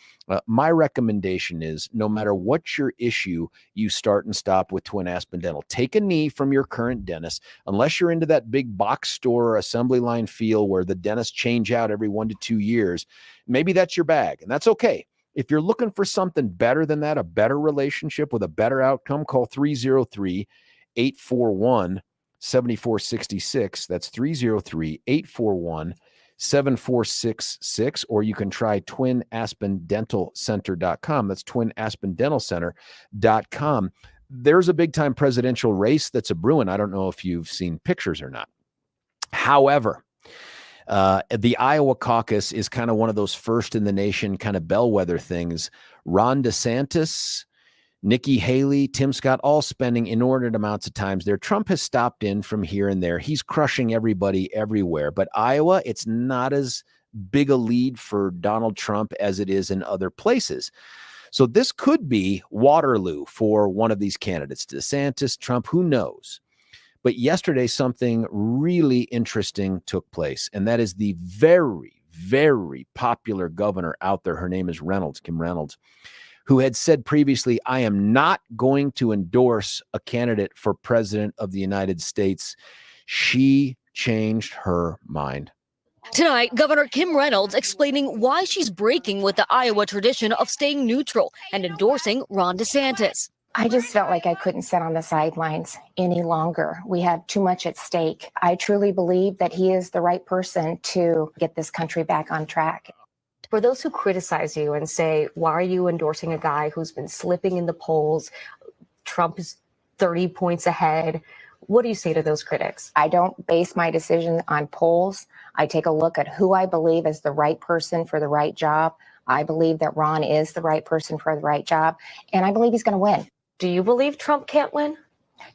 My recommendation is no matter what your issue, you start and stop with Twin Aspen Dental. Take a knee from your current dentist, unless you're into that big box store or assembly line feel where the dentists change out every 1 to 2 years. Maybe that's your bag, and that's okay. If you're looking for something better than that, a better relationship with a better outcome, call 303-841-7466. That's 303-841-7466, or you can try twinaspendentalcenter.com. That's twinaspendentalcenter.com. There's a big time presidential race that's a brewing. I don't know if you've seen pictures or not. However, the Iowa caucus is kind of one of those first in the nation kind of bellwether things. Ron DeSantis, Nikki Haley, Tim Scott, all spending inordinate amounts of times there. Trump has stopped in from here and there. He's crushing everybody everywhere. But Iowa, it's not as big a lead for Donald Trump as it is in other places. So this could be Waterloo for one of these candidates, DeSantis, Trump, who knows? But yesterday, something really interesting took place, and that is the very, very popular governor out there. Her name is Reynolds, Kim Reynolds, who had said previously, I am not going to endorse a candidate for president of the United States. She changed her mind. Tonight, Governor Kim Reynolds explaining why she's breaking with the Iowa tradition of staying neutral and endorsing Ron DeSantis. I just felt like I couldn't sit on the sidelines any longer. We have too much at stake. I truly believe that he is the right person to get this country back on track. For those who criticize you and say, why are you endorsing a guy who's been slipping in the polls? Trump is 30 points ahead. What do you say to those critics? I don't base my decision on polls. I take a look at who I believe is the right person for the right job. I believe that Ron is the right person for the right job, and I believe he's going to win. Do you believe Trump can't win?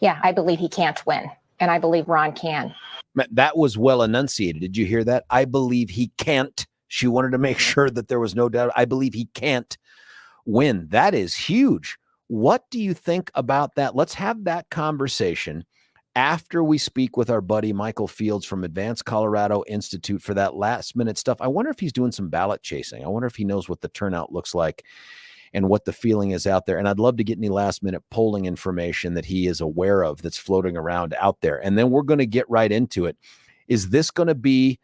Yeah, I believe he can't win, and I believe Ron can. That was well enunciated. Did you hear that? I believe he can't. She wanted to make sure that there was no doubt. I believe he can't win. That is huge. What do you think about that? Let's have that conversation after we speak with our buddy Michael Fields from Advance Colorado Insitute for that last minute stuff. I wonder if he's doing some ballot chasing. I wonder if he knows what the turnout looks like and what the feeling is out there. And I'd love to get any last minute polling information that he is aware of that's floating around out there. And then we're going to get right into it. Is this going to be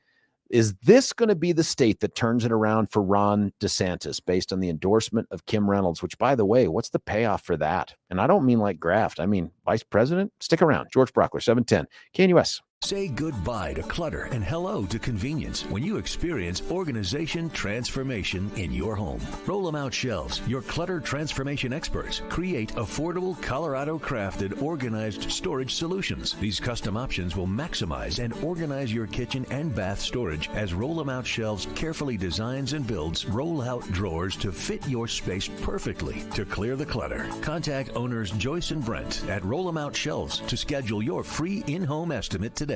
the state that turns it around for Ron DeSantis based on the endorsement of Kim Reynolds, which, by the way, what's the payoff for that? And I don't mean like graft. I mean, vice president. Stick around. George Brauchler, 710 KNUS. Say goodbye to clutter and hello to convenience when you experience organization transformation in your home. Roll them out shelves. Your clutter transformation experts create affordable Colorado crafted organized storage solutions. These custom options will maximize and organize your kitchen and bath storage as Roll them out shelves carefully designs and builds roll out drawers to fit your space perfectly. To clear the clutter, contact owners Joyce and Brent at Roll them out Shelves to schedule your free in-home estimate today.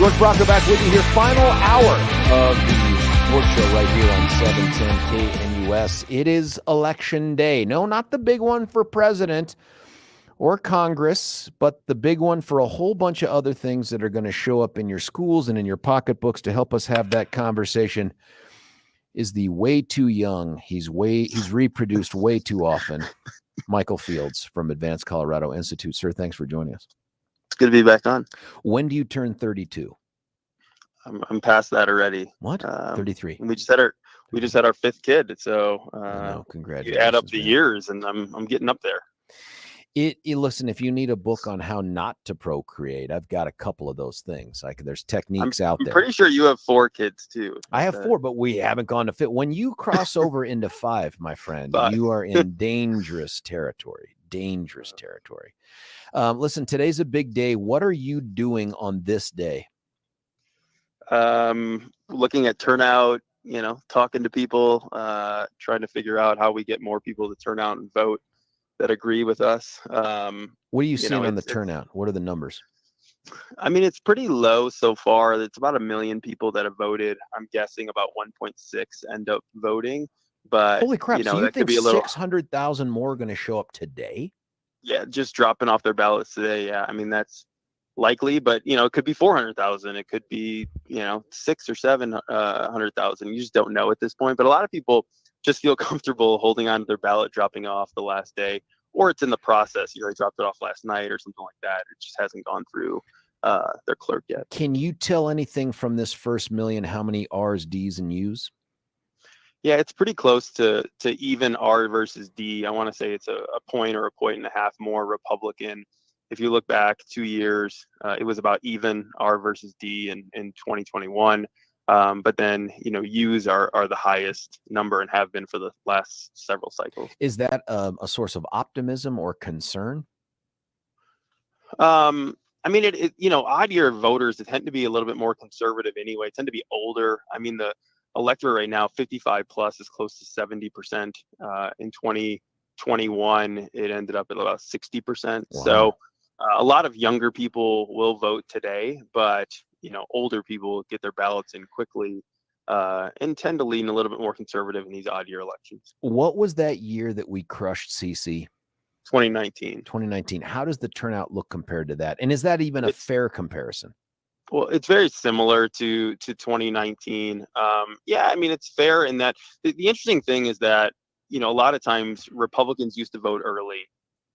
George Brauchler back with you here. Final hour of the George Show right here on 710 KNUS. It is election day. No, not the big one for president or Congress, but the big one for a whole bunch of other things that are going to show up in your schools and in your pocketbooks to help us have that conversation is the way too young. He's reproduced way too often. Michael Fields from Advance Colorado Insitute. Sir, thanks for joining us. It's good to be back on. When do you turn 32? I'm past that already. What? 33. We just had our fifth kid, so congratulations. you add up the man. years, and I'm getting up there. Listen, if you need a book on how not to procreate, I've got a couple of those things. There's techniques out there. I'm pretty sure you have 4 kids too. I have 4, but we haven't gone to fit. When you cross over into 5, my friend, you are in dangerous territory. Dangerous territory. Listen, today's a big day. What are you doing on this day? Looking at turnout, talking to people, trying to figure out how we get more people to turn out and vote that agree with us. What are you seeing on the turnout? What are the numbers? I mean, it's pretty low so far. It's about 1 million people that have voted. I'm guessing about 1.6 end up voting. But holy crap! So you that think could be a little 600,000 more are going to show up today? Yeah, just dropping off their ballots today. Yeah, I mean that's likely, but it could be 400,000. It could be 6 or 700,000. You just don't know at this point. But a lot of people just feel comfortable holding on to their ballot, dropping off the last day, or it's in the process. They dropped it off last night or something like that. It just hasn't gone through their clerk yet. Can you tell anything from this first million? How many R's, D's, and U's? Yeah, it's pretty close to even R versus D. I want to say it's a point or a point and a half more Republican. If you look back 2 years, it was about even R versus D in 2021. But then, U's are the highest number and have been for the last several cycles. Is that a source of optimism or concern? I mean, odd year voters tend to be a little bit more conservative anyway, tend to be older. I mean, the electorate right now, 55 plus is close to 70%. In 2021, it ended up at about 60%. Wow. So a lot of younger people will vote today, but older people get their ballots in quickly and tend to lean a little bit more conservative in these odd year elections. What was that year that we crushed CC? 2019. 2019. How does the turnout look compared to that? And is that even a fair comparison? Well, it's very similar to 2019. Yeah, I mean, it's fair in that the interesting thing is that, a lot of times Republicans used to vote early.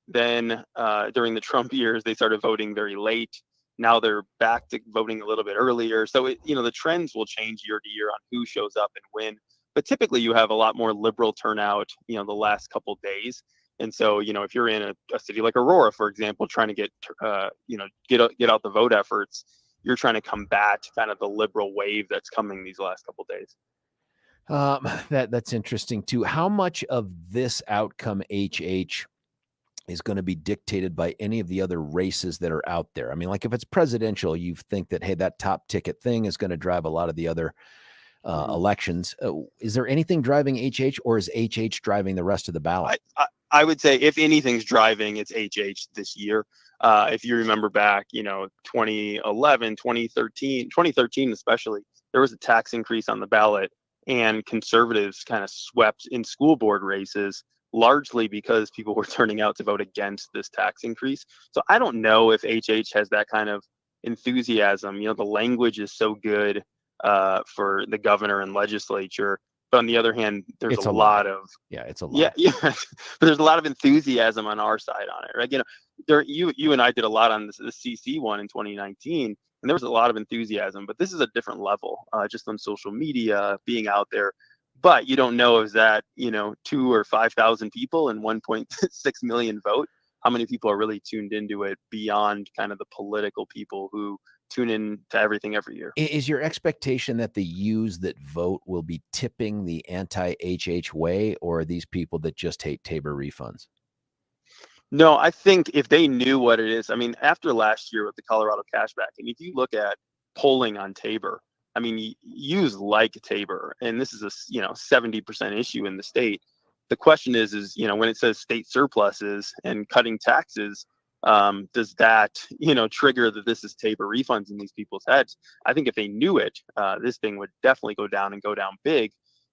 Then during the Trump years, they started voting very late. Now they're back to voting a little bit earlier. So, the trends will change year to year on who shows up and when. But typically you have a lot more liberal turnout, the last couple of days. And so, if you're in a city like Aurora, for example, trying to get out the vote efforts, you're trying to combat kind of the liberal wave that's coming these last couple of days. That's interesting too. How much of this outcome, HH, is going to be dictated by any of the other races that are out there? I mean, like if it's presidential, you think that, hey, that top ticket thing is going to drive a lot of the other elections. Is there anything driving HH, or is HH driving the rest of the ballot? I would say if anything's driving, it's HH this year. If you remember back, 2011, 2013 especially, there was a tax increase on the ballot, and conservatives kind of swept in school board races, largely because people were turning out to vote against this tax increase. So I don't know if HH has that kind of enthusiasm. The language is so good for the governor and legislature. But on the other hand, there's a lot of it's a lot. Yeah. But there's a lot of enthusiasm on our side on it, right? You and I did a lot on the CC one in 2019, and there was a lot of enthusiasm. But this is a different level, just on social media, being out there. But you don't know, is that 2,000 or 5,000 people and 1.6 million vote? How many people are really tuned into it beyond kind of the political people who tune in to everything every year? Is your expectation that the U's that vote will be tipping the anti-HH way, or are these people that just hate Tabor refunds? No, I think if they knew what it is, I mean, after last year with the Colorado cashback, and if you look at polling on Tabor, I mean, U's like Tabor, and this is a 70% issue in the state. The question is when it says state surpluses and cutting taxes, does that, trigger that this is Tabor refunds in these people's heads? I think if they knew it, this thing would definitely go down and go down big.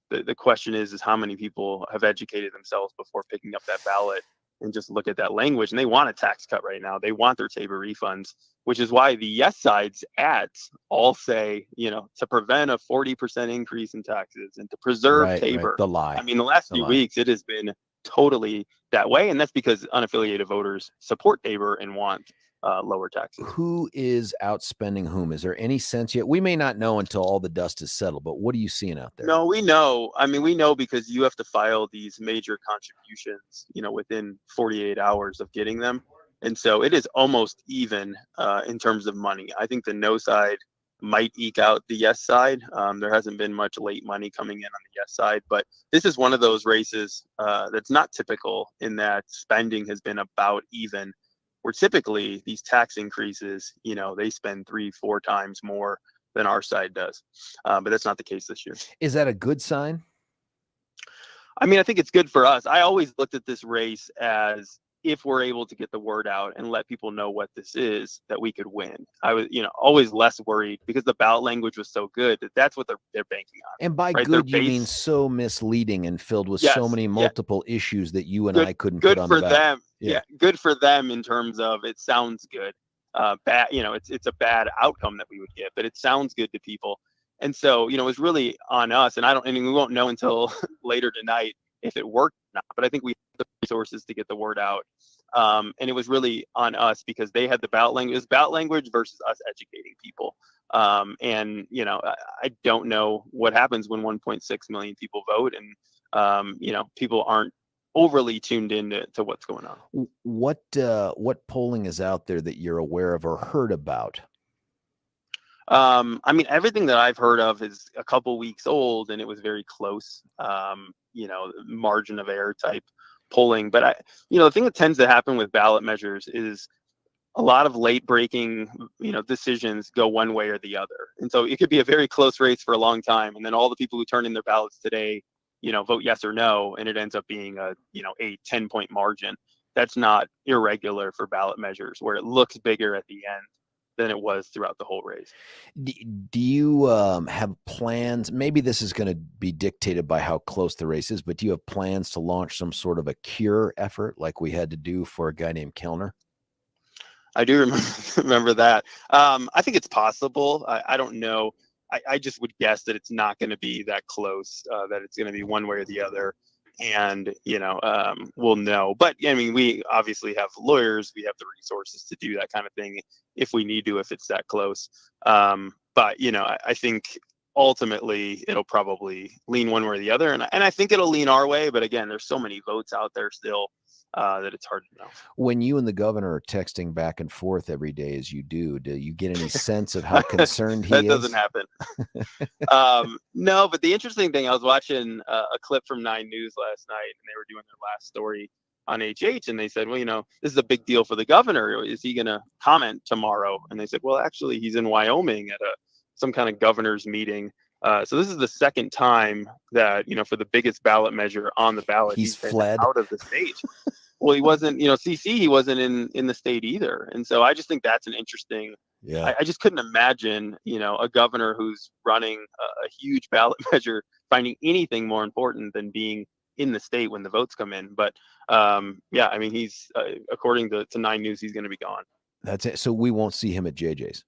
The question is how many people have educated themselves before picking up that ballot and just look at that language, and they want a tax cut right now. They want their Tabor refunds, which is why the yes side's ads all say, to prevent a 40% increase in taxes and to preserve Tabor. Right. The lie. I mean, the last few weeks, it has been totally that way. And that's because unaffiliated voters support Tabor and want lower taxes. Who is outspending whom? Is there any sense yet? We may not know until all the dust is settled, but what are you seeing out there? No, we know. I mean, we know because you have to file these major contributions, within 48 hours of getting them. And so it is almost even in terms of money. I think the no side might eke out the yes side. There hasn't been much late money coming in on the yes side, but this is one of those races that's not typical in that spending has been about even, where typically these tax increases, they spend 3-4 times more than our side does. But that's not the case this year. Is that a good sign? I mean, I think it's good for us. I always looked at this race as, if we're able to get the word out and let people know what this is, that we could win. I was, always less worried because the ballot language was so good that that's what they're banking on. And by good, you mean so misleading and filled with so many multiple issues that you and I couldn't put on the ballot. Good for them. Yeah, good for them in terms of it sounds good. Bad, it's a bad outcome that we would get, but it sounds good to people. And so, it was really on us. And we won't know until later tonight if it worked or not. But I think we have the resources to get the word out. And it was really on us because they had the ballot language. It was ballot language versus us educating people. And I don't know what happens when 1.6 million people vote, and people aren't overly tuned into what's going on. What polling is out there that you're aware of or heard about? I mean, everything that I've heard of is a couple weeks old, and it was very close. Margin of error type polling. But the thing that tends to happen with ballot measures is a lot of late breaking, decisions go one way or the other. And so it could be a very close race for a long time. And then all the people who turn in their ballots today, vote yes or no, and it ends up being a 10-point margin. That's not irregular for ballot measures, where it looks bigger at the end than it was throughout the whole race. Do you have plans? Maybe this is going to be dictated by how close the race is, but do you have plans to launch some sort of a cure effort like we had to do for a guy named Kellner? I do remember that. I think it's possible. I don't know. I just would guess that it's not going to be that close, that it's going to be one way or the other. And, we'll know. But I mean, we obviously have lawyers. We have the resources to do that kind of thing if we need to, if it's that close. But, I think ultimately it'll probably lean one way or the other. And I think it'll lean our way. But again, there's so many votes out there still that it's hard to know. When you and the governor are texting back and forth every day as you do you get any sense of how concerned he is? That doesn't happen. No, but the interesting thing, I was watching a clip from 9 News last night, and they were doing their last story on HH, and they said, well, this is a big deal for the governor. Is he going to comment tomorrow? And they said, well, actually, he's in Wyoming at some kind of governor's meeting. So this is the second time that, for the biggest ballot measure on the ballot, he's fled out of the state. Well, he wasn't, CC, he wasn't in the state either. And so I just think that's an interesting, I just couldn't imagine, a governor who's running a huge ballot measure finding anything more important than being in the state when the votes come in. But I mean, he's, according to 9 News, he's going to be gone. That's it. So we won't see him at JJ's.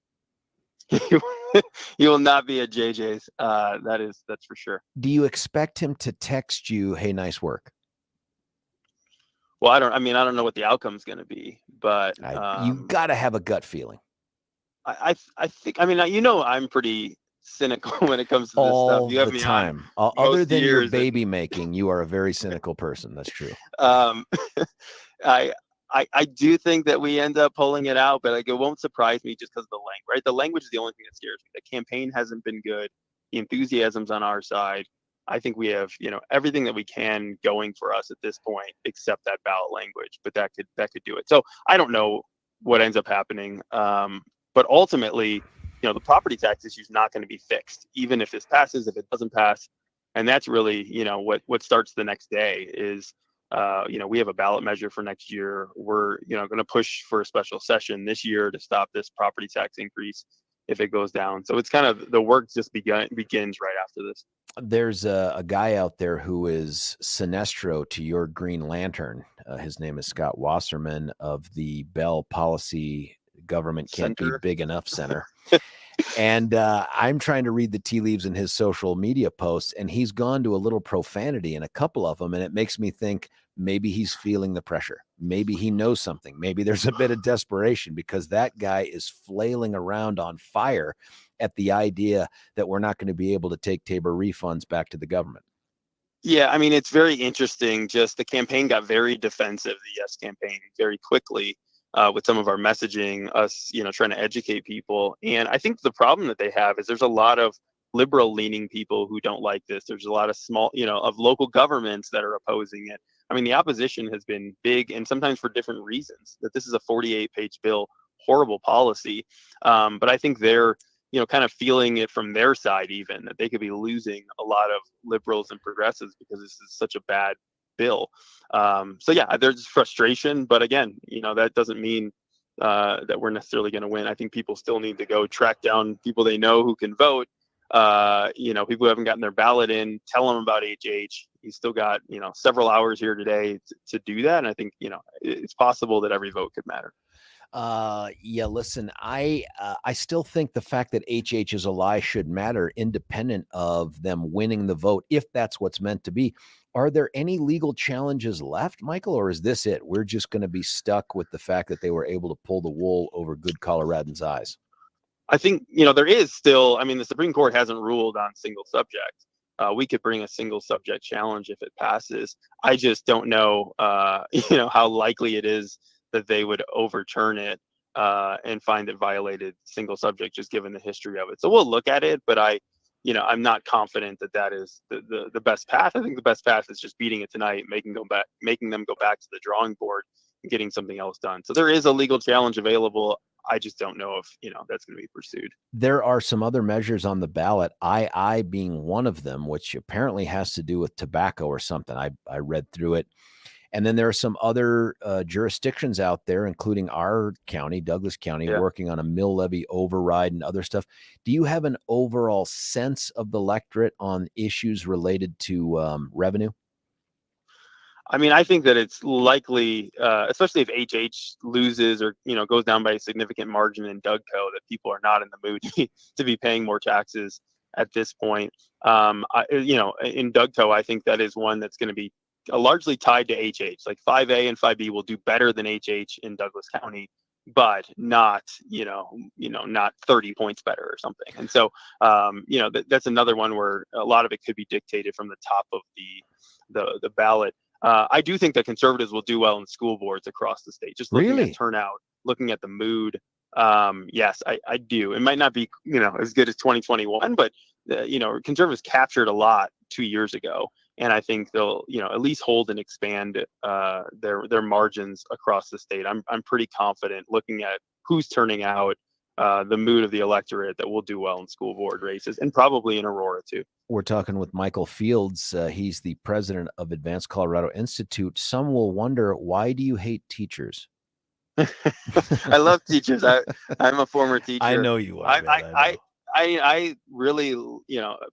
He will not be at JJ's. That's for sure. Do you expect him to text you, "Hey, nice work"? Well, I don't know what the outcome's going to be, but you got to have a gut feeling. I think, I'm pretty cynical when it comes to this stuff. You have me time. Other than your baby making, you are a very cynical person. That's true. I do think that we end up pulling it out, but it won't surprise me just because of the language, right? The language is the only thing that scares me. The campaign hasn't been good. The enthusiasm's on our side. I think we have, everything that we can going for us at this point, except that ballot language, but that could do it. So I don't know what ends up happening. But ultimately, the property tax issue is not going to be fixed, even if this passes, if it doesn't pass. And that's really, what starts the next day is, we have a ballot measure for next year. We're, going to push for a special session this year to stop this property tax increase if it goes down. So it's kind of the work just begins right after this. There's a guy out there who is Sinestro to your Green Lantern. His name is Scott Wasserman of the Bell Policy Government Can't Center. Be Big Enough Center. And I'm trying to read the tea leaves in his social media posts, and he's gone to a little profanity in a couple of them. And it makes me think maybe he's feeling the pressure. Maybe he knows something. Maybe there's a bit of desperation, because that guy is flailing around on fire at the idea that we're not going to be able to take Tabor refunds back to the government. Yeah, I mean, it's very interesting. Just the campaign got very defensive, the Yes campaign, very quickly. With some of our messaging, us, trying to educate people. And I think the problem that they have is there's a lot of liberal leaning people who don't like this. There's a lot of small, of local governments that are opposing it. I mean, the opposition has been big, and sometimes for different reasons, that this is a 48-page bill, horrible policy. But I think they're, kind of feeling it from their side, even that they could be losing a lot of liberals and progressives because this is such a bad bill. So yeah, there's frustration, but again, that doesn't mean that we're necessarily going to win. I think people still need to go track down people they know who can vote. People who haven't gotten their ballot in, tell them about HH. He's still got, several hours here today to do that. And I think, it's possible that every vote could matter. Yeah, listen, I still think the fact that HH is a lie should matter, independent of them winning the vote, if that's what's meant to be. Are there any legal challenges left, Michael, or is this it? We're just going to be stuck with the fact that they were able to pull the wool over good Coloradans' eyes. I think, there is still, the Supreme Court hasn't ruled on single subject. We could bring a single subject challenge if it passes. I just don't know, how likely it is that they would overturn it and find it violated single subject, just given the history of it. So we'll look at it, but I'm not confident that is the best path. I think the best path is just beating it tonight, making them go back to the drawing board and getting something else done. So there is a legal challenge available. I just don't know if, that's going to be pursued. There are some other measures on the ballot, II being one of them, which apparently has to do with tobacco or something. I read through it. And then there are some other jurisdictions out there, including our county, Douglas County, working on a mill levy override and other stuff. Do you have an overall sense of the electorate on issues related to revenue? I think that it's likely, especially if HH loses or, goes down by a significant margin in Dougco, that people are not in the mood to be paying more taxes at this point. In Dougco, I think that is one that's going to be largely tied to HH. Like 5A and 5B will do better than HH in Douglas County, but not, not 30 points better or something. And so, that's another one where a lot of it could be dictated from the top of the ballot. I do think that conservatives will do well in school boards across the state. Just looking at turnout, looking at the mood. Yes, I do. It might not be, as good as 2021, but conservatives captured a lot 2 years ago. And I think they'll, at least hold and expand their margins across the state. I'm pretty confident, looking at who's turning out, the mood of the electorate, that will do well in school board races, and probably in Aurora too. We're talking with Michael Fields. He's the president of Advance Colorado Insitute. Some will wonder, why do you hate teachers? I love teachers. I'm a former teacher. I know you are. I really,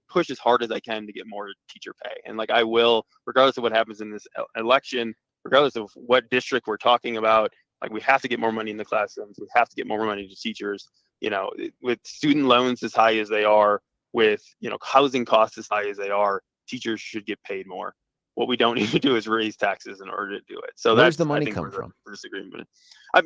push as hard as I can to get more teacher pay. And I will, regardless of what happens in this election, regardless of what district we're talking about, we have to get more money in the classrooms. We have to get more money to teachers, with student loans as high as they are, with, housing costs as high as they are, teachers should get paid more. What we don't need to do is raise taxes in order to do it. So where's the money come from? Disagreement.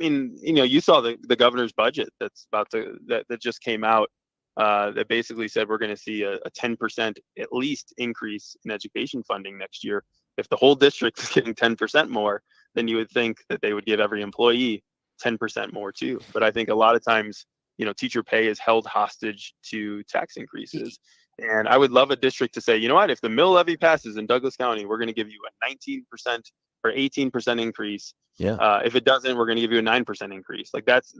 You saw the governor's budget that just came out. That basically said we're going to see a 10% at least increase in education funding next year. If the whole district is getting 10% more, then you would think that they would give every employee 10% more too. But I think a lot of times, teacher pay is held hostage to tax increases. And I would love a district to say, you know what, if the mill levy passes in Douglas County, we're going to give you a 19% or 18% increase. Yeah. If it doesn't, we're going to give you a 9% increase. That's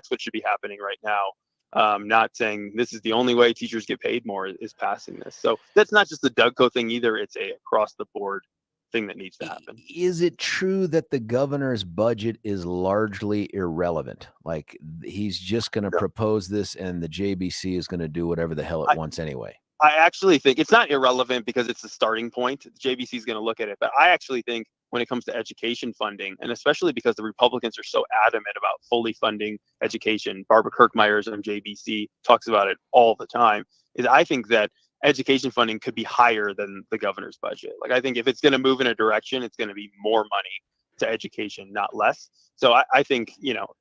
what should be happening right now. Not saying this is the only way teachers get paid more is passing this. So that's not just the Dougco thing either. It's a across the board thing that needs to happen. Is it true that the governor's budget is largely irrelevant? Like he's just going to propose this and the JBC is going to do whatever the hell it wants anyway? I actually think it's not irrelevant because it's the starting point. The JBC is going to look at it. But I actually think when it comes to education funding, and especially because the Republicans are so adamant about fully funding education, Barbara Kirkmeyer's on JBC talks about it all the time, is I think that education funding could be higher than the governor's budget. Like, I think if it's going to move in a direction, it's going to be more money to education, not less. So I think,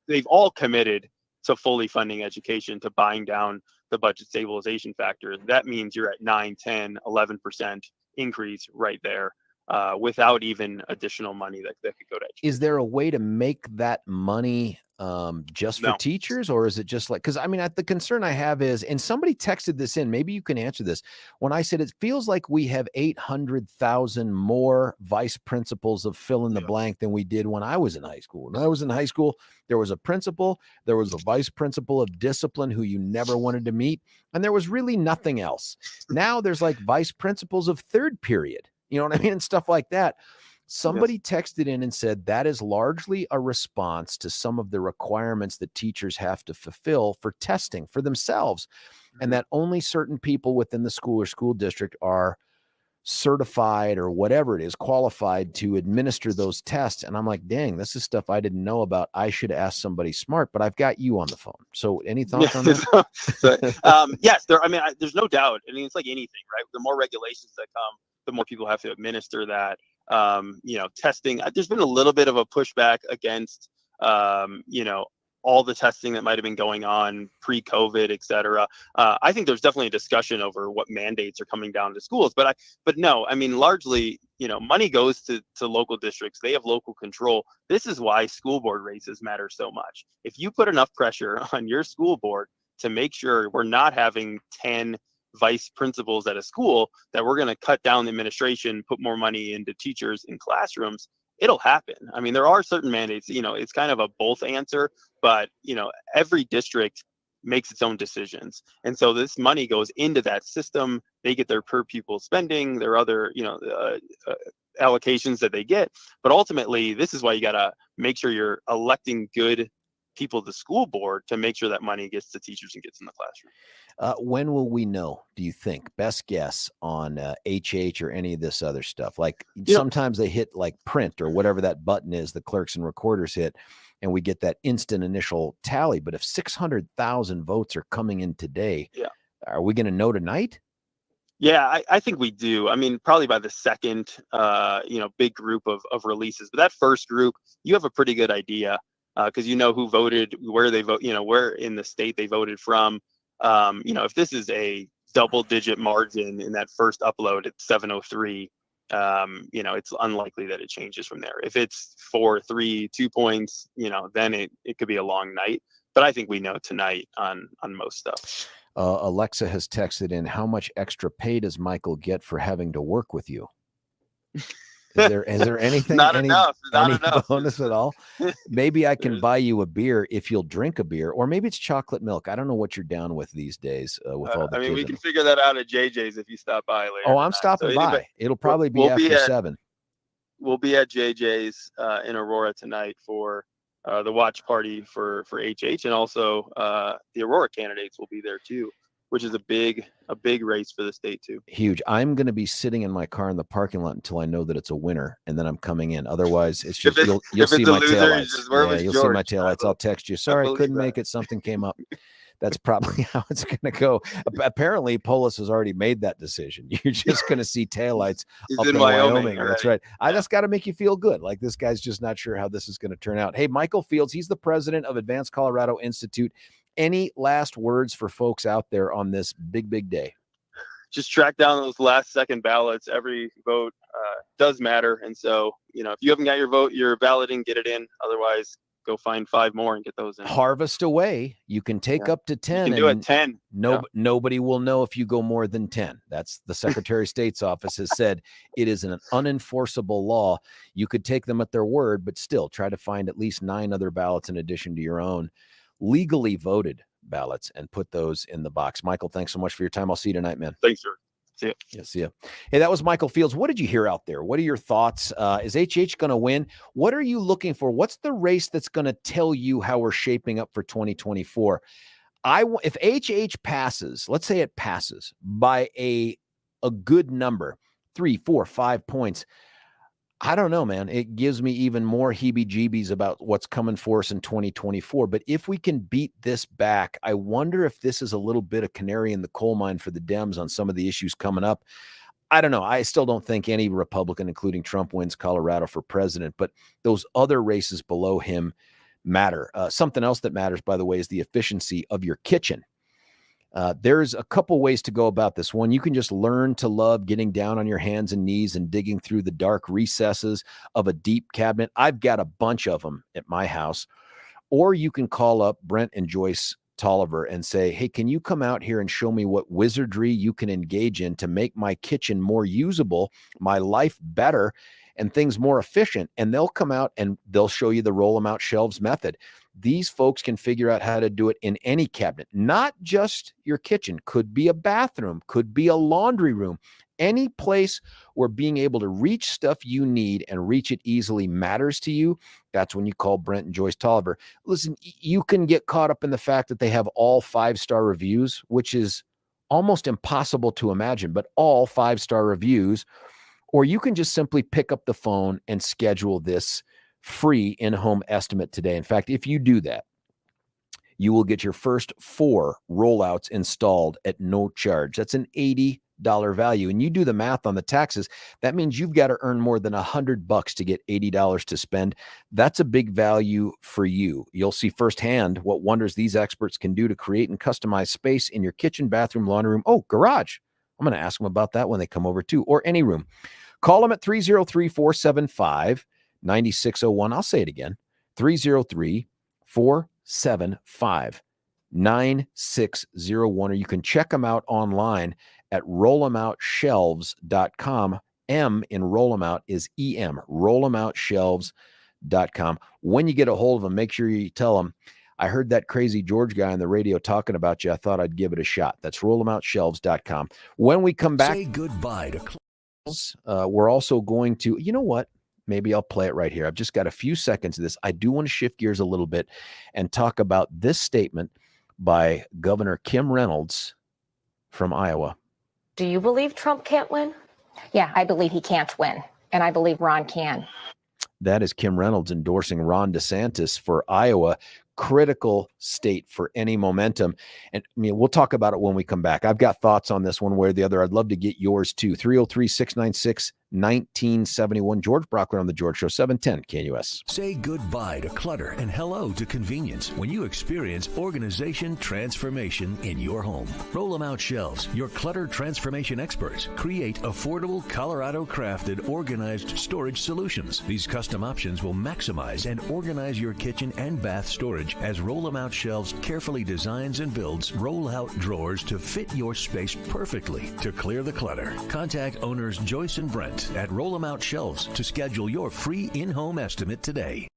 they've all committed to fully funding education, to buying down the budget stabilization factor. That means you're at 9, 10, 11% increase right there, without even additional money that could go to education. Is there a way to make that money just for teachers, or is it just like, because I mean, the concern I have is, and somebody texted this in, maybe you can answer this, when I said it feels like we have 800,000 more vice principals of fill in the blank than we did when I was in high school. When I was in high school, there was a principal, there was a vice principal of discipline who you never wanted to meet, and there was really nothing else. Now there's like vice principals of third period, you know what I mean, and stuff like that. Somebody texted in and said that is largely a response to some of the requirements that teachers have to fulfill for testing for themselves, and that only certain people within the school or school district are certified or whatever it is, qualified to administer those tests. And I'm like, dang, this is stuff I didn't know about. I should ask somebody smart, but I've got you on the phone. So any thoughts on that? Yes, there's no doubt. I mean, it's like anything, right? The more regulations that come, the more people have to administer that. Testing, there's been a little bit of a pushback against, all the testing that might've been going on pre-COVID, et cetera. I think there's definitely a discussion over what mandates are coming down to schools, but no, I mean, largely, money goes to local districts. They have local control. This is why school board races matter so much. If you put enough pressure on your school board to make sure we're not having 10 vice principals at a school, that we're going to cut down the administration, put more money into teachers in classrooms, it'll happen. I mean, there are certain mandates, it's kind of a both answer, but, every district makes its own decisions. And so this money goes into that system. They get their per pupil spending, their other, allocations that they get. But ultimately, this is why you got to make sure you're electing good people to the school board to make sure that money gets to teachers and gets in the classroom. When will we know, do you think? Best guess on HH or any of this other stuff? Like sometimes they hit like print or whatever that button is the clerks and recorders hit, and we get that instant initial tally. But if 600,000 votes are coming in today, are we going to know tonight? Yeah, I think we do. I mean, probably by the second, big group of releases. But that first group, you have a pretty good idea. Because who voted, where they vote, where in the state they voted from. If this is a double-digit margin in that first upload at 703, it's unlikely that it changes from there. If it's 4-3, 2 points, then it could be a long night. But I think we know tonight on most stuff. Alexa has texted in, how much extra pay does Michael get for having to work with you? Is there anything, not any enough bonus at all? Maybe I can buy you a beer if you'll drink a beer, or maybe it's chocolate milk. I don't know what you're down with these days with all the kids. We can figure that out at JJ's if you stop by later. Oh, I'm stopping by. It'll probably be after 7. We'll be at JJ's in Aurora tonight for the watch party for HH, and also the Aurora candidates will be there too, which is a big race for the state too. Huge. I'm going to be sitting in my car in the parking lot until I know that it's a winner, and then I'm coming in. Otherwise, it's just you'll see my taillights. Yeah, you'll see my taillights. I'll text you. Sorry, I couldn't make it. Something came up. That's probably how it's going to go. Apparently, Polis has already made that decision. You're just going to see taillights up in Wyoming. That's right. I just got to make you feel good. Like this guy's just not sure how this is going to turn out. Hey, Michael Fields, he's the president of Advance Colorado Insitute. Any last words for folks out there on this big, big day? Just track down those last second ballots. Every vote does matter. And so, if you haven't got your vote, your ballot in, get it in. Otherwise, go find 5 more and get those in. Harvest away. You can take up to 10. You can do it 10. Nobody will know if you go more than 10. That's the Secretary of State's office has said it is an unenforceable law. You could take them at their word, but still try to find at least 9 other ballots in addition to your own legally voted ballots and put those in the box. Michael, thanks so much for your time. I'll see you tonight, man. Thanks, sir. See ya. Yes, yeah. Hey, that was Michael Fields. What did you hear out there? What are your thoughts? Is HH going to win? What are you looking for? What's the race that's going to tell you how we're shaping up for 2024? If HH passes, let's say it passes by a good number, 3, 4, 5 points. I don't know, man. It gives me even more heebie-jeebies about what's coming for us in 2024. But if we can beat this back, I wonder if this is a little bit of canary in the coal mine for the Dems on some of the issues coming up. I don't know. I still don't think any Republican, including Trump, wins Colorado for president. But those other races below him matter. Something else that matters, by the way, is the efficiency of your kitchen. There's a couple ways to go about this. One, you can just learn to love getting down on your hands and knees and digging through the dark recesses of a deep cabinet. I've got a bunch of them at my house. Or you can call up Brent and Joyce Tolliver and say, hey, can you come out here and show me what wizardry you can engage in to make my kitchen more usable, my life better, and things more efficient? And they'll come out and they'll show you the roll them out shelves method. These folks can figure out how to do it in any cabinet, not just your kitchen. Could be a bathroom, could be a laundry room, any place where being able to reach stuff you need and reach it easily matters to you. That's when you call Brent and Joyce Tolliver. Listen, you can get caught up in the fact that they have all 5-star reviews, which is almost impossible to imagine, but all 5-star reviews. Or you can just simply pick up the phone and schedule this free in-home estimate today. In fact, if you do that, you will get your first 4 rollouts installed at no charge. That's an $80 value. And you do the math on the taxes, that means you've got to earn more than $100 to get $80 to spend. That's a big value for you. You'll see firsthand what wonders these experts can do to create and customize space in your kitchen, bathroom, laundry room, garage. I'm going to ask them about that when they come over too, or any room. Call them at 303-475-9601. I'll say it again, 303-475-9601, or you can check them out online at rollemoutshelves.com. M in roll them out is EM, rollemoutshelves.com. When you get a hold of them, make sure you tell them, I heard that crazy George guy on the radio talking about you. I thought I'd give it a shot. That's rollemoutshelves.com. When we come back, say goodbye to we're also going to, you know what? Maybe I'll play it right here. I've just got a few seconds of this. I do want to shift gears a little bit and talk about this statement by Governor Kim Reynolds from Iowa. Do you believe Trump can't win? Yeah, I believe he can't win, and I believe Ron can. That is Kim Reynolds endorsing Ron DeSantis for Iowa. Critical state for any momentum. And I mean, we'll talk about it when we come back. I've got thoughts on this one way or the other. I'd love to get yours too. 303-696-1971. George Brauchler on The George Show, 710 KNUS. Say goodbye to clutter and hello to convenience when you experience organization transformation in your home. Roll them out shelves. Your clutter transformation experts create affordable Colorado crafted organized storage solutions. These custom options will maximize and organize your kitchen and bath storage as Roll them out shelves carefully designs and builds roll out drawers to fit your space perfectly to clear the clutter. Contact owners Joyce and Brent at Roll them out shelves to schedule your free in-home estimate today.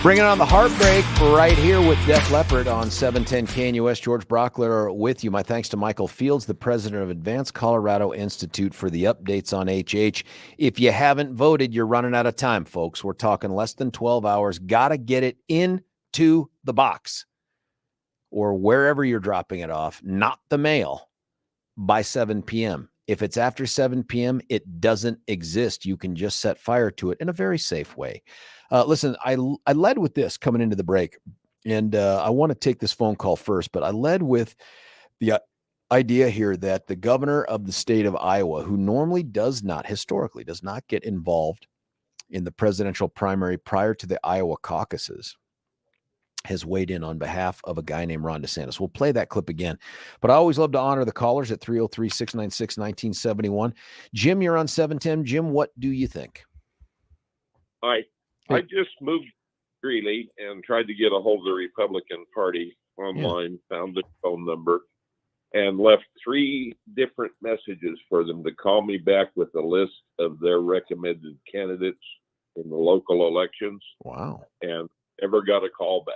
Bringing on the heartbreak right here with Def Leppard on 710 KNUS. George Brauchler with you. My thanks to Michael Fields, the president of Advance Colorado Insitute, for the updates on HH. If you haven't voted, you're running out of time, folks. We're talking less than 12 hours. Got to get it into the box or wherever you're dropping it off, not the mail, by 7 p.m. If it's after 7 p.m., it doesn't exist. You can just set fire to it in a very safe way. Listen, I led with this coming into the break, and I want to take this phone call first, but I led with the idea here that the governor of the state of Iowa, who normally historically does not get involved in the presidential primary prior to the Iowa caucuses, has weighed in on behalf of a guy named Ron DeSantis. We'll play that clip again, but I always love to honor the callers at 303-696-1971. Jim, you're on 710. Jim, what do you think? I just moved Greeley and tried to get a hold of the Republican Party online, found the phone number, and left 3 different messages for them to call me back with a list of their recommended candidates in the local elections. Wow. And never got a call back.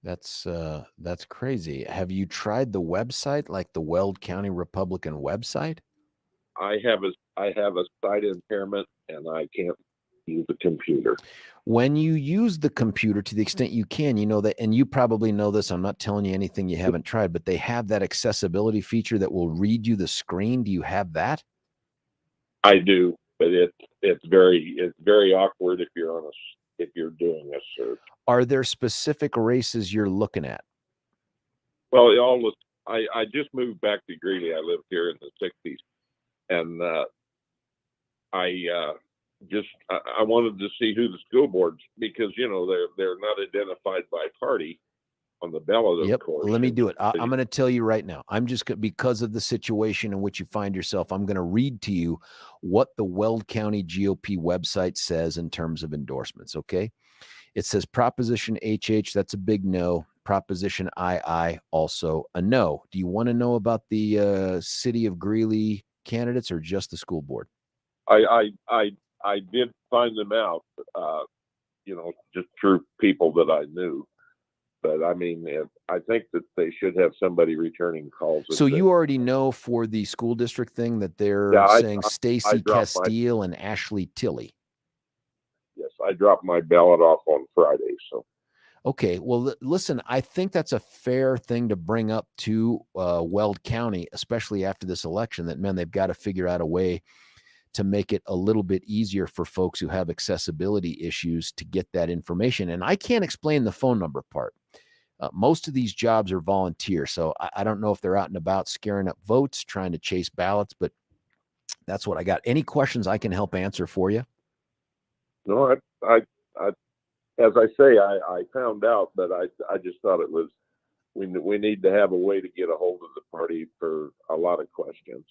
That's crazy. Have you tried the website, like the Weld County Republican website? I have a sight impairment and I can't use the computer. When you use the computer, to the extent you can, you know that, and you probably know this, I'm not telling you anything you haven't tried, but they have that accessibility feature that will read you the screen. Do you have that? I do, but it's very awkward if you're doing a search. Are there specific races you're looking at? Well, I just moved back to Greeley. I lived here in the 60s, and I wanted to see who the school boards, because they're not identified by party on the ballot. Yep. Of course. Let me do it. I'm going to tell you right now. I'm just because of the situation in which you find yourself, I'm going to read to you what the Weld County GOP website says in terms of endorsements. Okay. It says Proposition HH. That's a big no. Proposition II, also a no. Do you want to know about the city of Greeley candidates or just the school board? I did find them out, just through people that I knew. But I mean, I think that they should have somebody returning calls. So you already know for the school district thing that they're saying Stacy Castile and Ashley Tilley. Yes, I dropped my ballot off on Friday. So. Okay, well, listen, I think that's a fair thing to bring up to Weld County, especially after this election, that, man, they've got to figure out a way to make it a little bit easier for folks who have accessibility issues to get that information. And I can't explain the phone number part. Most of these jobs are volunteer, so I don't know if they're out and about scaring up votes, trying to chase ballots, but that's what I got. Any questions I can help answer for you? No, as I say, I found out, but I just thought it was, we need to have a way to get a hold of the party for a lot of questions.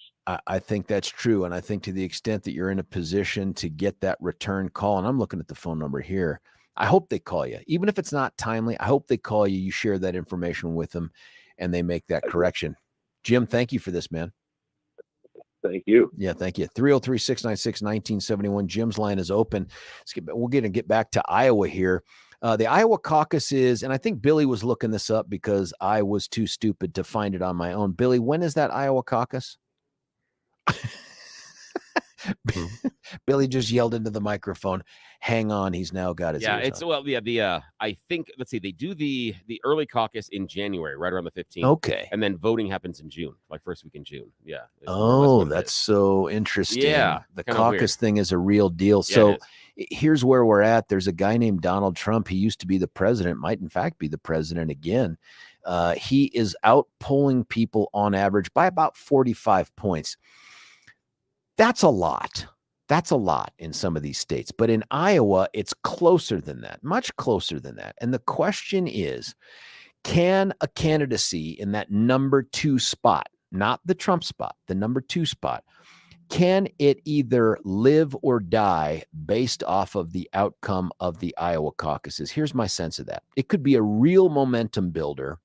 I think that's true. And I think to the extent that you're in a position to get that return call, and I'm looking at the phone number here, I hope they call you. Even if it's not timely, I hope they call you, you share that information with them, and they make that correction. Jim, thank you for this, man. Thank you. Yeah, thank you. 303-696-1971. Jim's line is open. We're going to get back to Iowa here. The Iowa caucus is, and I think Billy was looking this up because I was too stupid to find it on my own. Billy, when is that Iowa caucus? Billy just yelled into the microphone. Hang on, he's now got his ears on. I think, let's see, they do the early caucus in January, right around the 15th. Okay. And then voting happens in June, like first week in June. Yeah. Oh, that's so interesting. Yeah. The caucus thing is a real deal. Yeah, so here's where we're at. There's a guy named Donald Trump. He used to be the president, might in fact be the president again. He is out polling people on average by about 45 points. That's a lot. That's a lot in some of these states. But in Iowa, it's closer than that, much closer than that. And the question is, can a candidacy in that number 2 spot, not the Trump spot, the number 2 spot, can it either live or die based off of the outcome of the Iowa caucuses? Here's my sense of that. It could be a real momentum builder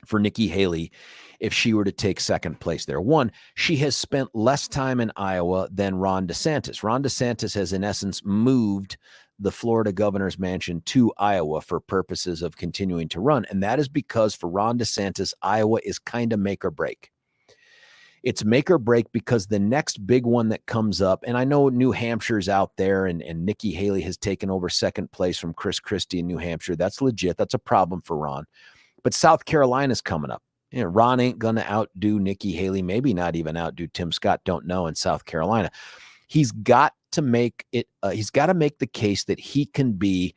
for Nikki Haley if she were to take second place there. One, she has spent less time in Iowa than Ron DeSantis. Ron DeSantis has, in essence, moved the Florida governor's mansion to Iowa for purposes of continuing to run. And that is because for Ron DeSantis, Iowa is kind of make or break. It's make or break because the next big one that comes up, and I know New Hampshire's out there, and Nikki Haley has taken over second place from Chris Christie in New Hampshire. That's legit. That's a problem for Ron. But South Carolina's coming up. You know, Ron ain't going to outdo Nikki Haley, maybe not even outdo Tim Scott, don't know, in South Carolina. He's got to make it, he's got to make the case that he can be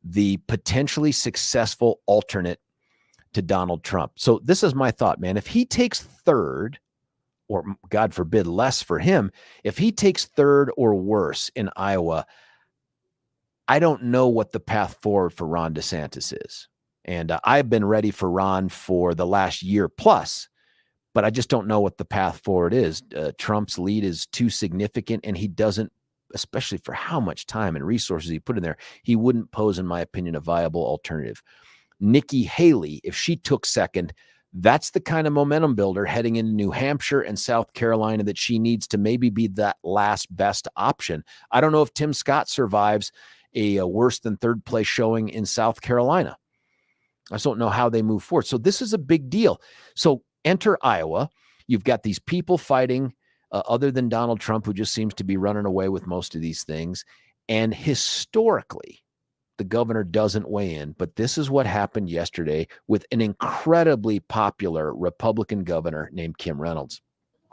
the potentially successful alternate to Donald Trump. So this is my thought, man. If he takes third, or God forbid, less for him, if he takes third or worse in Iowa, I don't know what the path forward for Ron DeSantis is. And I've been ready for Ron for the last year plus, but I just don't know what the path forward is. Trump's lead is too significant, and he doesn't, especially for how much time and resources he put in there, he wouldn't pose, in my opinion, a viable alternative. Nikki Haley, if she took second, that's the kind of momentum builder heading into New Hampshire and South Carolina that she needs to maybe be that last best option. I don't know if Tim Scott survives a worse than third place showing in South Carolina. I just don't know how they move forward. So this is a big deal. So enter Iowa. You've got these people fighting other than Donald Trump, who just seems to be running away with most of these things. And historically, the governor doesn't weigh in, but this is what happened yesterday with an incredibly popular Republican governor named Kim Reynolds.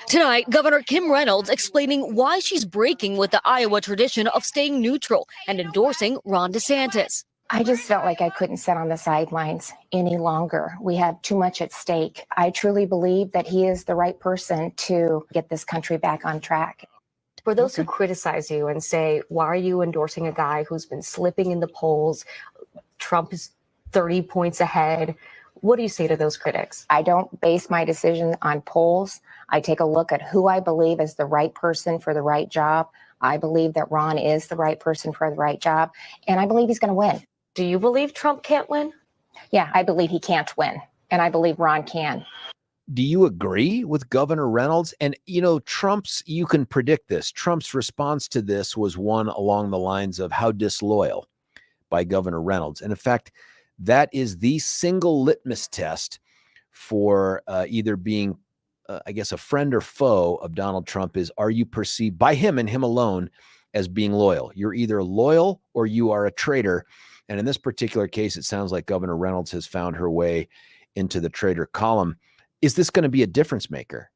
Tonight, Governor Kim Reynolds explaining why she's breaking with the Iowa tradition of staying neutral and endorsing Ron DeSantis. I just felt like I couldn't sit on the sidelines any longer. We have too much at stake. I truly believe that he is the right person to get this country back on track. For those who criticize you and say, why are you endorsing a guy who's been slipping in the polls? Trump is 30 points ahead. What do you say to those critics? I don't base my decision on polls. I take a look at who I believe is the right person for the right job. I believe that Ron is the right person for the right job, and I believe he's going to win. Do you believe Trump can't win? Yeah, I believe he can't win, and I believe Ron can. Do you agree with Governor Reynolds? And, you know, you can predict this. Trump's response to this was one along the lines of how disloyal by Governor Reynolds. And in fact, that is the single litmus test for either being, I guess, a friend or foe of Donald Trump is, are you perceived by him and him alone as being loyal? You're either loyal or you are a traitor. And in this particular case, it sounds like Governor Reynolds has found her way into the traitor column. Is this going to be a difference maker?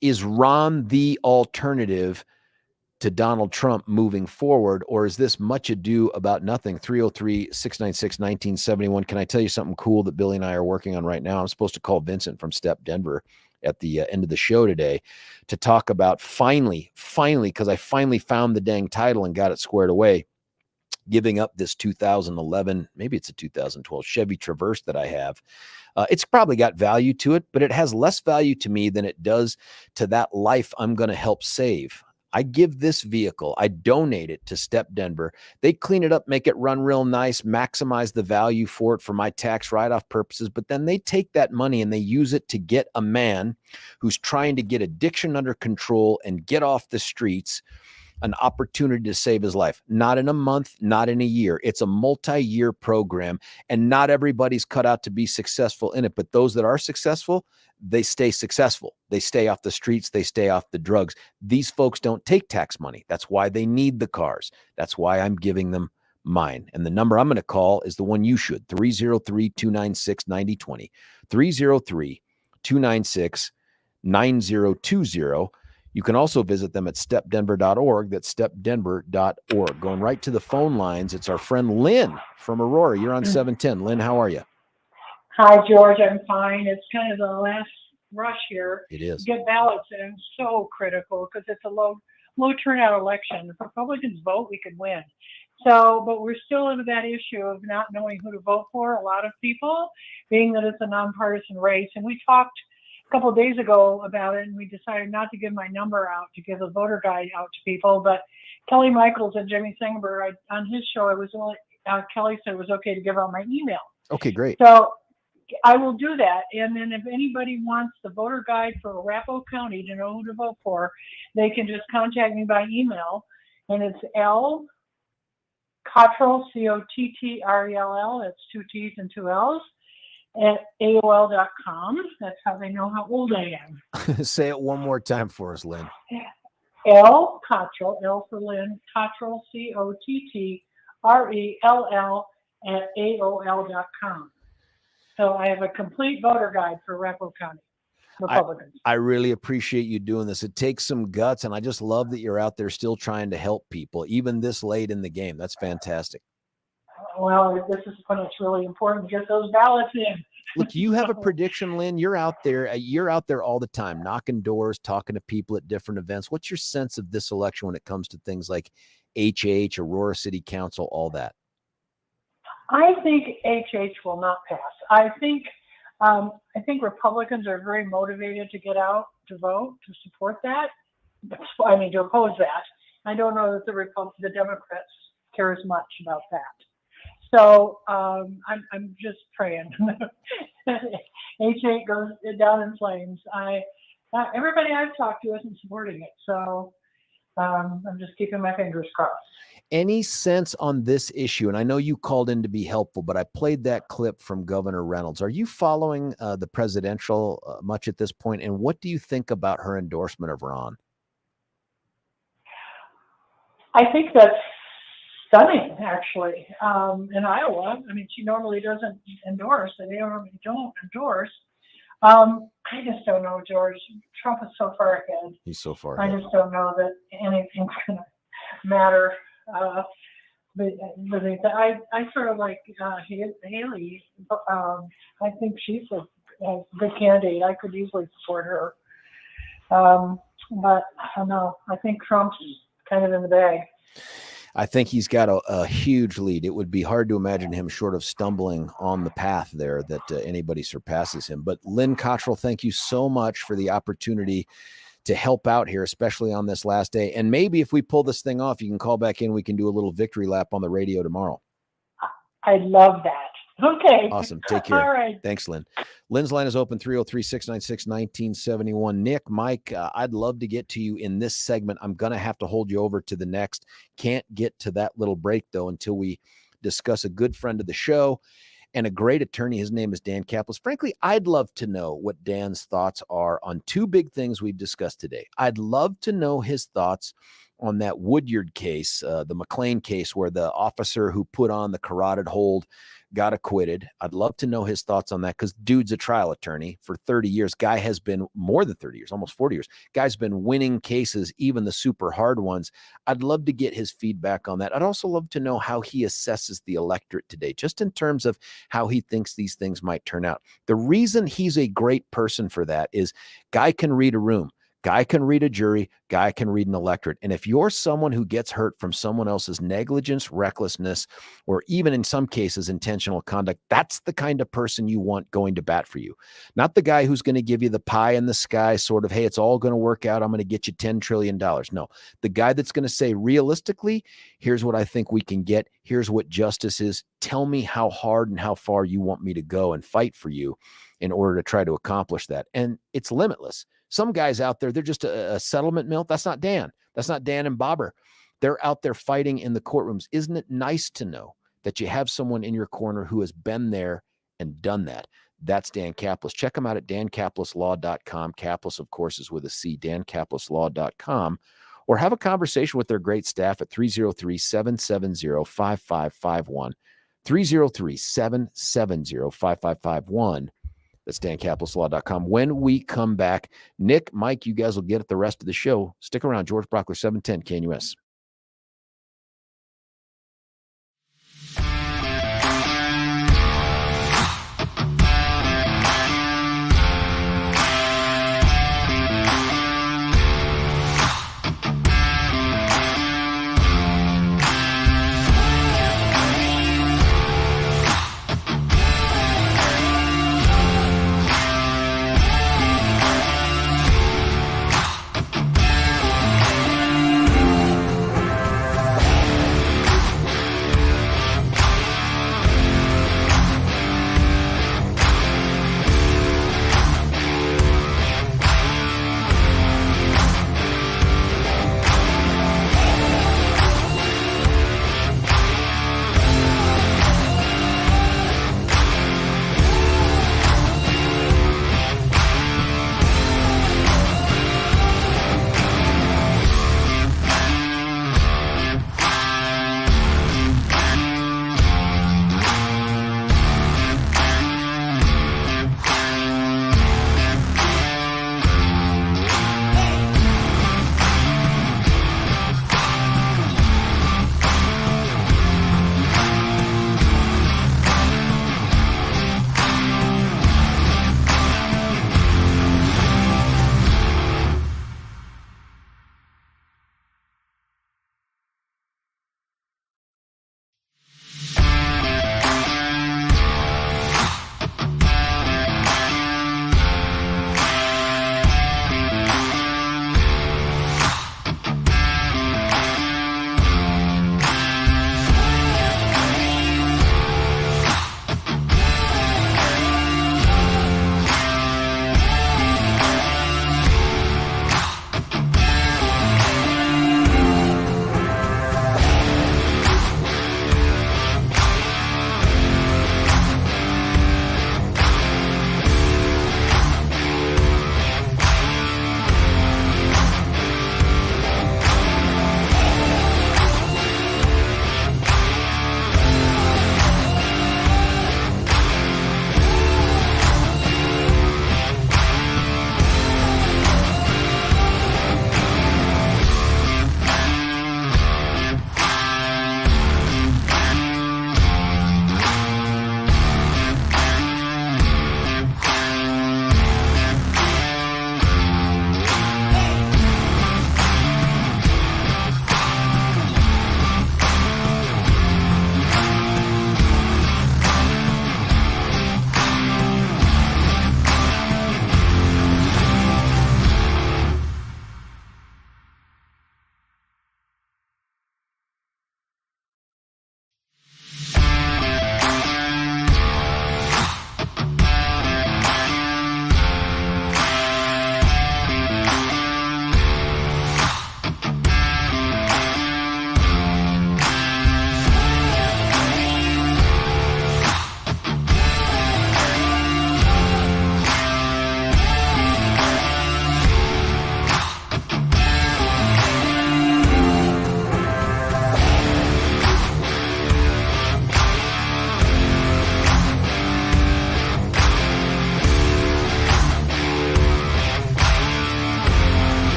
Is Ron the alternative to Donald Trump moving forward, or is this much ado about nothing? 303-696-1971. Can I tell you something cool that Billy and I are working on right now? I'm supposed to call Vincent from Step Denver at the end of the show today to talk about finally, because I finally found the dang title and got it squared away, giving up this 2011, maybe it's a 2012 Chevy Traverse that I have. It's probably got value to it, but it has less value to me than it does to that life I'm going to help save. I give this vehicle, I donate it to Step Denver. They clean it up, make it run real nice, maximize the value for it for my tax write-off purposes, but then they take that money and they use it to get a man who's trying to get addiction under control and get off the streets an opportunity to save his life. Not in a month, not in a year. It's a multi-year program, and not everybody's cut out to be successful in it. But those that are successful, they stay successful. They stay off the streets. They stay off the drugs. These folks don't take tax money. That's why they need the cars. That's why I'm giving them mine. And the number I'm going to call is the one you should, 303-296-9020, 303-296-9020. You can also visit them at stepdenver.org. That's stepdenver.org. Going right to the phone lines, it's our friend Lynn from Aurora. You're on 710. Lynn, how are you? Hi, George. I'm fine. It's kind of the last rush here. It is. To get ballots in, so critical because it's a low turnout election. If Republicans vote, we could win. So, but we're still into that issue of not knowing who to vote for. A lot of people, being that it's a nonpartisan race, and we talked a couple of days ago about it, and we decided not to give my number out, to give a voter guide out to people. But Kelly Michaels and Jimmy Singberg, on his show, Kelly said it was okay to give out my email. Okay, great. So I will do that. And then if anybody wants the voter guide for Arapahoe County to know who to vote for, they can just contact me by email. And it's L Cottrell, Cottrell, that's 2 T's and 2 L's, at AOL.com. That's how they know how old I am. Say it one more time for us, Lynn. L Cottrell, L for Lynn, Cottrell, Cottrell, at AOL.com. So I have a complete voter guide for Arapahoe County Republicans. I really appreciate you doing this. It takes some guts, and I just love that you're out there still trying to help people, even this late in the game. That's fantastic. Well, this is when it's really important to get those ballots in. Look, you have a prediction, Lynn. You're out there all the time, knocking doors, talking to people at different events. What's your sense of this election when it comes to things like HH, Aurora City Council, all that? I think HH will not pass. I think Republicans are very motivated to get out to vote, to support that. I mean, to oppose that. I don't know that the Democrats care as much about that. So I'm just praying. HH goes down in flames. Everybody I've talked to isn't supporting it, so I'm just keeping my fingers crossed. Any sense on this issue? And I know you called in to be helpful, but I played that clip from Governor Reynolds. Are you following the presidential much at this point? And what do you think about her endorsement of Ron? I think that's stunning, actually. In Iowa, I mean, she normally doesn't endorse, and they normally don't endorse. I just don't know, George. Trump is so far ahead. He's so far ahead. I just don't know that anything's going to matter. But I sort of like Haley. I think she's a good candidate. I could easily support her. But I don't know. I think Trump's kind of in the bag. I think he's got a huge lead. It would be hard to imagine him short of stumbling on the path there that anybody surpasses him. But Lynn Cottrell, thank you so much for the opportunity to help out here, especially on this last day. And maybe if we pull this thing off, you can call back in. We can do a little victory lap on the radio tomorrow. I love that. Okay. Awesome. Take care. All right. Thanks, Lynn. Lynn's line is open, 303-696-1971. Nick, Mike, I'd love to get to you in this segment. I'm going to have to hold you over to the next. Can't get to that little break, though, until we discuss a good friend of the show and a great attorney. His name is Dan Kaplan. Frankly, I'd love to know what Dan's thoughts are on two big things we've discussed today. I'd love to know his thoughts on that Woodyard case, the McClain case, where the officer who put on the carotid hold got acquitted. I'd love to know his thoughts on that, because dude's a trial attorney for 30 years. Guy has been more than 30 years, almost 40 years. Guy's been winning cases, even the super hard ones. I'd love to get his feedback on that. I'd also love to know how he assesses the electorate today, just in terms of how he thinks these things might turn out. The reason he's a great person for that is guy can read a room. Guy can read a jury, guy can read an electorate. And if you're someone who gets hurt from someone else's negligence, recklessness, or even in some cases intentional conduct, that's the kind of person you want going to bat for you. Not the guy who's going to give you the pie in the sky sort of, hey, it's all going to work out, I'm going to get you $10 trillion. No, the guy that's going to say, realistically, here's what I think we can get. Here's what justice is. Tell me how hard and how far you want me to go and fight for you in order to try to accomplish that. And it's limitless. Some guys out there, they're just a settlement mill. That's not Dan. That's not Dan and Bobber. They're out there fighting in the courtrooms. Isn't it nice to know that you have someone in your corner who has been there and done that? That's Dan Kaplan. Check him out at dankaplanslaw.com. Kaplan, of course, is with a C, dankaplanslaw.com. Or have a conversation with their great staff at 303-770-5551. 303-770-5551. That's dankaplanslaw.com. When we come back, Nick, Mike, you guys will get at the rest of the show. Stick around. George Brauchler, 710 KNUS.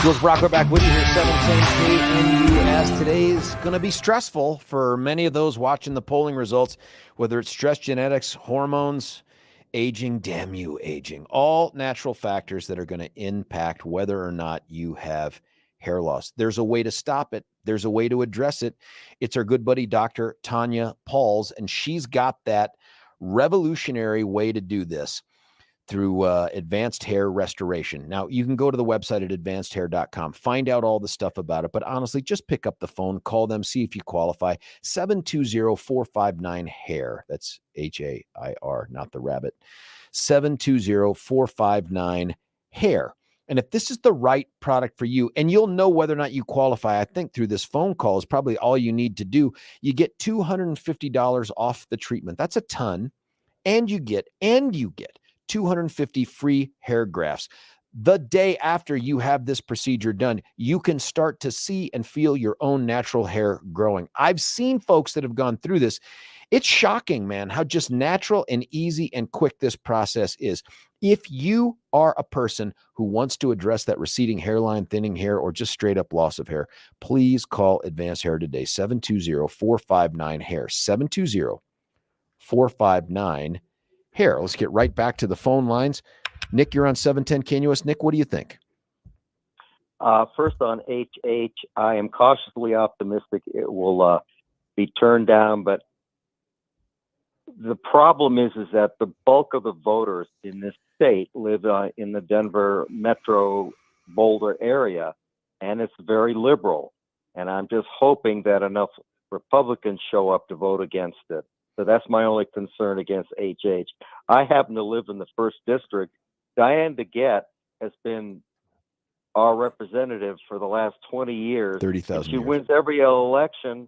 George Brauchler back with you here, 710 KNUS. Today is going to be stressful for many of those watching the polling results, whether it's stress genetics, hormones, aging, damn you, aging, all natural factors that are going to impact whether or not you have hair loss. There's a way to stop it. There's a way to address it. It's our good buddy, Dr. Tanya Pauls, and she's got that revolutionary way to do this through advanced hair restoration. Now, you can go to the website at advancedhair.com, find out all the stuff about it, but honestly, just pick up the phone, call them, see if you qualify. 720-459-HAIR. That's HAIR, not the rabbit. 720-459-HAIR. And if this is the right product for you, and you'll know whether or not you qualify, I think through this phone call is probably all you need to do. You get $250 off the treatment. That's a ton. And you get 250 free hair grafts. The day after you have this procedure done, you can start to see and feel your own natural hair growing. I've seen folks that have gone through this. It's shocking, man, how just natural and easy and quick this process is. If you are a person who wants to address that receding hairline, thinning hair, or just straight up loss of hair, please call Advanced Hair today, 720-459-HAIR, 720-459-HAIR. Let's get right back to the phone lines. Nick, you're on 710 KNUS. Nick, what do you think? First on HH, I am cautiously optimistic it will be turned down, but the problem is that the bulk of the voters in this state live in the Denver metro Boulder area, and it's very liberal. And I'm just hoping that enough Republicans show up to vote against it. So that's my only concern against HH. I happen to live in the 1st District. Diane DeGette has been our representative for the last 20 years. 30,000 She years. wins every election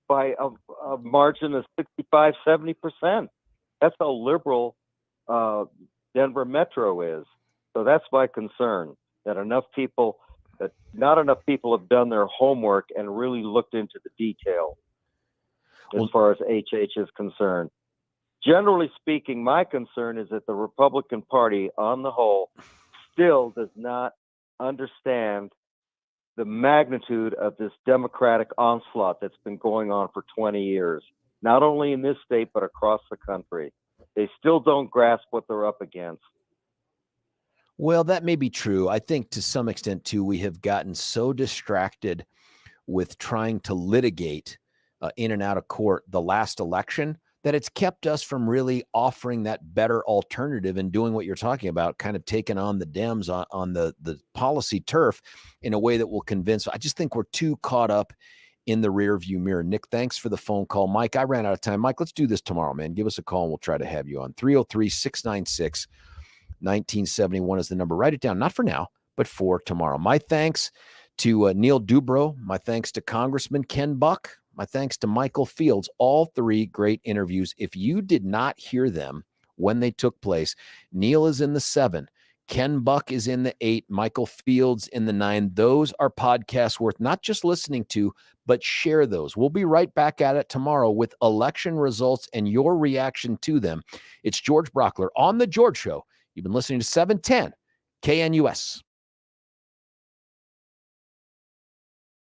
by a margin of 65, 70%. That's how liberal Denver Metro is. So that's my concern, that not enough people have done their homework and really looked into the detail as far as HH is concerned. Generally speaking, my concern is that the Republican Party on the whole still does not understand the magnitude of this Democratic onslaught that's been going on for 20 years, not only in this state, but across the country. They still don't grasp what they're up against. Well, that may be true. I think to some extent, too, we have gotten so distracted with trying to litigate in and out of court the last election that it's kept us from really offering that better alternative and doing what you're talking about, kind of taking on the Dems on the policy turf in a way that will convince. I just think we're too caught up in the rear view mirror. Nick, thanks for the phone call. Mike, I ran out of time. Mike, let's do this tomorrow, man. Give us a call and we'll try to have you on. 303-696-1971 is the number. Write it down, not for now, but for tomorrow. My thanks to Neil Dobro. My thanks to Congressman Ken Buck. My thanks to Michael Fields. All 3 great interviews. If you did not hear them when they took place, Neil is in the 7. Ken Buck is in the 8. Michael Fields in the 9. Those are podcasts worth not just listening to, but share those. We'll be right back at it tomorrow with election results and your reaction to them. It's George Brauchler on The George Show. You've been listening to 710 KNUS.